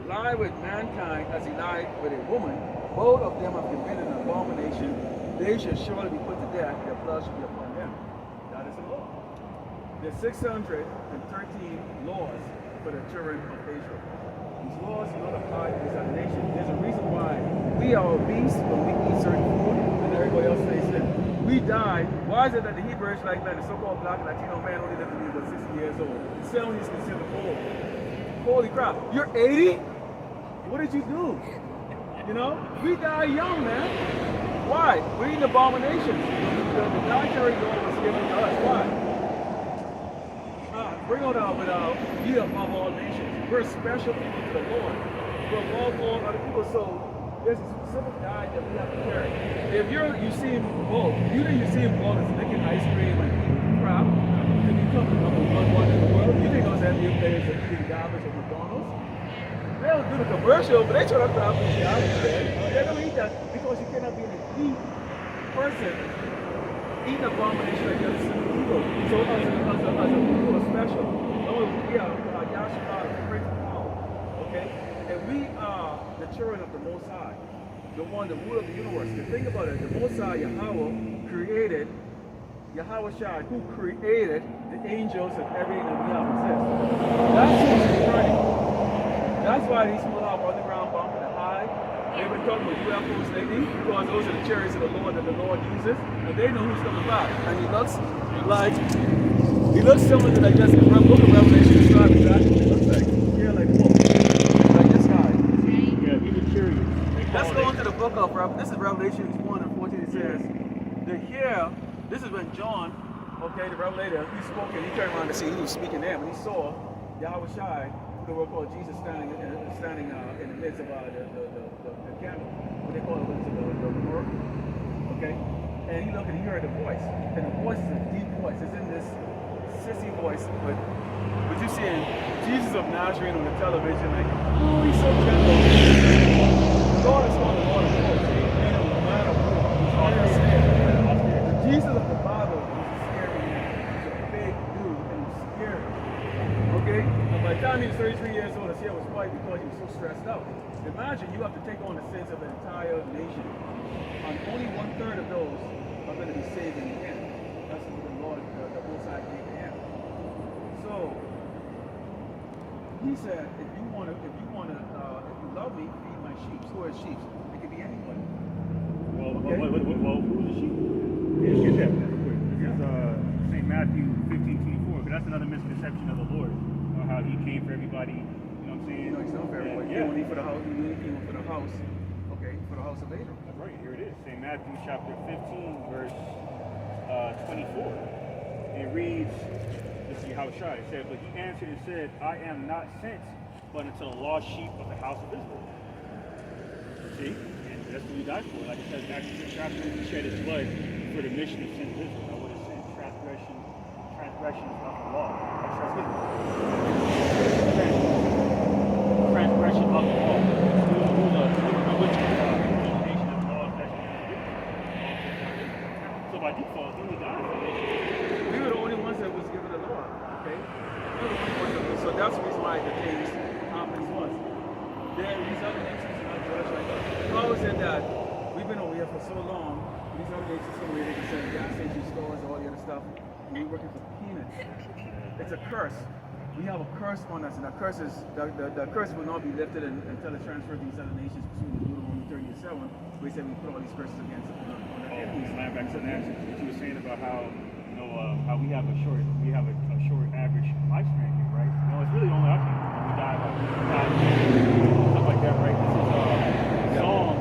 lie with mankind as he lied with a woman, both of them have committed an abomination, they shall surely be put to death, their blood shall be upon them. That is the law. There's 613 laws for the children of Israel. These laws do not apply to this other nation. There's a reason why we are obese when we eat certain food and everybody else stays thin. We die. Why is it that the Hebrew Israelite man, the so-called black Latino man, only lived to be about 60 years old? 70 is considered old. Holy crap. You're 80? What did you do? You know? We die young, man. Why? We're eating abominations. The dietary law was given to us. Why? Bring on out with ye above all nations. We're special people to the Lord. We're above all other people. So there's a specific diet that we have to carry. If you see him both, you see him both as licking ice cream and eating crap, then you come to number one in the world. You think those NBA players are eating garbage at McDonald's? They'll do the commercial, but they try to grab the garbage there. They don't eat that because you cannot be an elite person eating abomination like the other people. So as a people are special. We are Yahshua, the great power. Okay? And we are the children of the Most High. The one, the ruler of the universe. Because think about it, the Most High, Yahweh, created Yahweh Shai, who created the angels and everything that we have exists. That's who's returning. That's why these people are underground bumping the high. They've been talking about UFOs lately because those are the chariots of the Lord that the Lord uses, and they know who's coming back. And he looks similar to, I guess, the book of Revelation describes exactly what he looks like. Yeah, like this guy. Yeah, even curious. Let's go into the book of Revelation. This is Revelation 1:14. It says, this is when John, okay, the Revelator, he spoke and he turned around to see he was speaking there, and he saw Yahweh Shai, the word called Jesus, standing in the midst of the candle. What they call it, the menorah. Okay? And he looked and he heard a voice. And the voice is a deep voice. It's in this sissy voice, but you seeing Jesus of Nazareth on the television, like, oh, he's so gentle. The Lord is called the Lord of hosts. Amen. The man of war. He's always scared. The Jesus of the Bible was a scary man. He's a big dude and he's scary. Okay? And by the time he was 33 years old, his hair was white because he was so stressed out. Imagine you have to take on the sins of an entire nation. And only 1/3 of those are going to be saved in the end. That's what the Lord, the Most High gave to him. So he said, if you love me, feed my sheep. Who are sheep? It could be anybody. Well, Okay. who's the sheep? Yeah, get that real quick. This is St. Matthew 15:24, but that's another misconception of the Lord. How he came for everybody. You know what I'm saying? No, he's not for everybody. Yeah. He for the house. He came for the house. Okay, for the house of Israel. That's right. Here it is. St. Matthew chapter 15, verse 24. It reads, this is Issachar. It said, but he answered and said, I am not sent but unto the lost sheep of the house of Israel. See? And that's what he died for. Like it says in Acts 6 chapter, he shed his blood for the mission of sin of Israel. Now what is sin? Transgressions of the law. Transgression of the law. So by default, he died for it. We were the only ones that was given the law. Okay? We were the only ones that was, so that's the reason why the things happens was. These other nations are not judged like us. Paul said that we've been over here for so long, these other nations over here, they can send gas station stores, all the other stuff, and we're working for peanuts. It's a curse. We have a curse on us, and the curse is the curse will not be lifted until it's transferred to these other nations pursuant to Deuteronomy 30:7. We said we put all these curses against on our enemies. Back to that, what you were saying about how how we have a short average lifespan here, right? It's really only our people. We die about 5 years, stuff like that, right? This is Psalm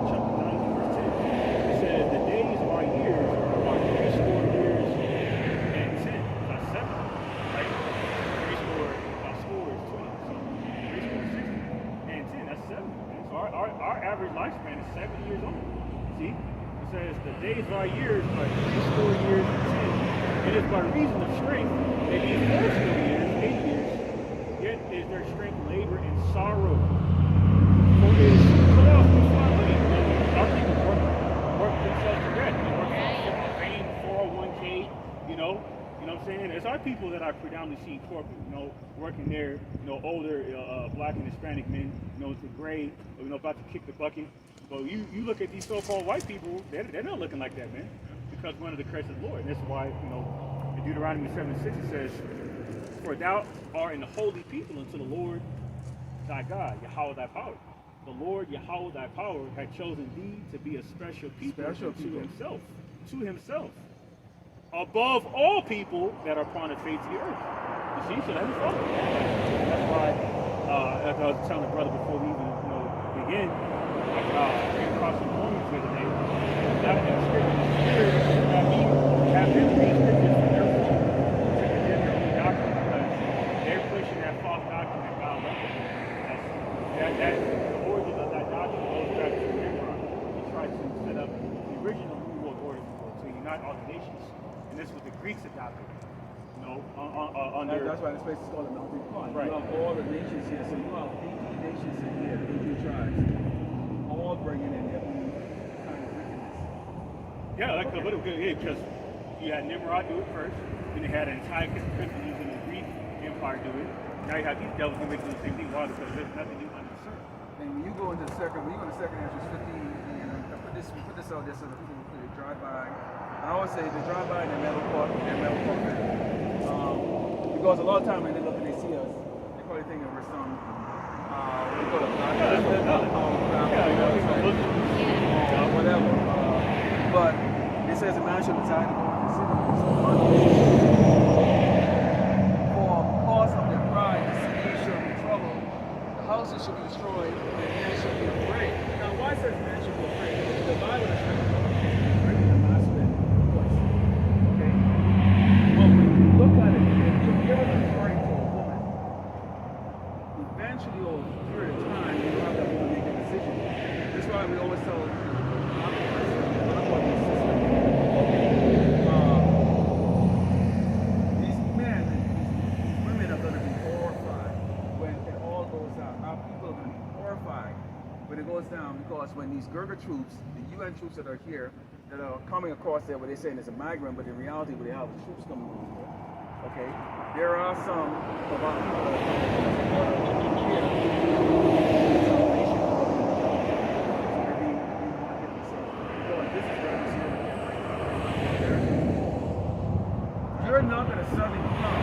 chapter 90, verse 10. It says the days of our years are 3 years and 10. That's 7, right? 3 is 20. So 3 is 60 and 10. That's 7. So our average lifespan is 70 years old. See? It says the days of our years are 3 years and 10. And if by reason of strength, they be 4 years, 8 years, yet is their strength labor and sorrow. For it is cut off from money. Our people work themselves to death. They work for fame, 401k, you know what I'm saying? It's our people that I predominantly see corporate, working there, older black and Hispanic men, it's the gray, about to kick the bucket. But you look at these so-called white people, they're not looking like that, man. Because we're under the curse of the Lord. And that's why, in Deuteronomy 7:6 it says, for thou art an holy people unto the Lord thy God, Yahweh thy power. The Lord Yahweh thy power had chosen thee to be a special people to himself, above all people that are upon the face of the earth. You see, so that's all. That's why, as I was telling the brother before we even, begin, I came across some Romans the other day. That in the scripture, that we have them read scriptures from their phone to condemn their own doctrine because they're pushing that false doctrine that God left us. That the origin of that doctrine goes back to Nimrod. He tried to set up the original New World Order to unite all the nations. And this was the Greeks adopted. That's why this place is called the Melting Pot. Right. You have all the nations here, so you have 18 nations in here, 18 tribes, all bringing in their own kind of wickedness. Yeah, because you had Nimrod do it first, then you had Antiochus Epiphanes in the Greek Empire do it. Now you have these devils who make the same thing. Why? Because there's nothing new under the sun. And when you go into the second, entrance 15, and I put this out there so that people could drive by. I always say they drive by and they metal park. Because a lot of times when they look and they see us, they probably think that we're some, what do you call it, whatever. But it says a man should reside in the city. For cause of their pride, the city shall be troubled, the houses shall be destroyed, and men shall be afraid. Now, why says man should be afraid? The Bible is written in masculine voice. Okay? But when you look at it, if you're given authority to a woman, eventually over a period of time, you have that woman make a decision. That's why we always tell when these Gurkha troops, the UN troops that are here, that are coming across there, where they're saying it's a migrant, but in reality, what they have is troops coming over here. Okay, there are some of our people that are coming here. You're not going to suddenly become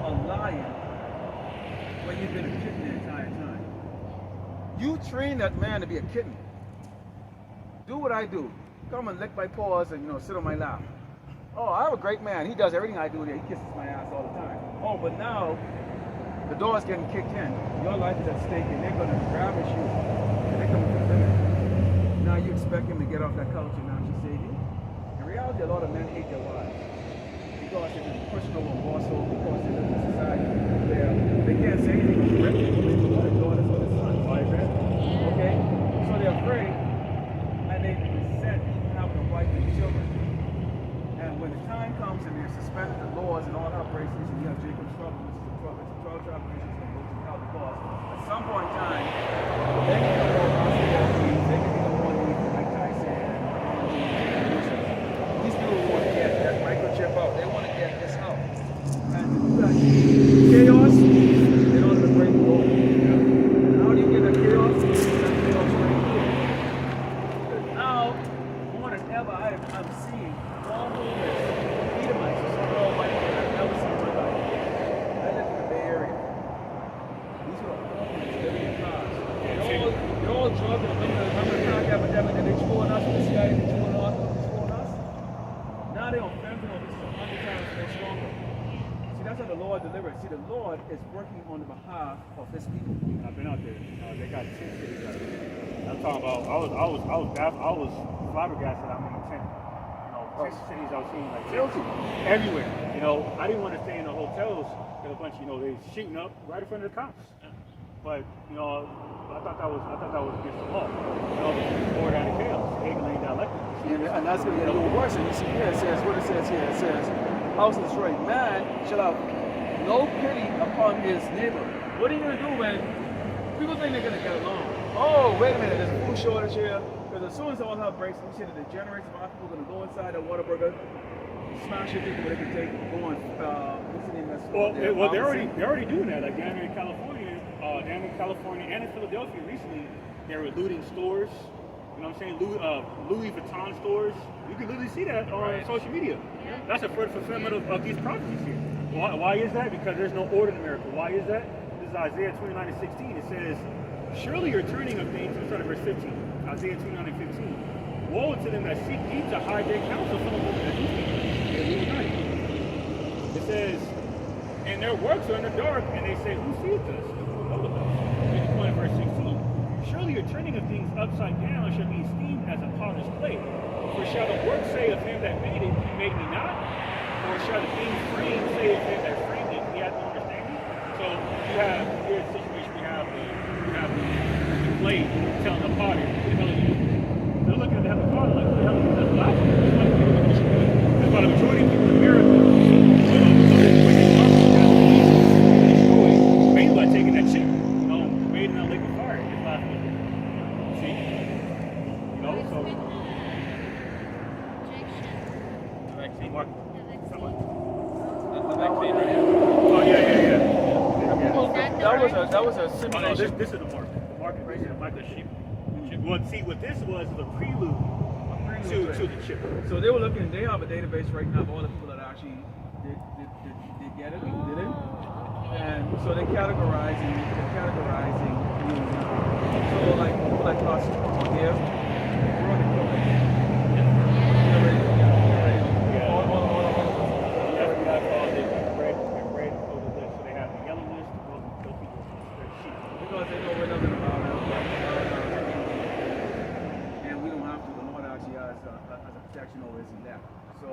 a lion when you've been a kitten the entire time. You train that man to be a kitten. Do what I do. Come and lick my paws and sit on my lap. Oh, I have a great man. He does everything I do there. He kisses my ass all the time. Oh, but now the door's getting kicked in. Your life is at stake, and they're going to grab at you. And they're coming to the limit. Now you expect him to get off that couch and now she's saving. In reality, a lot of men hate their wives because they've been pushed over and bossed over, because they live in a society where they can't say anything directly to their daughters or their sons. Okay? So they're afraid, and they resent having a wife and children. And when the time comes and they're suspended the laws and all that breaks loose, and you have Jacob's trouble, which is a trouble, it's a 12-tribe nation that's going to go to hell because at some point in time, they can go on they can go on like Tyson and these people want to get that microchip out. They want to get this out. And to do that, chaos in order to break the law. And how do you get that chaos? That chaos right here. Because now, more than ever, I'm seeing all movements, Edomites, so all white men I've never seen in my life. I live in the Bay Area. These are all movements living in cars. They're all drugged. Remember the crack epidemic that they threw on us with the CIA, they threw on us? Now they're on fentanyl, which is 100 times more stronger. See, that's how the Lord delivers. See, the Lord is working on the behalf of His people. I've been out there. They got 10 cities out there. I'm talking about. I was flabbergasted. I'm in 10. 10 cities I was seeing like everywhere. I didn't want to stay in the hotels because a bunch, they shooting up right in front of the cops. But I thought that was against the law. Order out of chaos, Hegelian dialectic. And that's going to get a little worse. And you see here, it says, what it says here, it says, house destroyed. Man shall have no pity upon his neighbor. What are you going to do when people think they're going to get along? Oh, wait a minute, there's a food shortage here. Because as soon as all hell breaks, we see that the generations of our people are going to go inside a Whataburger, smash your people, they can take, go on, what's the name of that store? Well, they're already doing that. Like down here in California, and in Philadelphia recently, they were looting stores. You know what I'm saying? Louis Vuitton stores. You can literally see that on social media. That's a further fulfillment of these prophecies here. Why is that? Because there's no order in America. Why is that? This is Isaiah 29:16. It says, surely your turning of things, let's start at verse 15. Isaiah 29:15. Woe to them that seek deep to hide their counsel from the that do speak. It says, and their works are in the dark, and they say, who seeth us? And who knoweth us? And point at verse 16. Surely your turning of things upside down shall be esteemed as a potter's clay. For shall the work say of him that made it, he made me not? Or shall the thing framed say of him that framed it, he hath no understanding? So you have here's a situation we have the clay telling the potter, who the hell are you? They're looking at the heavenly Father like, who the hell is that black? That's why the majority of people in America mainly by taking that chip, made in that lake of fire. It's not see? So The vaccine. Mark, The vaccine, right? oh yeah. That was a Oh, no, simulation. this is the mark. The mark right here, like the sheep. Well, see, what this was the prelude to the chip. So they were looking, they have a database right now of all the people that actually did get it, did it. And so they're categorizing you now. So like people like us here, we're on the COVID. Because they know we're nothing about it. And we don't have to, the Lord actually has a protection over his elect. So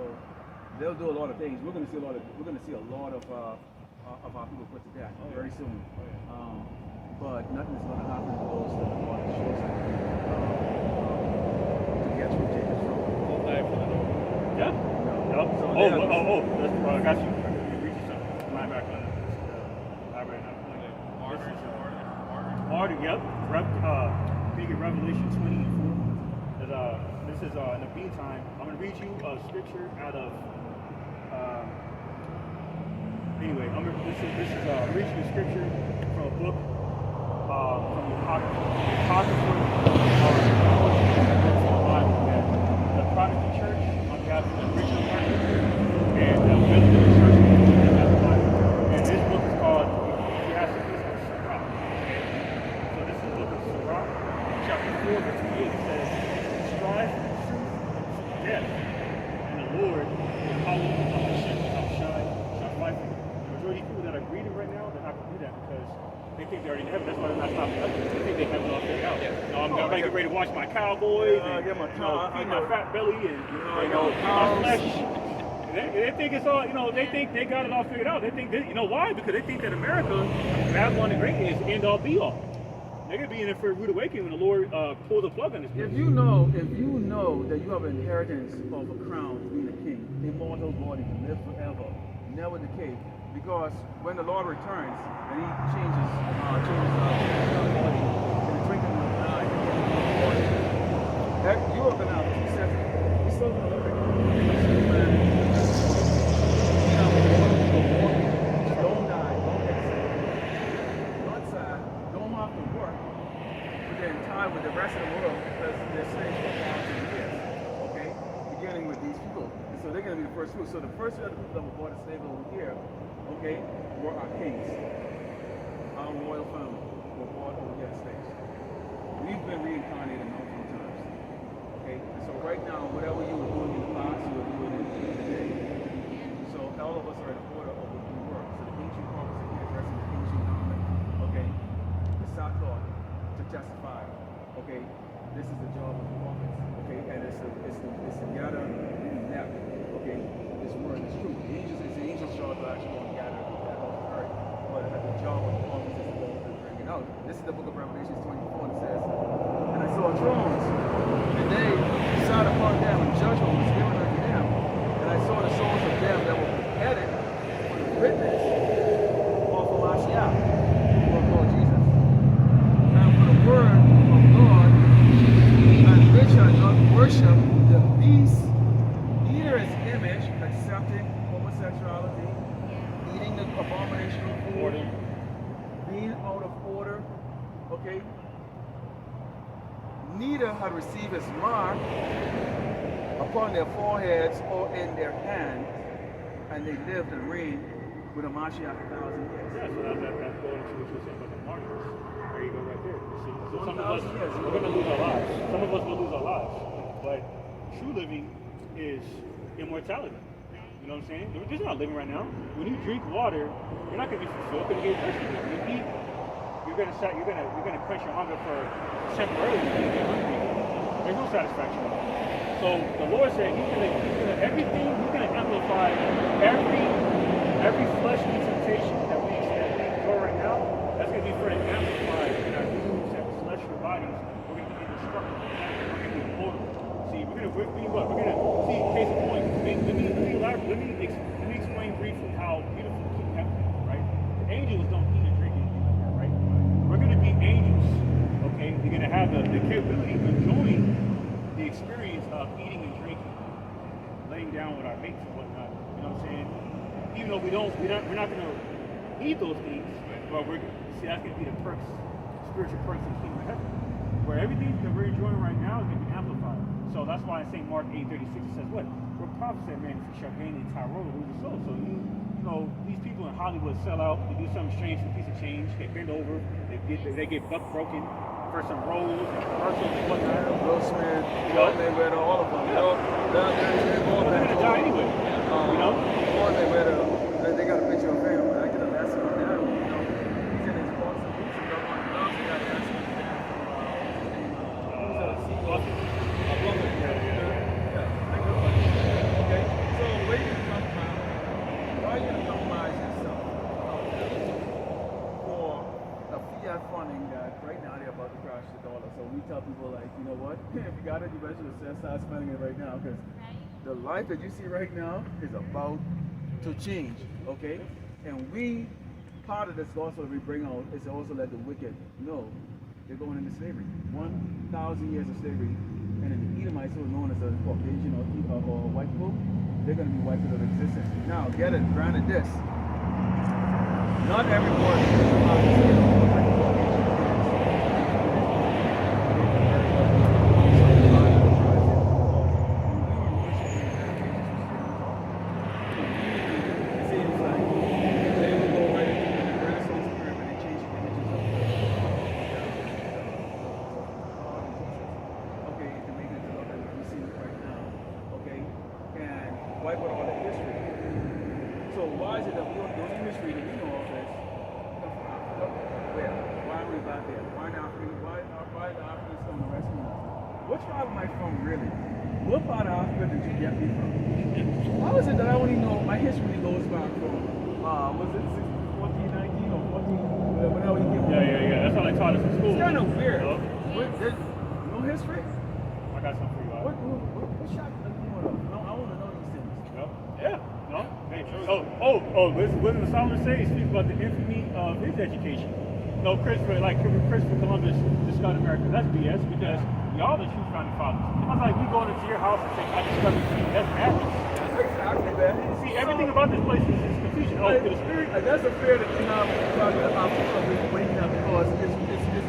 they'll do a lot of things. We're gonna see a lot of our people put to death very soon. But nothing's gonna happen to those that the Lord has chosen to get through Jacob's trouble. They'll die for the Lord. Yeah. Yep. So That's I got you. Read you something. My back on library now. Martyrs. Martyr, yep. Think in Revelation 20 this is in the meantime, I'm going to read you a scripture out of. Anyway, this is read you a scripture from a book from the Apocrypha the Protestant Church on behalf of the original market and the Village Church on behalf of the Bible. And this book is called Ecclesiastes of Sirach. So this is the book of Sirach, chapter 4, verse 8. It says, strive for the truth and death, and the Lord will follow Ahchyam shall fight for you. The majority of people that are reading right now, they're not going to do that because they think they're already in heaven. That's why they're not stopping up. They think they have it all figured out. I'm going to get ready to watch my Cowboys and get my feed my fat belly and my flesh. They think it's all, they think they got it all figured out. They think, why? Because they think that America, Babylon the Great, is end all be all. They're going to be in it for a rude awakening when the Lord pulls the plug on this place. If you know that you have an inheritance of a crown to be the king, immortal body to live forever, never decay, because when the Lord returns and He changes our body and the drinking of the eye, you are going to have two sets. We're still going to live don't die, don't get sick, not sad, don't have to work, but then time with the rest of the world because they're slaves for thousands of years. Okay? Beginning with these people. And so they're going to be the first group. So the first set of people that were born as slaves over here, okay, were our kings. Our royal family were born over here as slaves. We've been reincarnated multiple times. Okay? And so right now, whatever you were doing in the past, you are doing it today. So all of us are in order of what we were. So the ancient corpus is here addressing the ancient garment. Okay? The sackcloth to testify. Okay? This is the job of the prophets. Okay? And it's to gather in depth. Okay? This word is true. It's the angel's job to actually go and gather that off the earth. But the job of the prophets is to go and bring it out. This is the book of Revelation 24. And it says, and I saw thrones, and they sat upon them, and judgment was given unto them. And I saw the souls of them that were beheaded for the witness of Ahchyam, who are called Jesus, and for the word of God, and which are not worship the beast, either his image, accepting homosexuality, eating the abomination of food, being out of order, okay? Neither had received his mark upon their foreheads or in their hands, and they lived and reigned with Ahchyam 1,000 years. Yeah, so that's going into what you were saying about the martyrs. There you go right there. You see? So some of us, 1,000 years. we're going to lose our lives. Some of us will lose our lives. But true living is immortality. You know what I'm saying? This is not living right now. When you drink water, you're not going to be fulfilled because you get thirsty. When you eat, you're going to quench your hunger for temporarily. You're going to get hungry. There's no satisfaction. So the Lord said He's going to amplify every fleshly temptation that we enjoy right now. That's going to be for an amplified in our new celestial bodies. We're going to be indestructible. We're going to be immortal. See, we're going to see case in point. Let me explain briefly how beautiful heaven is, right? The angels don't eat and drink anything like that, right? We're going to be angels, okay? We're going to have the capability of enjoying the experience of eating and drinking, laying down with our mates and whatnot. You know what I'm saying? Even though we're not going to eat those things, but that's going to be the perks, spiritual perks of the kingdom of heaven, where everything that we're enjoying right now is going to be amplified. So that's why in St. Mark 8:36 it says what? We're prophets that man shall gain the entire world and lose his soul. So you know, these people in Hollywood sell out, they do something strange for a piece of change, they bend over, they get buck broken for some roles and commercials and whatnot. Will Smith, Floyd Mayweather, all of them. You know, Well, they're gonna die anyway. You know? Floyd Mayweather, they got a picture of him, but I get a lesson on that. You know, he's in his boxing boots and got on gloves. He got a lesson on that from Okay, so where you gonna compromise? Why are you gonna compromise yourself for a fiat funding that right now they're about to crash the dollar? So we tell people like, you know what? If you got it, you better start spending it right now because the life that you see right now is about to change. Okay, and part of this gospel we bring out is also let the wicked know they're going into slavery. 1,000 years of slavery and then the Edomites, who are known as the Caucasian or white people, they're going to be wiped out of existence. Now, get it, granted this. Not everyone wipe out all the history. So why is it that we don't do history that we know of this? Where? Why are we back there? Why the Africans come to rescue us? What tribe am I from really? What part of Africa did you get me from? How is it that I only know my history goes back from was it 1419 or 14 whatever you get? Yeah. That's how they taught us in school. It's kind of weird. You know? No history? I got something for you. What shot do you want to know? I want to know these things. Yeah. No. Hey. What did Solomon say? He speaks about the infamy of his education. No, Christopher Columbus discovered America. That's BS because y'all the true founding fathers. It's like we going into your house and say, I discovered you. That's madness. Exactly, man. See, everything about this place is confusion. Oh, to the spirit. That's a fear that you know about waking up because it's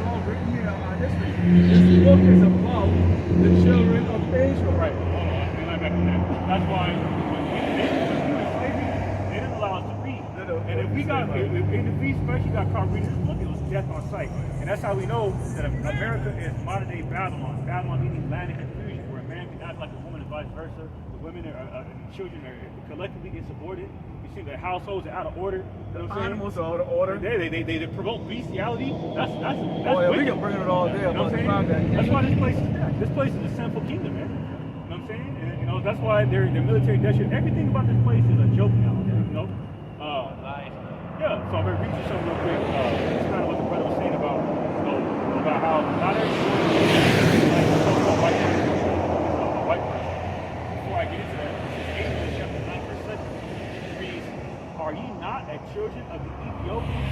all written here in our history. This book is about the children of Israel. Right. That's why when we were in slavery, they didn't allow us to read. And if we especially got caught reading this book, it was death on sight. And that's how we know that America is modern day Babylon. Babylon meaning land of confusion, where a man can act like a woman and vice versa. The women and children are collectively insubordinate. You see the households are out of order. You know what I'm saying? Animals are out of order. They promote bestiality. That's we can bring it all there. You know what I'm saying? That's why this place is dead. This place is a sinful kingdom, man. You know what I'm saying? And you know that's why their military industrial everything about this place is a joke now. You know? Yeah, so I'm going to read you something real quick. It's kind of what the brother was saying about, about how not everyone is like a white person. A white person. Before I get into that, this is Amos chapter 9, verse 7. It reads, are ye not as children of the Ethiopians,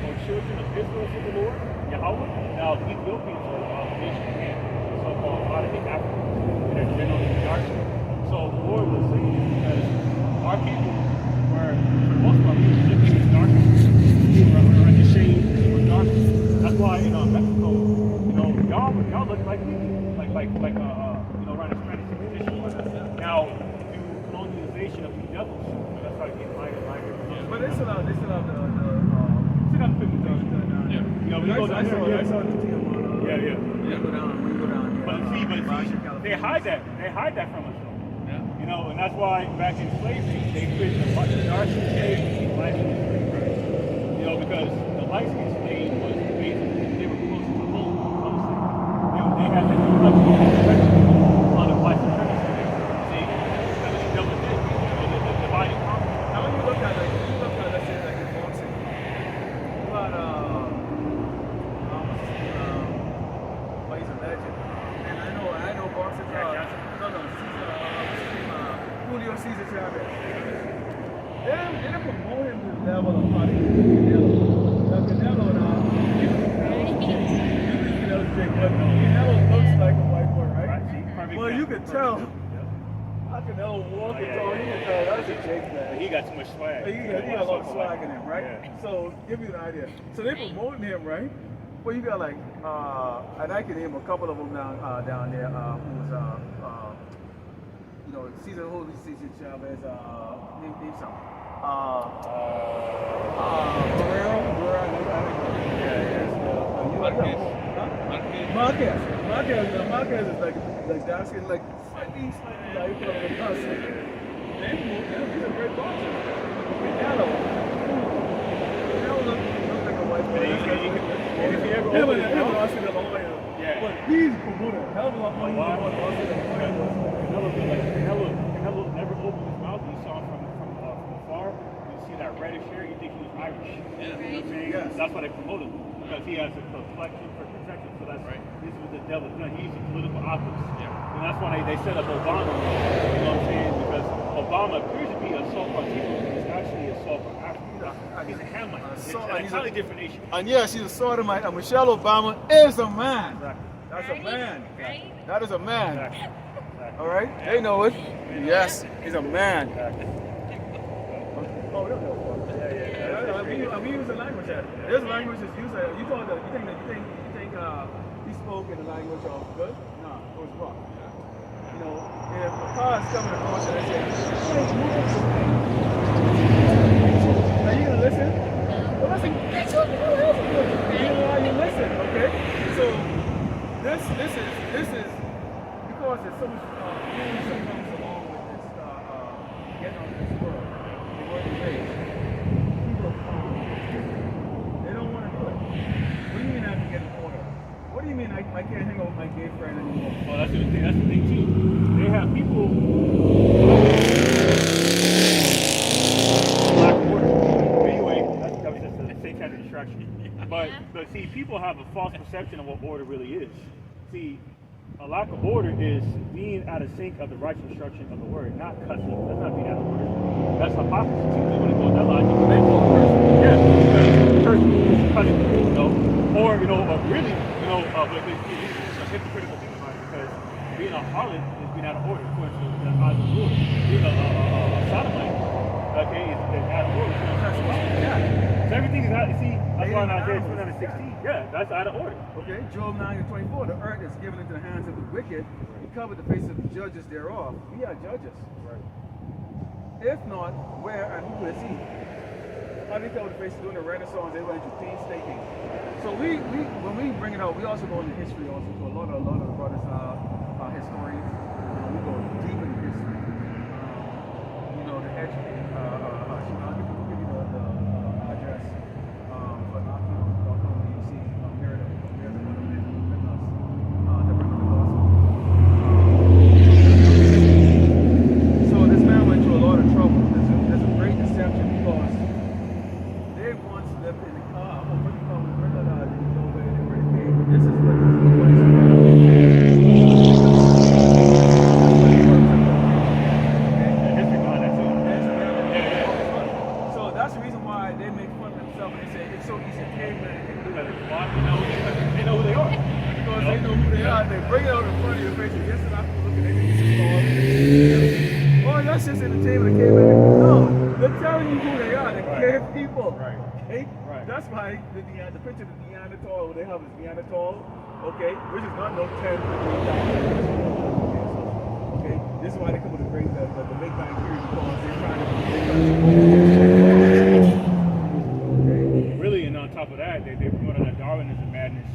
or children of Israel for the Lord, Yahweh? Now, the Ethiopians are a nation of Ham, so-called modern-day Africans, and they're generally dark. So the Lord was saying this because our people were, for the most part, we were just darkness. We were around the shade, we were darkness. That's why, Mexico, y'all look like we do. Like around the Spanish Inquisition. Now, through colonialization of these devils, that's how you get lighter and lighter. But they still have the pigmentation. Yeah. We go down there. I saw the team on Yeah. We go down. But see, they hide that. They hide that from us. And that's why back in slavery, they created the dark skin light skin slave. Because the light skin slave was basically, they were close to home, they had that reflection on the white supremacy. See, that was the devil did, the dividing conflict. Now when you look at let's say like in boxing, but he's a legend. And I know boxing. Julio Cesar Chavez. They didn't promote him to the level of how they did Canelo. Canelo looks like a white boy, right? Well, you could tell. How Canelo walking tall, you can tell that's a Jake man. He got too much swag. He got a lot of swag in him, right? Yeah. So give you an idea. So they promoting him, right? Well, you got like, and I can name a couple of them down there who's Cesar Chavez, name some. Marquez is like dancing like slightly like us. He's a great boxer. Canelo looks like a white boy. But he's promoted a hell of a lot more than Canelo never opened his mouth. You saw him from afar. You see that reddish hair. You think he was Irish. Yeah. You know what I'm saying? Yes. That's why they promoted him because he has a complexion for protection. So that's right. This was the devil. He's a political optimist. Yeah. And that's why they set up Obama. You know what I'm saying? Because Obama appears to be a so-called people. He's actually a so-called African. He's a Hamite. It's a entirely different nation. And yes, he's a sodomite. And Michelle Obama is a man. Exactly. That's a man. Right? That is a man. Exactly. All right? They know it. Yes, he's a man. Oh, no, no. We use the language here. There's language that's used. You think he spoke in the language of good? No, it was wrong. You know, if a car is coming across and they say, "Hey, move." Are you gonna listen? Well, listen. You know how you listen, okay? So this is because there's so much things that comes along with this getting on this world. The word is raised. People they don't want to do it. What do you mean I have to get in order? What do you mean I can't hang out with my gay friend anymore? Well, that's the thing. That's the thing too. They have people lack of order. Anyway, that was just a satanic distraction. But see, people have a false perception of what order really is. See, a lack of order is being out of sync of the right instruction of the word, not cussing. That's not being out of order. That's hypocrisy too. They want to go with that logic. They call a person. Yeah, person is cutting, you know, or really, but it's a hypocritical thing about it because being a harlot is being out of order according to the eyes of the Lord. Being a sodomite, okay, is out of order. Yeah. So everything is out. You see, that's why in Isaiah 29:16, yeah, that's out of order. Okay, Job 9:24, the earth is given into the hands of the wicked. He covered the faces of the judges thereof. We are judges. Right. If not, where and who is he? How do you cover the faces during the Renaissance? They went into painstaking. So when we bring it out, we also go into history also. So a lot of the brothers are historians. We go deep into history. The educated. I'll give you the address for Ahchyam. You see, there's another man with us. That bring the gospel. So this man went through a lot of trouble. There's a great deception because they once lived in a car. I'm going to call it this is what so that's the reason why they make fun of themselves and they say it's so easy caveman can do that. They know who they are. Because they know who they are, they bring it out in front of your face and yes, and I can look at it. Oh, that's just entertainment, caveman. No, they're telling you who they are. They're cave people. Right. Okay? Right. That's why the picture of the Neanderthal, they have is Neanderthal, okay, which is not no 10, 15,000. Okay, this is why they come with the Big Bang Theory because they're trying to. Really, and on top of that, they promoted a Darwinism madness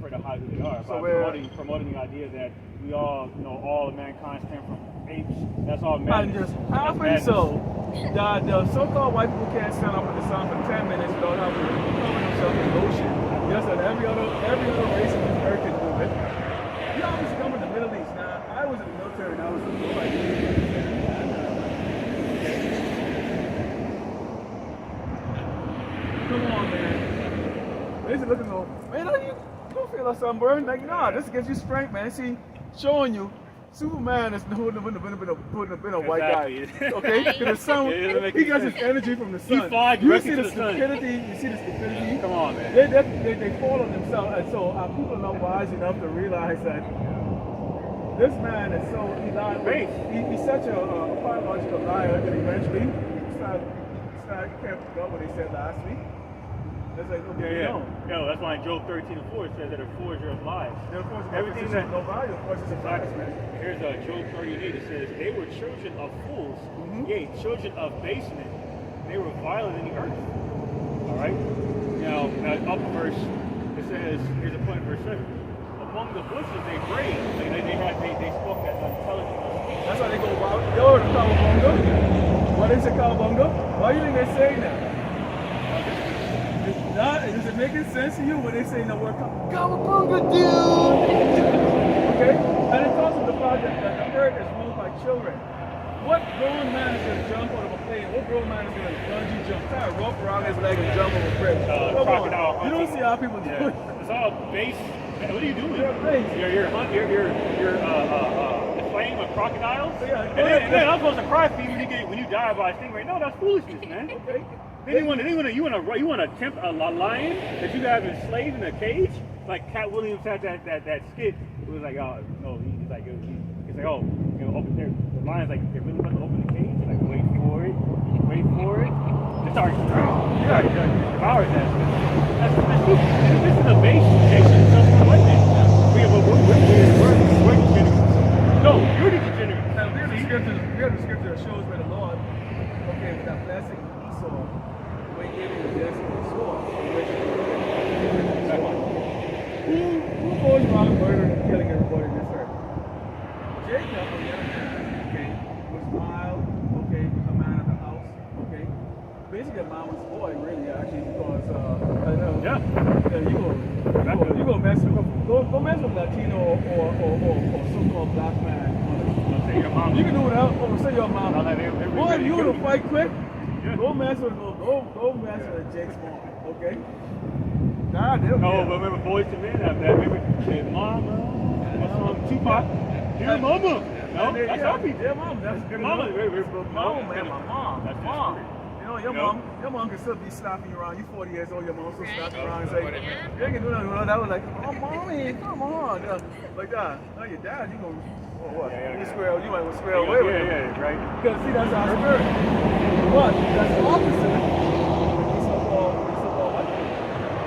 for the high who they are by promoting the idea that we all, all of mankind stem from apes. That's all madness. And just happen so that the so-called white people can't stand up in the sun for 10 minutes without having to cover themselves in lotion. Just that every other race in this earth can do it. You obviously come from the Middle East. Now, I was in the military and I was in the war. Come on, man. They should look and go, man, you don't feel like sunburn? Like, nah, this gives you strength, man. See, showing you. Superman is wouldn't have been a white guy, okay? The sun, he gets his energy from the sun. You see the stupidity. You see the stupidity. Come on, man. They fall on themselves, and so our people are not wise enough to realize that this man is so he's such a biological liar that eventually you can't forget what they said last week. It's like, okay, no, that's why in Job 13:4 it says that a forger of lies. Everything that no value, of course, is a fact, man. Here's Job 38. It says they were children of fools, yea, children of basement. They were violent in the earth. All right. Now up verse, it says here's a point in verse 7. Among the bushes they brayed. They spoke that intelligent speech. That's why they go wild. Yo, the cowabunga. What is a cowabunga? Why do you think they're saying that? Is it making sense to you when they say the word cowabunga, dude? Okay? And it talks about the fact that the earth is ruled by children. What grown man is going to jump out of a plane? What grown man is going to bungee jump? Tie a rope around his leg and jump over a bridge? Come on. You don't see how people do it. It's all base. What are you doing? You're base. You're playing with crocodiles? Yeah, and then I'm supposed to cry for you when you die by a stingray. No, that's foolishness, man. Okay. Then you want to tempt a lion that you have enslaved in a cage? like Cat Williams had that skit. It was like, oh no, he's like, he's like, oh, you know, open there. The lion's like, they're really about to open the cage. Like, wait for it. They start, devours that. That's stupid. This is a base station. We're degenerates. No, you're the degenerate. And we have the scripture that shows where the Lord, okay, with that blessing Esau, when he gave him the blessing of the sword, who goes around murdering and killing everybody in this earth? Jacob, on the other hand, okay, was mild, okay, a man of the house, okay. Basically a mama's boy, really, actually, because I know. Yeah. You go mess with go mess with Latino or so-called black man. Say your mom. You can do without say your mom. Boy, you want to fight quick? Yeah. Go mess with Jake's mom, okay? Nah, No, but remember Boys to Men have that. Remember, say mama, Tupac, your mama. No, that's our people. Their mom. That's your mama. Mom, man, my mom. That's mom. just You know, your mom can still be slapping you around. You 40 years old, your mom still slapping you around and say, you ain't can do nothing. That was like, oh, mommy, come on. Like that. Now your dad, you gonna, what? You might want to square away with him. Yeah, right. Because see, that's our spirit. But that's the opposite. He's so-called what?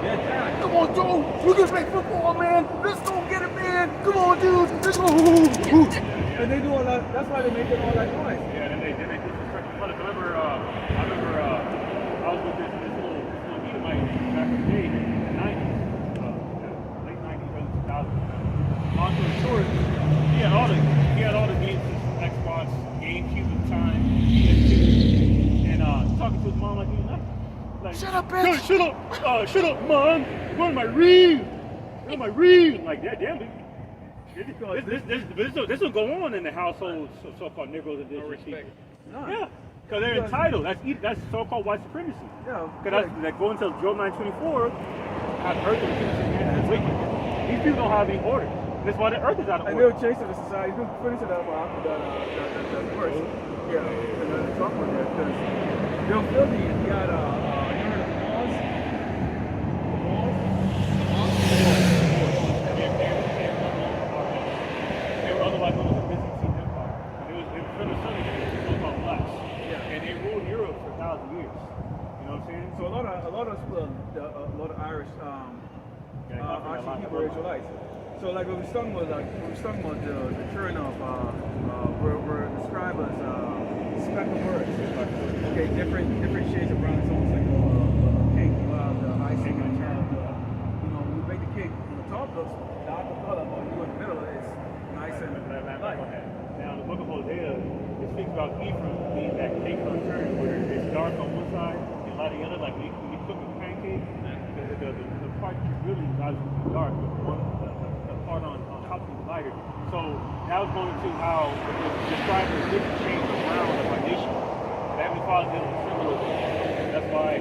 Yeah, dad. Come on, dude. You can play football, man. Let's go get it, man. Come on, dude. Let's go. And they do all that. That's why they make it all that noise. Yeah, and they disrespect the mother. I remember I was with this little Edomite back in the day, in the 90s, late 90s, early 2000s. Long story short, he had all the games, Xbox, GameCube at the time, PS2, and talking to his mom like he was like, Shut up, bitch! Shut up, mom! Where are my reels? Like, yeah, damn it. This will go on in the household, so-called Negroes and indigenous people. No. Yeah, because they're entitled. That's so-called white supremacy. Yeah. Because that going until Job 9:24, have earth and peace in hand is wicked. These people don't have any order. That's why the earth is out of And order. they'll chase the society. You can finish it up after that verse. Yeah, and then talk about that because they'll feel you got you heard of laws? They were otherwise known as the Byzantine Empire. They were from the southern so-called blacks. Yeah. And they ruled Europe for 1,000 years. You know what I'm saying? So a lot of Irish actually Hebrew Israelites. So like when we talking about the turn of we're described as speckled birds. Okay, different shades of brown. It's almost like a cake. You have the icing and when you bake the cake, the top looks darker color, but you in the middle it's nice and light. Now in the book of Hosea, it speaks about Ephraim being that cake on turn where it's dark on one side and light on the other. Like when you cook a pancake, the part that's really obviously dark, but the part on top is lighter. So now it's going into how it's described as different shades of brown of our nation. The Heavenly Father did a similar thing. That's why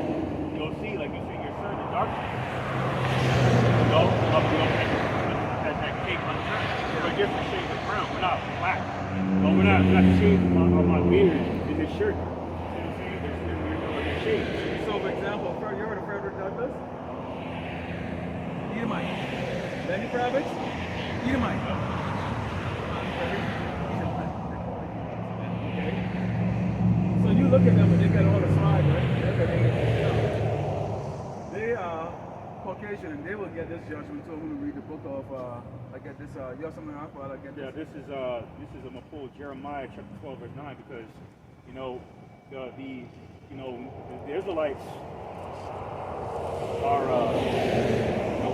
you'll see, like you see your son in darkness. That cake on turn. We're different shades of brown. We're not black. No, we're not shades on my beard in this shirt. You know what I'm saying? There's shades. So for example, you heard of Frederick Douglass? Edomite. Lenny Kravitz? Edomite. Okay. So you look at them and they got all the slides, right? They are Caucasian and they will get this judgment too. I'm going to read the book of, I get this, you have something else while I get this? Yeah, this is I'm going to pull Jeremiah chapter 12 verse 9 because, the Israelites are,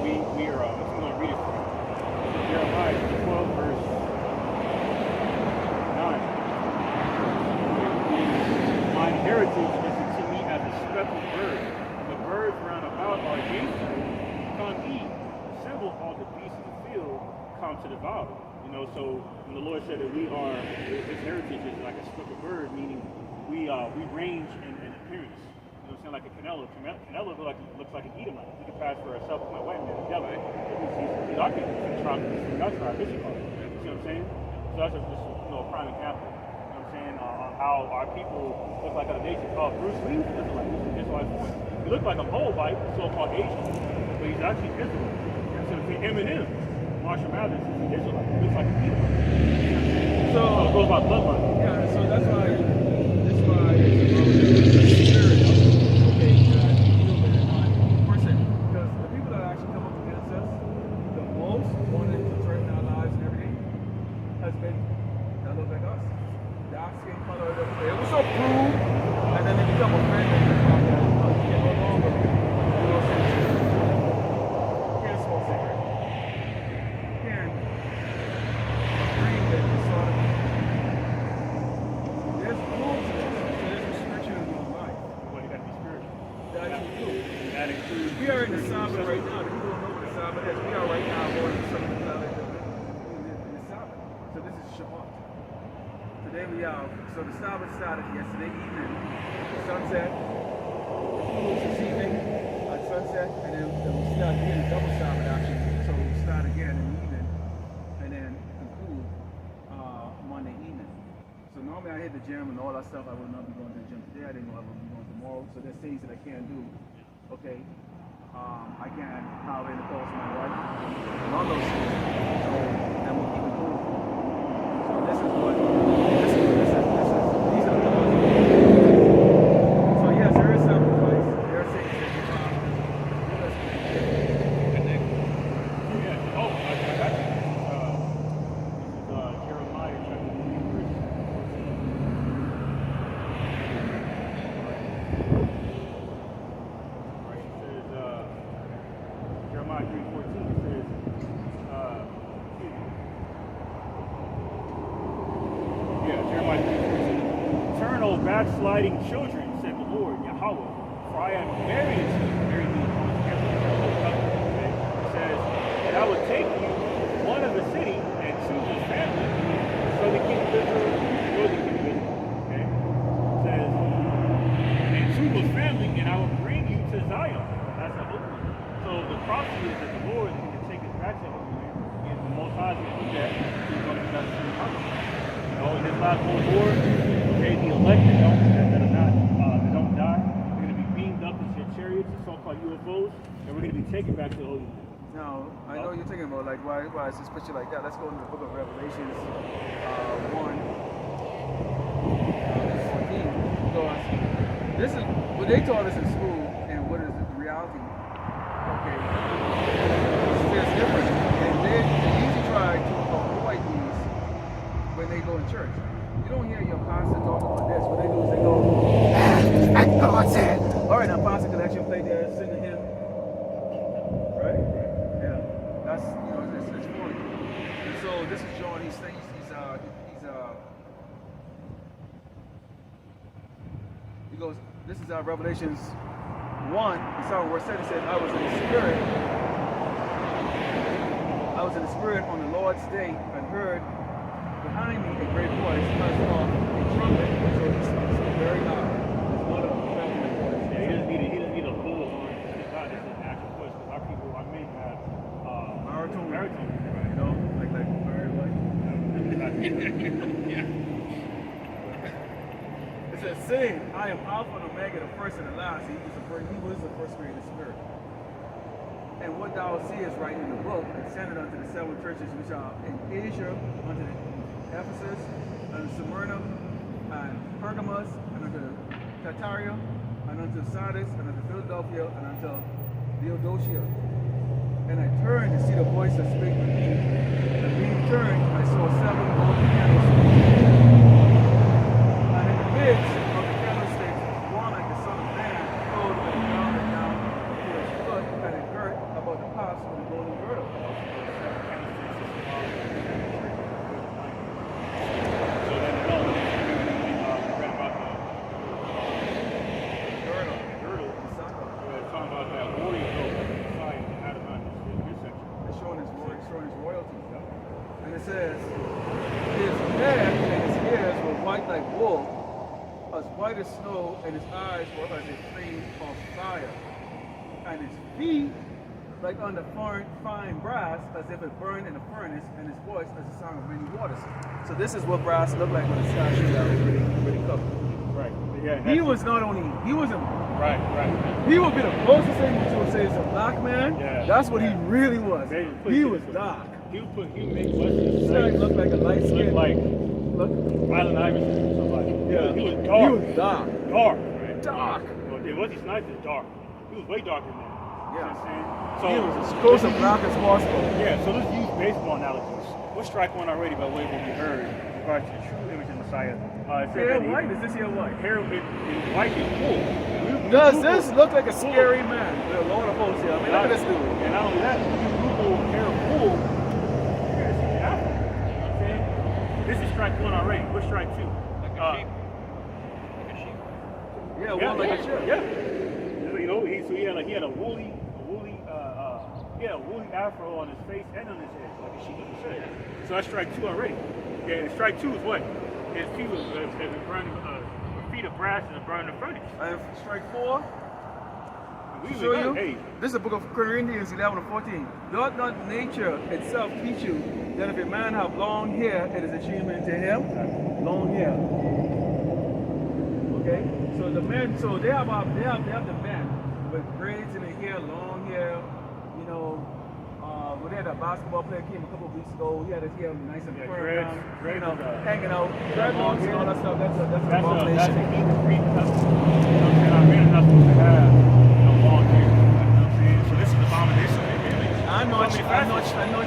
we are, I'm going to read it for you. Jeremiah 12 verse 9. My heritage is to me as a speckled bird. The birds round about are against you. Come eat. Assemble all the beasts of the field. Come to devour. So when the Lord said that his heritage is like a speckled bird, meaning we range in appearance. You know what I'm saying? Like a Canelo. Canelo looks like an Edomite. He can pass for a self-appointed white man, a devil. He's our tribe, Issachar. You see what I'm saying? So that's just a prime example. You know what I'm saying? On how our people look like other nations. Bruce Lee is Israelite. He looks like a Moabite, so-called Asian, but he's actually Israelite. You see what I'm saying? an Eminem. Marshall Mathers is an Israelite. He looks like a Hebrew. So So it goes by bloodline. yeah, so that's why it's about the spirit. Okay, that human person. Because the people that actually come up against us, the most wanted to threaten our lives and everything, has been that look like us. Dark skin color, they were so crude, and then they become offended and they can no longer do those things. Can't smoke cigarette. Can't agree that it's sort of there's rules to this, so there's restriction in your life. Well, you got to be spiritual. That you do. That includes. We are in the Sabbath right now. People don't know what the Sabbath is. We are right now going to some of the in the Sabbath. So this is Shabbat. Today we are, so the Sabbath started yesterday evening, sunset, this evening at sunset, and then we start again a double Sabbath actually. So we start again in the evening, and then conclude Monday evening. So normally I hit the gym and all that stuff. I would not be going to the gym today. I didn't know I would be going tomorrow. So there's things that I can't do. Okay, I can't power in the calls to my wife and all those things. So then we'll keep it cool. So this is what these are the laws. So yes, there is sacrifice. There are things that you Yeah. Oh, I got you. This is Jeremiah chapter 3, verse 14. Right, it says, Jeremiah 3:14, it says, Jeremiah 3:14. Turn, O backsliding children, said the Lord, Yahweh, for I am married to you, married to you, okay? It says, and I will take you, one of the city, and choose his family, so the king of Israel, or the king of Israel, okay? It says, and choose his family, and I will bring you to Zion. That's the hope. So the prophecy is that the Lord is going to take us back to the Holy Land, and the Most High is going to do that. He's going to do that to the house. In this last World War, okay, the elect that don't die, they're going to be beamed up into chariots, the so-called UFOs, and we're going to be taken back to the Holy Land. Now, I know you're thinking about like why is this picture like that? Let's go into the book of Revelations 1, 14. Because this is what they taught us in school and what is the reality. Okay. It's different. And they usually try to avoid these when they go in church. You don't hear your pastor talk about this. What they do is they go, and God said, all right, now pastor can actually play there, sing a hymn. Right? Yeah. That's, it's funny. And so this is John, he goes, this is Revelations 1, he saw verse 7, he said, I was in the spirit on the Lord's day and heard behind me a great voice as of a trumpet. So it's very loud. It's not a family voice. Yeah, he doesn't need a bullhorn. It's not an actual voice because our people, our men have baritone, right? You know, like very like. Yeah. It says, saying, I am Alpha and Omega, the first and the last. He was the first created spirit. And what thou seest right in the book, send it unto the seven churches which are in Asia, unto Ephesus, unto Smyrna, and Pergamos, and unto Tataria, and unto Sardis, and unto Philadelphia, and unto Laodicea. And I turned to see the voice that spake with me. And being turned, I saw seven golden candlesticks. And in the midst of the candlesticks, one like the Son of Man, clothed with a garment down to his foot, and a girt about the pass with a golden girdle. And it says, his head and his ears were white like wool, as white as snow, and his eyes were as a flame of fire. And his feet like unto fine brass, as if it burned in a furnace, and his voice as the sound of many waters. So this is what brass looked like when it's actually really cooked. Right. Yeah, he that's- was not only, he wasn't, Right. he would be the closest thing to would say is a black man. Yeah. That's what he really was. They put He it was this way. dark. He would make Wesley This guy looked like a light look skin. like Look. Island Iverson or somebody. Yeah. He was dark. He was dark. Dark. Right? Dark. Well, Wesley Snipes is dark. He was way darker than that. You know what I'm saying? So He was as close to black as possible. Yeah, so let's use baseball analogies. What's strike one already by way of what we heard in regards to the true image of Messiah? It said Hair that white? Is this hair white? hair is white and full. Does this look like a scary man? The Lord of hosts here. I mean, look at this dude. And not only that, when you Google hair full, you're gonna see the afro. You know what I'm saying? This is strike one already. What's strike two? Like a sheep. Like a sheep. Yeah, one like a shirt. Yeah. You know, he had a woolly afro on his face and on his head, like a sheep of the head. So that's strike two already. Yeah, and strike two is what? His feet was burning feet of brass and burning the furnace. And strike 4. We Show you. Hey, This is the book of Corinthians 11 and 14. Doth not nature itself teach you that if a man have long hair, it is a shame to him? Long hair. Okay? So the men, so they have the men with braids in their hair, long hair, you know. When they had a basketball player came a couple of weeks ago, he had his hair nice and firm down, you know, hanging out, dreadlocks and all that stuff. That's an abomination. that's a heathen breed. You know what I'm saying? Our men are not supposed to have, long hair. You know what I'm saying? So this is an abomination. I'm not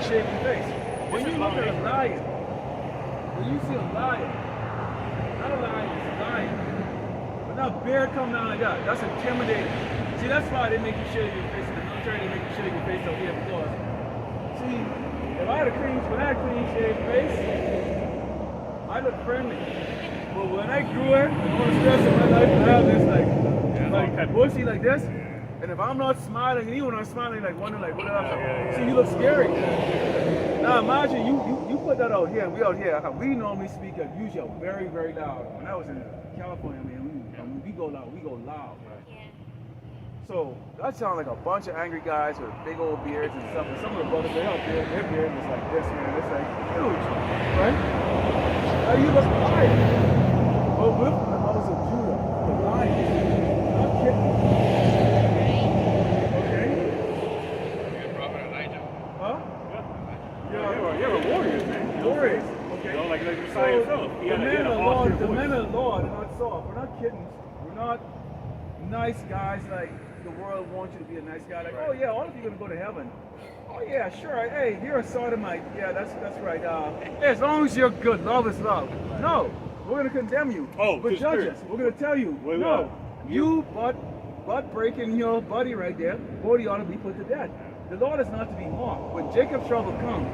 shaving face. When you look at a lion, when you see a lion, not a lion, it's a lion. But now bear come down like that, that's intimidating. See, that's why they make you shave your face in the military. They make you shave your face out here because, see, if I had a clean shaved face, I look friendly. But when I grew it, all the stress in my life, I have this like bushy like this. And if I'm not smiling, and even when I'm smiling, like wondering, like, what else? See, you look scary. Now imagine you put that out here, and we out here. We normally speak usually very, very loud. When I was in California, man, we go loud. We go loud. Yeah. So that sounds like a bunch of angry guys with big old beards and stuff. And some of the brothers, their beard was like this, man. It's like huge, right? Now you look lion. Well, we're from the house of Judah, the lion. Not kidding. Okay? You're Prophet Elijah. Huh? You're a warrior, man. Warriors. You Okay. know, like Messiah himself. He The had men an of austere the voice. men of the Lord are not soft. We're not kidding. We're not nice guys like the world wants you to be a nice guy. Like, oh yeah, all of you are gonna go to heaven. Oh yeah, sure. Hey, you're a sodomite. Yeah, that's right. Hey, as long as you're good, love is love. No, we're gonna condemn you. Oh, but good judge spirit. us. We're gonna tell you. Wait, no, you butt breaking your buddy right there. Bodie ought to be put to death. The Lord is not to be mocked. When Jacob's trouble comes,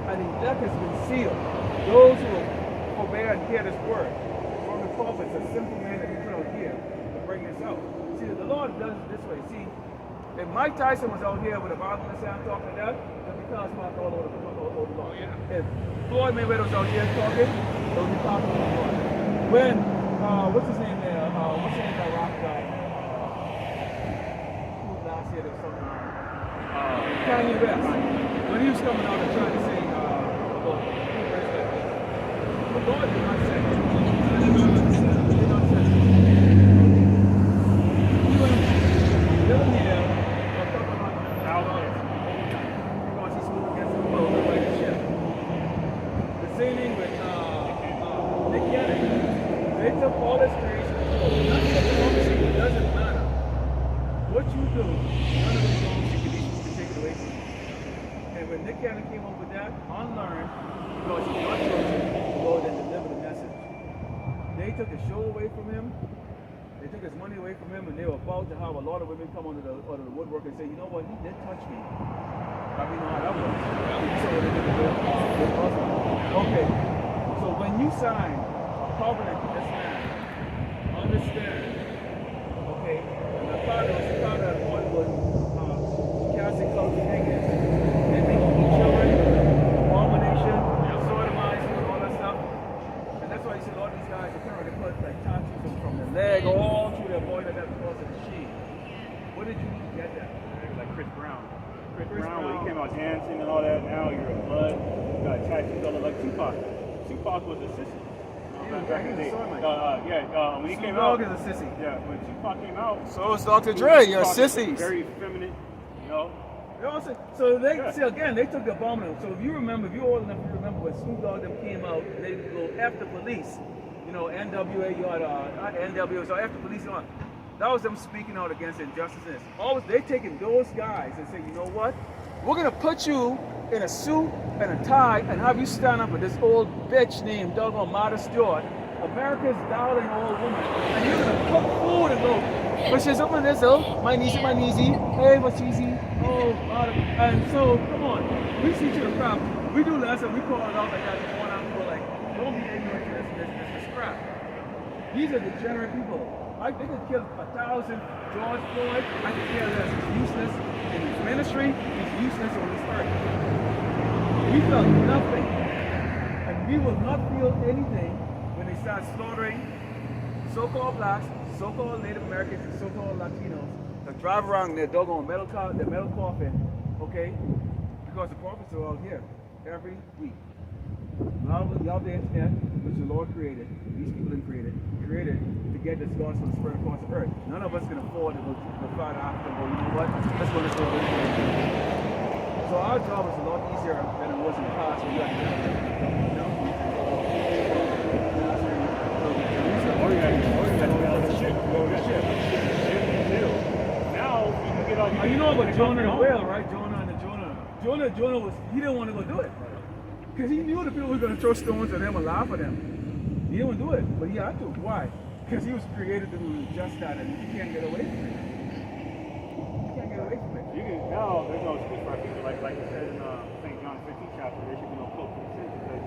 and elect has been sealed, those who will obey and hear this word from the prophets, a simple man that we put out here to bring this out. See, the Lord does it this way. See, if Mike Tyson was out here with a Bible in his hand talking to that, it'd be cause mark all over the Lord. If Floyd Mayweather was out here talking, it would be cause over the Lord. When, what's his name there? What's his name, that rock guy? Who last year there was something on? Kanye West. When he was coming out and trying to say, the Lord did not say. He did not say. He went living here a couple of $100,000 because he spoke against the world like a ship. The same thing with Nick Cannon. They took all this creation. It doesn't matter what you do. None of the songs you can take it away from you. And when Nick Cannon came up with that, unlearned, because he not chosen to go and deliver the message. They took his show away from him. They took his money away from him, and they were about to have a lot of women come under the woodwork and say, you know what, he did touch me. I mean, how that works. So they did it with okay. So when you sign a covenant with this man, understand, okay, and the father was the father of Hollywood, casting clouds and hangers, and making children, abomination, sodomizing, and all that stuff. And that's why you see a lot of these guys, they turn around and put like tattoos from the leg all through their body like that because of the sheep. Where did you get that? Like Chris Brown. Chris Brown, when he came out dancing and all that, now you're in blood. You got tattoos all like Tupac. Tupac was a sissy. You know back in the day. When he came Dogg out, is a sissy. yeah, when Tupac came out, So is Dr. Dre. You're Tupac was sissies. very feminine, you know. You know what I'm saying? So they Yeah. see again, they took the abominable. So if you remember, if you're old enough, you remember when Snoop Dogg them came out, they go after police. You know, NWA, you had not NWA, so after police, you know, that was them speaking out against injustices. Always they taking those guys and say, you know what? We're gonna put you in a suit and a tie and have you stand up with this old bitch named doggone Martha Stewart, America's darling old woman, and you're gonna cook food and go, but she's up on this, oh, my niece, hey, what's easy? Oh, and so, come on, we see to the crowd. We do less and we call it out like that. And one out, we're like, don't be ignorant to this crap. These are degenerate people. They could kill 1,000 George Floyd. I could care less. He's useless in his ministry. He's useless on this earth. We felt nothing. And we will not feel anything when they start slaughtering so-called blacks, so-called Native Americans, and so-called Latinos that drive around in their doggone metal coffin, okay? Because the prophets are out here every week. Y'all the internet, which the Lord created, these people didn't create it, created to get this gospel spread across the earth. None of us can afford to go fly to Africa and go, you know what, let's go this way. So our job is a lot easier than it was in the past when you got to you know about Jonah and the whale, right? Jonah was, he didn't want to go do it. Because he knew the people were going to throw stones at him and laugh at him. He didn't want to do it, but he had to. Why? Because he was created to do just that, and you can't get away from it. You can't get away from it. Now, there's no excuse for our people. Like it says in St. John 15 chapter, there should be no cloak for sin, because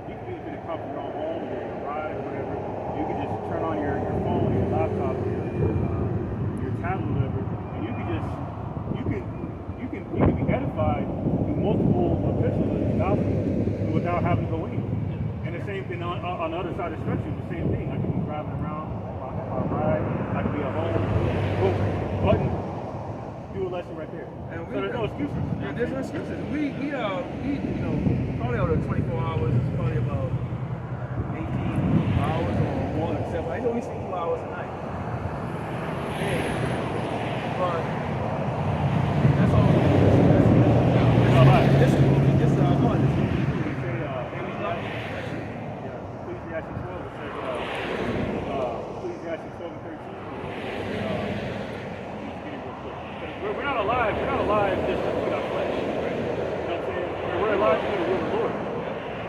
you can be in the comfort of your own home, your ride, or whatever. You can just turn on your phone, your laptop, your tablet, whatever, and you can be edified through multiple epistles of the gospel without having to go in. And the same thing on the other side of the spectrum, the same thing. I can be driving around, my ride, I can be at home, boom, button, do a lesson right there. And so there's no excuses. Yeah, there's no excuses. We you know, probably out of 24 hours, it's probably about 18 hours or more than 7. I only sleep 2 hours a night. But that's all. This is our God. Ecclesiastes 12, it says, Ecclesiastes 12 and 13. We're not alive just with our flesh. Right? You know what I'm saying? We're alive with the will of the Lord.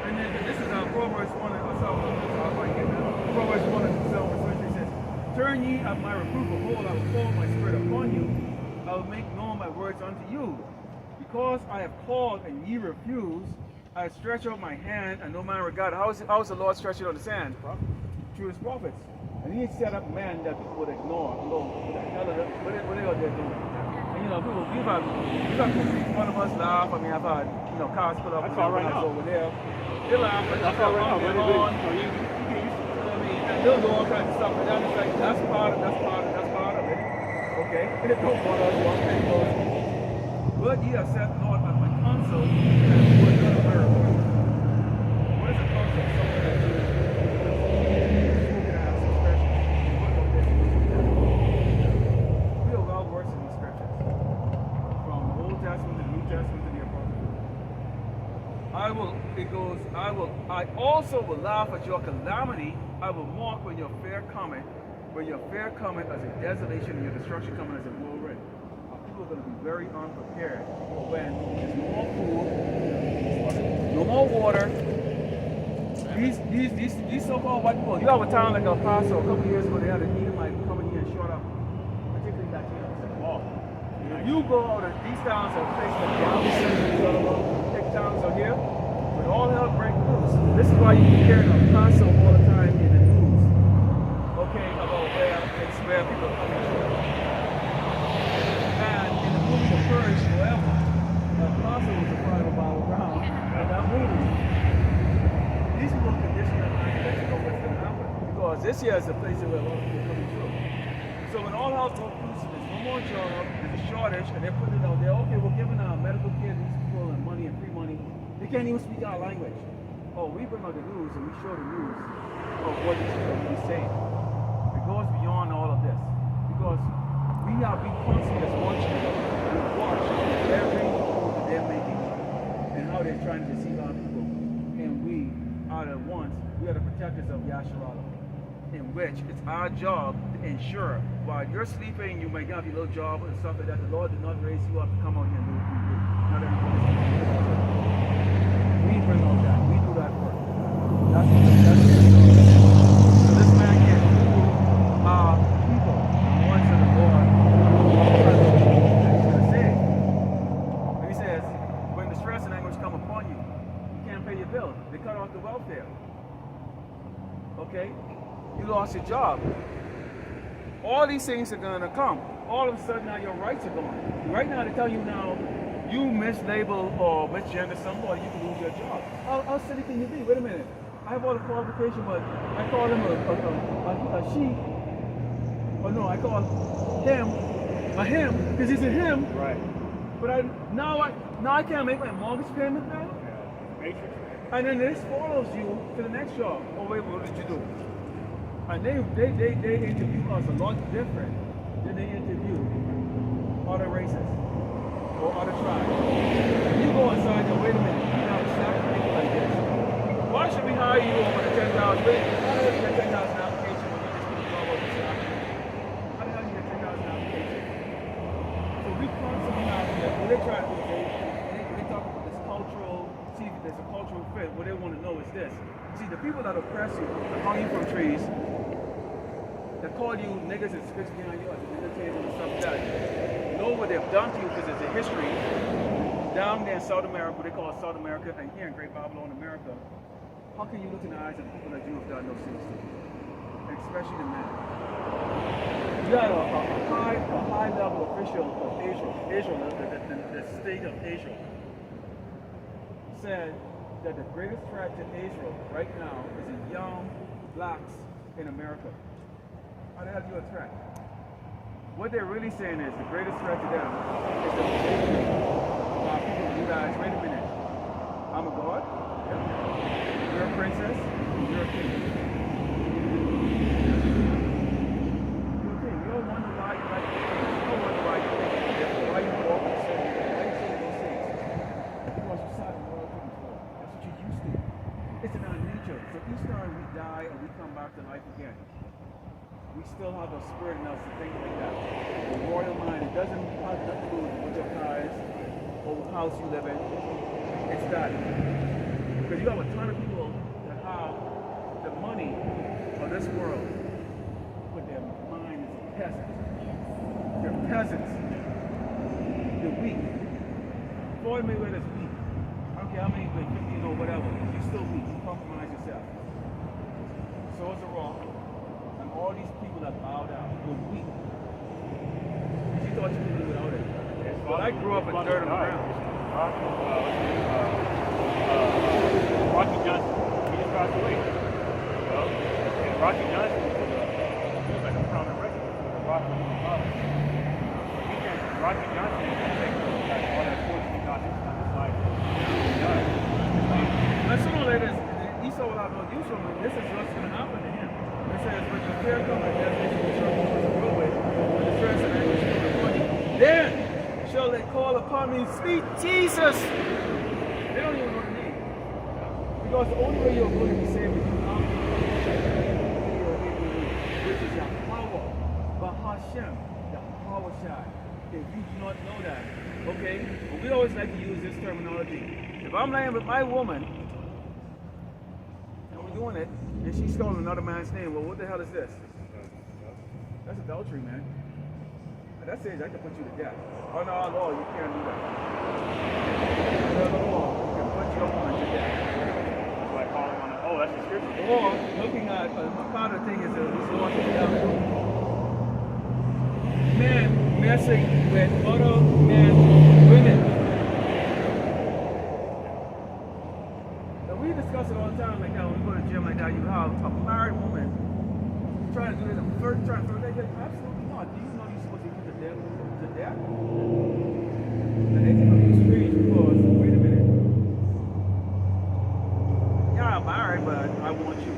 And then this is Proverbs 1 and Proverbs 1 and 7 says, turn ye at my reproof, behold, I will pour my spirit upon you. I will make known my words unto you. Because I have called and ye refuse, I stretch out my hand and no man regard. How is the Lord stretching out his hand? Through his prophets. And he set up men that people would ignore. What they out there doing? And you know, people, we've had one of us laugh. I mean, I've had, you know, cars put up over there. They laugh, but that's all right now. And they'll do all kinds of stuff. And that's like, that's part of it. Okay? And it don't bother us one thing. But ye have set Lord at my counsel, and would not hear. What is a counsel? Someone that is spoken out of expression. We are well versed in the scriptures. From the Old Testament to the New Testament to the Apocrypha. I also will laugh at your calamity. I will mock when your fear cometh, as a desolation and your destruction cometh as a whirlwind. People are going to be very unprepared when there's no more food, no more water. These so-called white people, you have a town like El Paso a couple years ago, they had a Edomite come in here and short up, particularly Latinos. You go out of these towns and places like Galveston, big towns are here, but all hell break loose. This is why you can hear El Paso all the time in the news, okay, about where people are coming from. First, however, Paso was a private battleground, and that movie, these people condition their mind to know what's going to happen. Because this year is a place where a lot of people are coming through. So when all hell broke loose, there's no more job, there's a shortage, and they're putting it out there, okay, we're giving medical care to these people and money and free money. They can't even speak our language. oh, we bring out the news and we show the news of what he's saying. It goes beyond all of this. Because we constantly just watching and watch every move that they're making and how they're trying to deceive our people. And we are the ones, we are the protectors of Yasharala, in which it's our job to ensure while you're sleeping, you may have your little job and stuff like that, the Lord did not raise you up to come out here and do what we do. Not everybody. We bring out that. We do that work. That's it. So this man can't fool our people, the ones that the Lord is saying. He says, when the stress and anguish come upon you, you can't pay your bill. They cut off the welfare. Okay? You lost your job. All these things are going to come. All of a sudden now your rights are gone. Right now they tell you now, you mislabel or misgender somebody, you can lose your job. How silly can you be? Wait a minute. I have all the qualifications, but I call him a she. Or no, I call him a him because he's a him. Right. But now I can't make my mortgage payment now. Yeah. Matrix. And then this follows you to the next job. Oh wait, what did you do? And they interview us a lot different than they interview other races or other tribes. And you go inside and wait a minute, you have a sacrifice like this. Why should we hire you over the 10,000? How the hell you get 10,000 application when you just put the job over the salary? How the hell you get 10,000 application? So we constantly out here, what they try to do is they talk about this cultural, see if there's a cultural fit. What they want to know is this. See, the people that oppress you, that hung you from trees, that call you niggas and spits behind you at the dinner table and stuff like that, know what they've done to you because there's a history down there in South America, what they call South America, and here in Great Babylon, America. How can you look in the eyes of people that you have done those things to? And especially the men. You got a high level official of Israel, the state of Israel, said that the greatest threat to Israel right now is the young blacks in America. How the hell are you a threat? What they're really saying is the greatest threat to them is the people who guys, wait a minute, I'm a god, you're a princess, you're a king. You're a king. You don't wonder why you like the king. You don't wonder why you think it's different. Why you walk in the city. Why you say those things? Because you saw the world before. That's what you're used to. It's in our nature. So each time we die and we come back to life again, we still have a spirit in us to think like that. The royal mind, it doesn't have nothing to do with what your car is or what house you live in. It's that. Because you have a ton of people that have the money of this world, but their mind is peasants. They're peasants. They're weak. Floyd Mayweather's weak. I don't care how many, 50 or whatever. You're still weak. You compromise yourself. So is The Rock. All these people that bow down were weak. She thought you could do without it. But I grew up in dirt on the ground. Rocky Johnson, he just passed away. And Rocky Johnson was like a prominent wrestler. Rocky Johnson like all that sports he got his life. Now sooner or later, Esau will have no use for him. This is what's going to happen to him. It says, when the fear comes and destination will serve towards the real way, when the stress and anguish come upon you, then shall they call upon me, sweet Jesus. They don't even know the name. Because the only way you're going to be saved is you have which is Yahweh, Ahchyam, Yahweh Shai. If you do not know that, okay? But we always like to use this terminology. If I'm laying with my woman, and we're doing it, and she stole another man's name, well, what the hell is this? That's adultery, man. And that says I can put you to death. Under our law, you can't do that. Under the law, you can put your woman to death. Like calling on it. Oh, that's the scripture. Or looking at a part of the thing is this law to the devil. Men messing with other men, women. We discuss it all the time like that when we go to the gym like that. You have a married woman trying to do this trying to they get absolutely not. Do you know you're supposed to be put to death? And they think of you strange because wait a minute. Yeah, want you.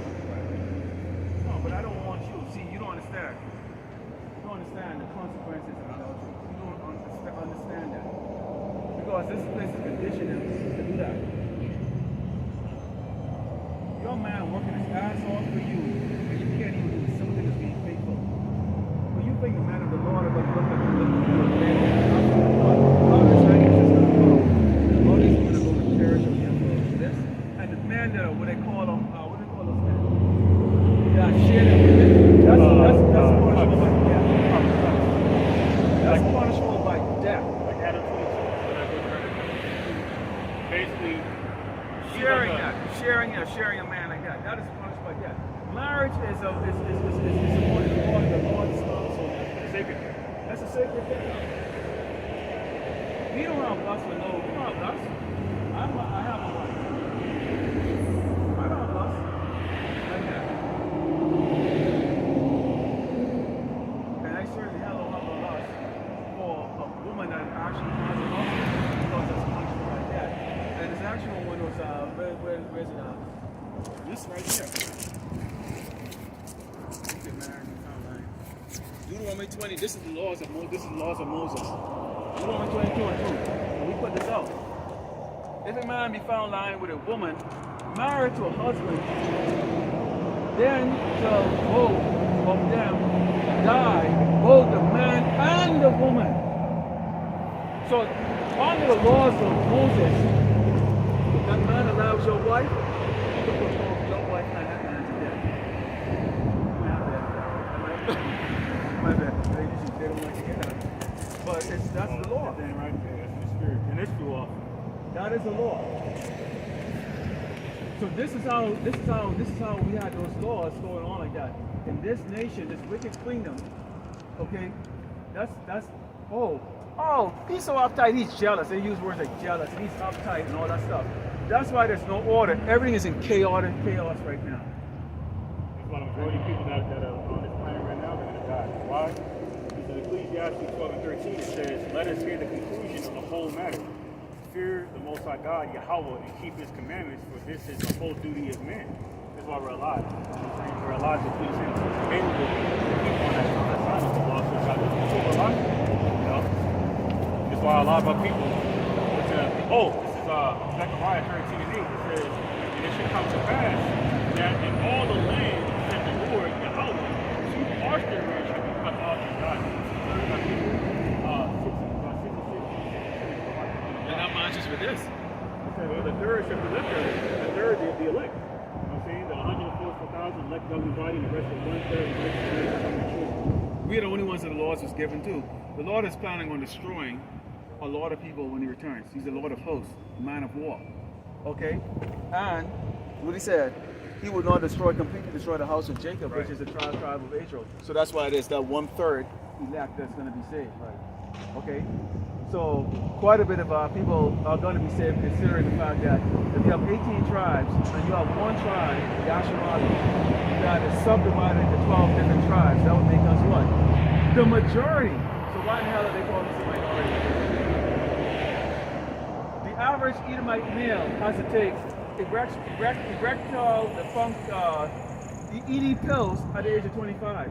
No, but I don't want you. See, you don't understand. You don't understand the consequences of adultery. You don't understand that. Because this place is conditioning to do that. Your man working his ass off for you, and you can't even do something as being faithful. When you think the man of the Lord are going to look at you and man, how this righteousness is going to go? All this is going to go to perish of him for this. And the man that what they call them, what do they call those men? Yeah, share them with it. That's punishable by death. That's punishable by death. Like Adam 22. Basically, sharing a man like that is punished by death. Marriage is according to the Lord's counsel. sacred. That's a sacred thing. We don't have lust for no. We don't have lust. I have a wife. I don't have lust like that. And I certainly have a lust for a woman that actually has a husband because that's punishable like that. And this actual one was where's it at? This right here. Get married in time. Deuteronomy 20. This is the laws of Moses. Deuteronomy 22 and 2. And we put this out. If a man be found lying with a woman married to a husband, then shall both of them die, both the man and the woman. So under the laws of Moses, that man allows your wife, your wife and that man to death. My bad. Ladies, they don't like to hear that. But that's the law. That's right there. That's the spirit. And it's the law. That is the law. So this is how we had those laws going on like that. In this nation, this wicked kingdom, okay, that's he's so uptight, he's jealous. They use words like jealous, and he's uptight and all that stuff. That's why there's no order. Everything is in chaos right now. That's why the majority of people that are on this planet right now, they're going to die. Why? Because in Ecclesiastes 12 and 13, it says, let us hear the conclusion of the whole matter. Fear the Most High God, Yahweh, and keep His commandments, for this is the whole duty of man. That's why we're alive. We're alive to please Him. So it's available to keep on that side of the law, so it's not we're alive. You know? That's why a lot of our people, this is Zechariah 13 and 8. It says, and it should come to pass that in all the land that the Lord, Yahweh, two parts therein shall be cut off and died. And that matches with this. Well, the third shall be left there. The third is the elect. You know what I'm saying? The 144,000 elect governing body, and the rest of one-third of the children. We are the only ones that the Lord was given to. The Lord is planning on destroying a lot of people when He returns. He's the Lord of hosts, the man of war. Okay? And what He said, He will not completely destroy the house of Jacob, right, which is the tribe of Israel. So that's why there's that 1/3 elect that's going to be saved. Right? Okay? So quite a bit of people are going to be saved, considering the fact that if you have 18 tribes and you have one tribe, Yasharala, that is subdivided into 12 different tribes, that would make us what? The majority. So why in the hell are they calling us a minority? The average Edomite male has to take erectile, the ED pills at the age of 25.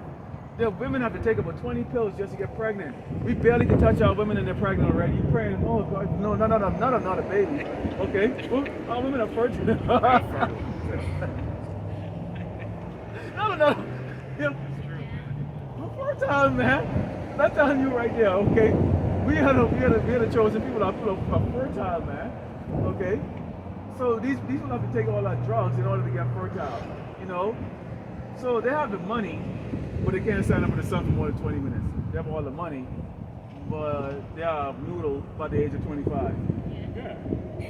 The women have to take about 20 pills just to get pregnant. We barely can touch our women and they're pregnant already. You're praying, oh God, no, not a baby. Okay? Well, our women are fertile. no. You know, we're fertile, man. That's telling you right there, okay? We are the chosen people. Our people are fertile, man. Okay? So these people have to take all that drugs in order to get fertile, you know? So they have the money, but they can't sign up for the sun for more than 20 minutes. They have all the money, but they are noodle by the age of 25. Yeah.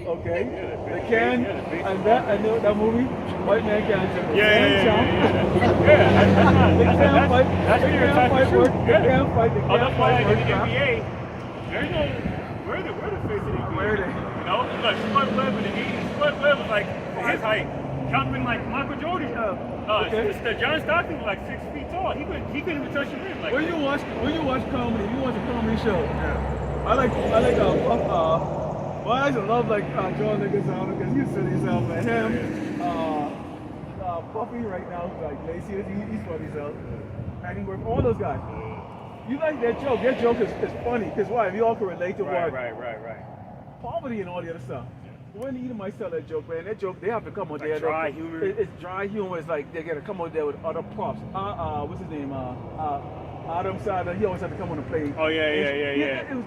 Okay? Yeah, they can, and that movie, White Man Can't Jump. That's They can't fight work. They can't fight. Oh, that's why in the NBA, there's no, where the face of the NBA? Where are they? You know, like Spud Webb in the 80s, Spud Webb was like his height, jumping like Michael Jordan. John Stockton was like 6 feet tall. He couldn't even touch the rim. Like when you watch comedy, you watch a comedy show. Yeah. I used to love John Leguizamo because he said himself and him. Puffy right now, like Lacey, he's funny, so. Hanningworth, all those guys. You like their joke. Their joke is funny, because why? We all can relate to what? Right. Poverty and all the other stuff. When the Edomites tell that joke, man, that joke, they have to come out Like there. dry humor. It's dry humor. It's like they got to come out there with other props. What's his name? Adam Sandler. He always had to come on and play. Oh, yeah. It was,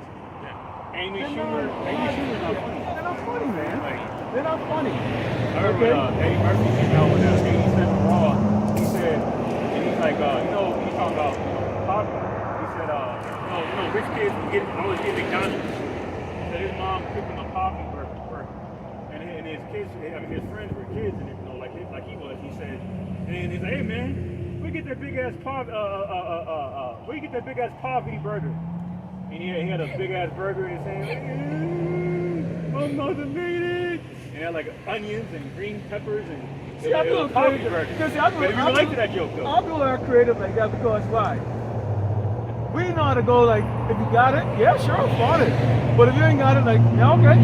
Amy they're Schumer. not- Amy Schumer's not funny. They're not funny, man. Like, They're not funny. I remember when Eddie Murphy came out with that 80 Cent Raw. He said, and he's like, he's talking about poverty. He said, rich kids always get McDonald's. He said his mom cooked him a coffee burger. And his kids, his friends were kids, and like he was. He said, and he's like, hey man, where you get that big ass poverty burger? And he had a big ass burger in his hand. My mother made it. And it had like onions and green peppers and See, I feel creative. burger. Because see, But if you relate to that joke though. I feel like creative like that because why? We know how to go like, if you got it, yeah, sure, fought it. But if you ain't got it, like, yeah, okay.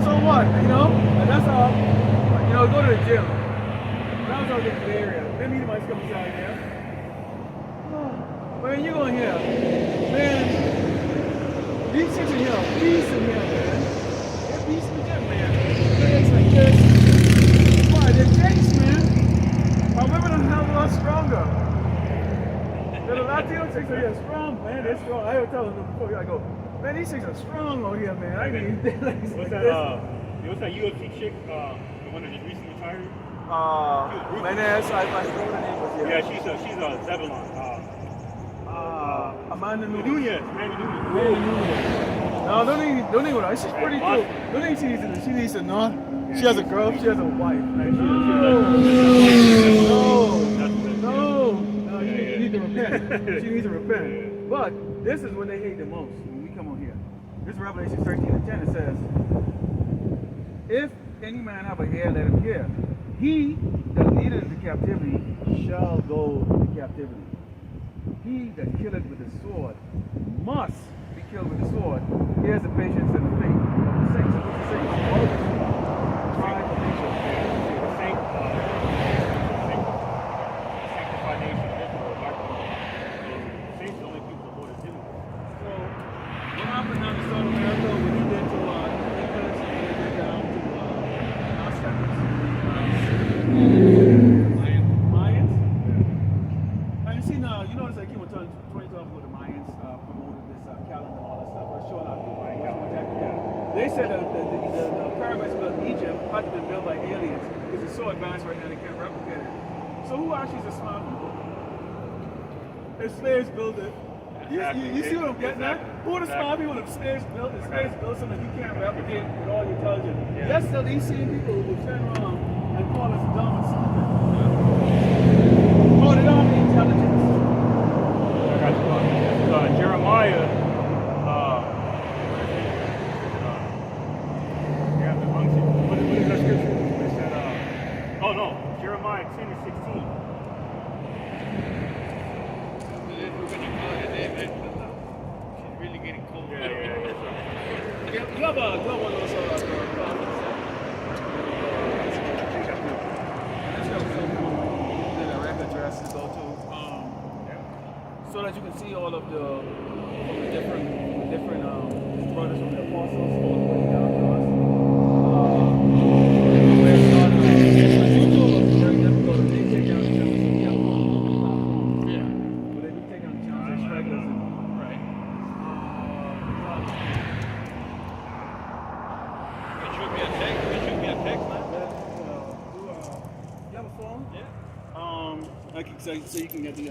So what? And that's how, go to the gym. When I was out in the area, then me and my come inside here. Man, you going here. Man, these chicks in here, beasts in here, man. They're beasts in the gym, man. Legs like this. Why? They're chicks, man. Our women are a hell of a lot stronger. The Latino chicks are here strong, man. They're strong. I ever tell them before I go, man, these chicks are strong over here, man. I mean, What's that UFC chick? The one that just recently retired? Menez, I forgot what her name was. Yeah, she's a Zebulon. Amanda Nunez. Nunez. No, don't even with her. She's pretty cool. Don't think she needs to know. She has a girl, she has a wife. Like, no, you need to repent. She needs to repent. But this is when they hate the most, when we come on here. This is Revelation 13:10. It says, if any man have a hair, let him hear. He that leadeth into captivity shall go into captivity. He that killeth with the sword must be killed with the sword. Here's the patience and the faith of the saints. What's the saints? All of us. Tribe of nations. Sanctified nation of Israel. Saints the only people the Lord is dealing with. So, what happened down in South America when he went to Nicholas and he went down to Aztecs? Mayans? And you see now, you notice I came with 2012 with the Mayans promoted this calendar and all that stuff. I was showing out people. They said that the pyramids built in Egypt had to be built by aliens because it's so advanced right now they can't replicate it. So who actually is the smart people? The slaves built it. You see what I'm getting at? Who are the smart people? The slaves built something you can't replicate with all your intelligence. Yes, so these same people will turn around and call us dumb and stupid. Oh, they don't have the intelligence. Jeremiah. What is that scripture? It said, Jeremiah 10:16. We're gonna call it there, man. She's really getting cold. You have one of those prophets, addresses go to, so that you can see all of the different brothers from the apostles all the way down to us. Where it's not, YouTube is very difficult. If they take down the channels, we have multiple platforms. Yeah. But they do take down the channels, they strike us. Right. Shoot me a text, man. You have a phone? Yeah. So you can get the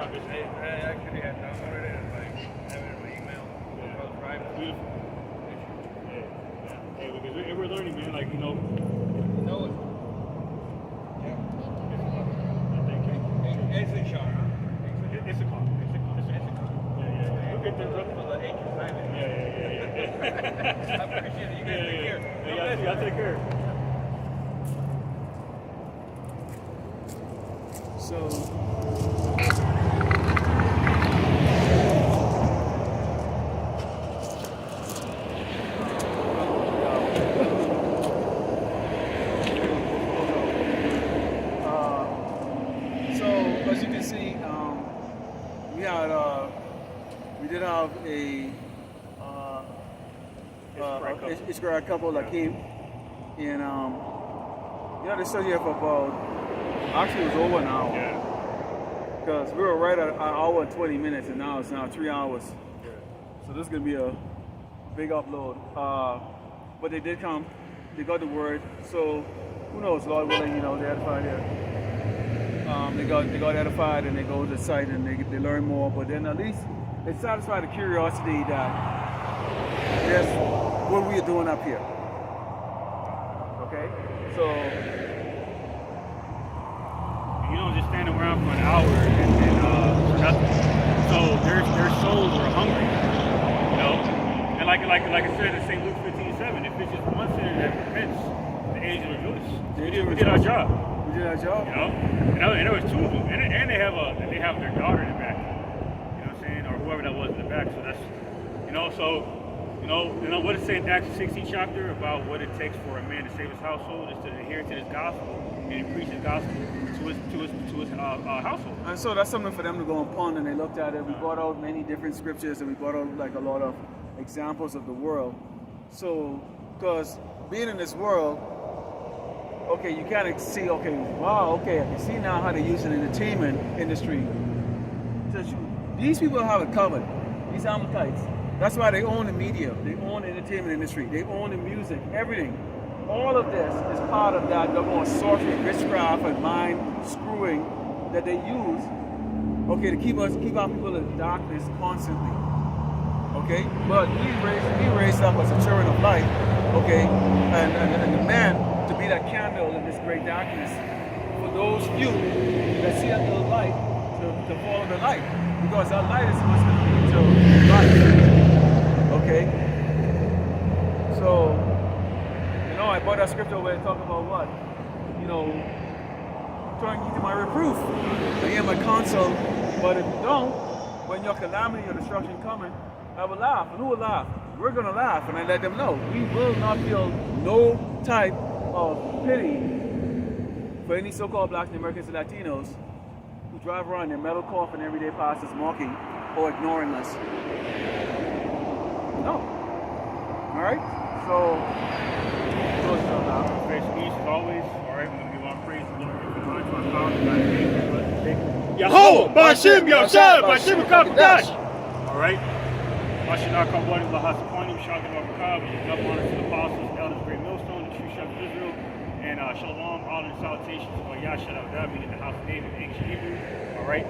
job, isn't it? I actually had downloaded it and like have it in my email. Yeah. I was driving. Beautiful. Yeah. Hey, because we're learning, man. Like, you know. No, it's Thank you. Issachar, huh? It's a car. Yeah. We'll get there, brother. Well, the H is silent. Yeah. I appreciate it. You guys take care. Yeah, y'all take care. So, as you can see, we did have a Issachar couple that came, and they stood here for about, actually it was over an hour. Yeah. Because we were right at an hour and 20 minutes, and now it's 3 hours. Yeah. So this is going to be a big upload. But they did come. They got the word. So who knows, Lord willing, they edified here. They got edified, and they go to the site, and they learn more. But then at least they satisfy the curiosity that that's what we are doing up here. Okay? So You don't just stand around for an hour and nothing. So their souls are hungry, And like I said in St. Luke 15:7, if it's just one sinner that repents, the angels rejoice. We did our job. we did our job. And there was two of them, and they have their daughter in the back. You know what I'm saying, or whoever that was in the back. So that's, what it says in Acts 16 chapter about what it takes for a man to save his household is to adhere to his gospel and to preach his gospel to his household. And so that's something for them to go upon, and they looked at it. We brought out many different scriptures, and we brought out like a lot of examples of the world. So, because being in this world, okay, you kind of see, okay, wow, okay, I can see now how they use an entertainment industry. These people have it covered. These Amalekites. That's why they own the media. They own the entertainment industry. They own the music, everything. All of this is part of that double sorcery, witchcraft, and mind screwing that they use, okay, to keep our people in darkness constantly. Okay, but we raised up as a children of light, okay, and the man to be that candle in this great darkness for those few that see that little light to follow the light, because that light is what's going to lead to life. Okay, so I brought that scripture where it talks about what, turn ye to my reproof, I hear my counsel, but if you don't, when your calamity or destruction coming, I will laugh. And who will laugh? We're going to laugh. And I let them know. We will not feel no type of pity for any so-called blacks and Americans and Latinos who drive around in metal coffin everyday pastors mocking or ignoring us. No. All right? So, Grace and peace as always. All right, we're going to give our praise and glory for time to our power and God Yahweh, Bashim, Yahshua, Bashim, Kakadash. All right. Mashiach Kabbalah, Lahas Poinim, Shaka Bakab, double honor to the apostles, elders, great millstone, the true shepherd of Israel, and Shalom, honor and salutations to Yahshua, that meaning the house of David, ancient Hebrew. All right.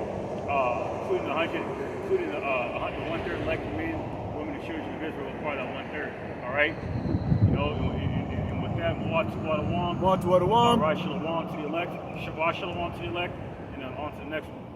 Including the 1/3 elected men, women, and children of Israel, part of that 1/3. All right. And with that, Mu'at Shalom. Mu'at Shalom. All right, Shalom to the elect. Shabbat Shalom to the elect. And then on to the next one.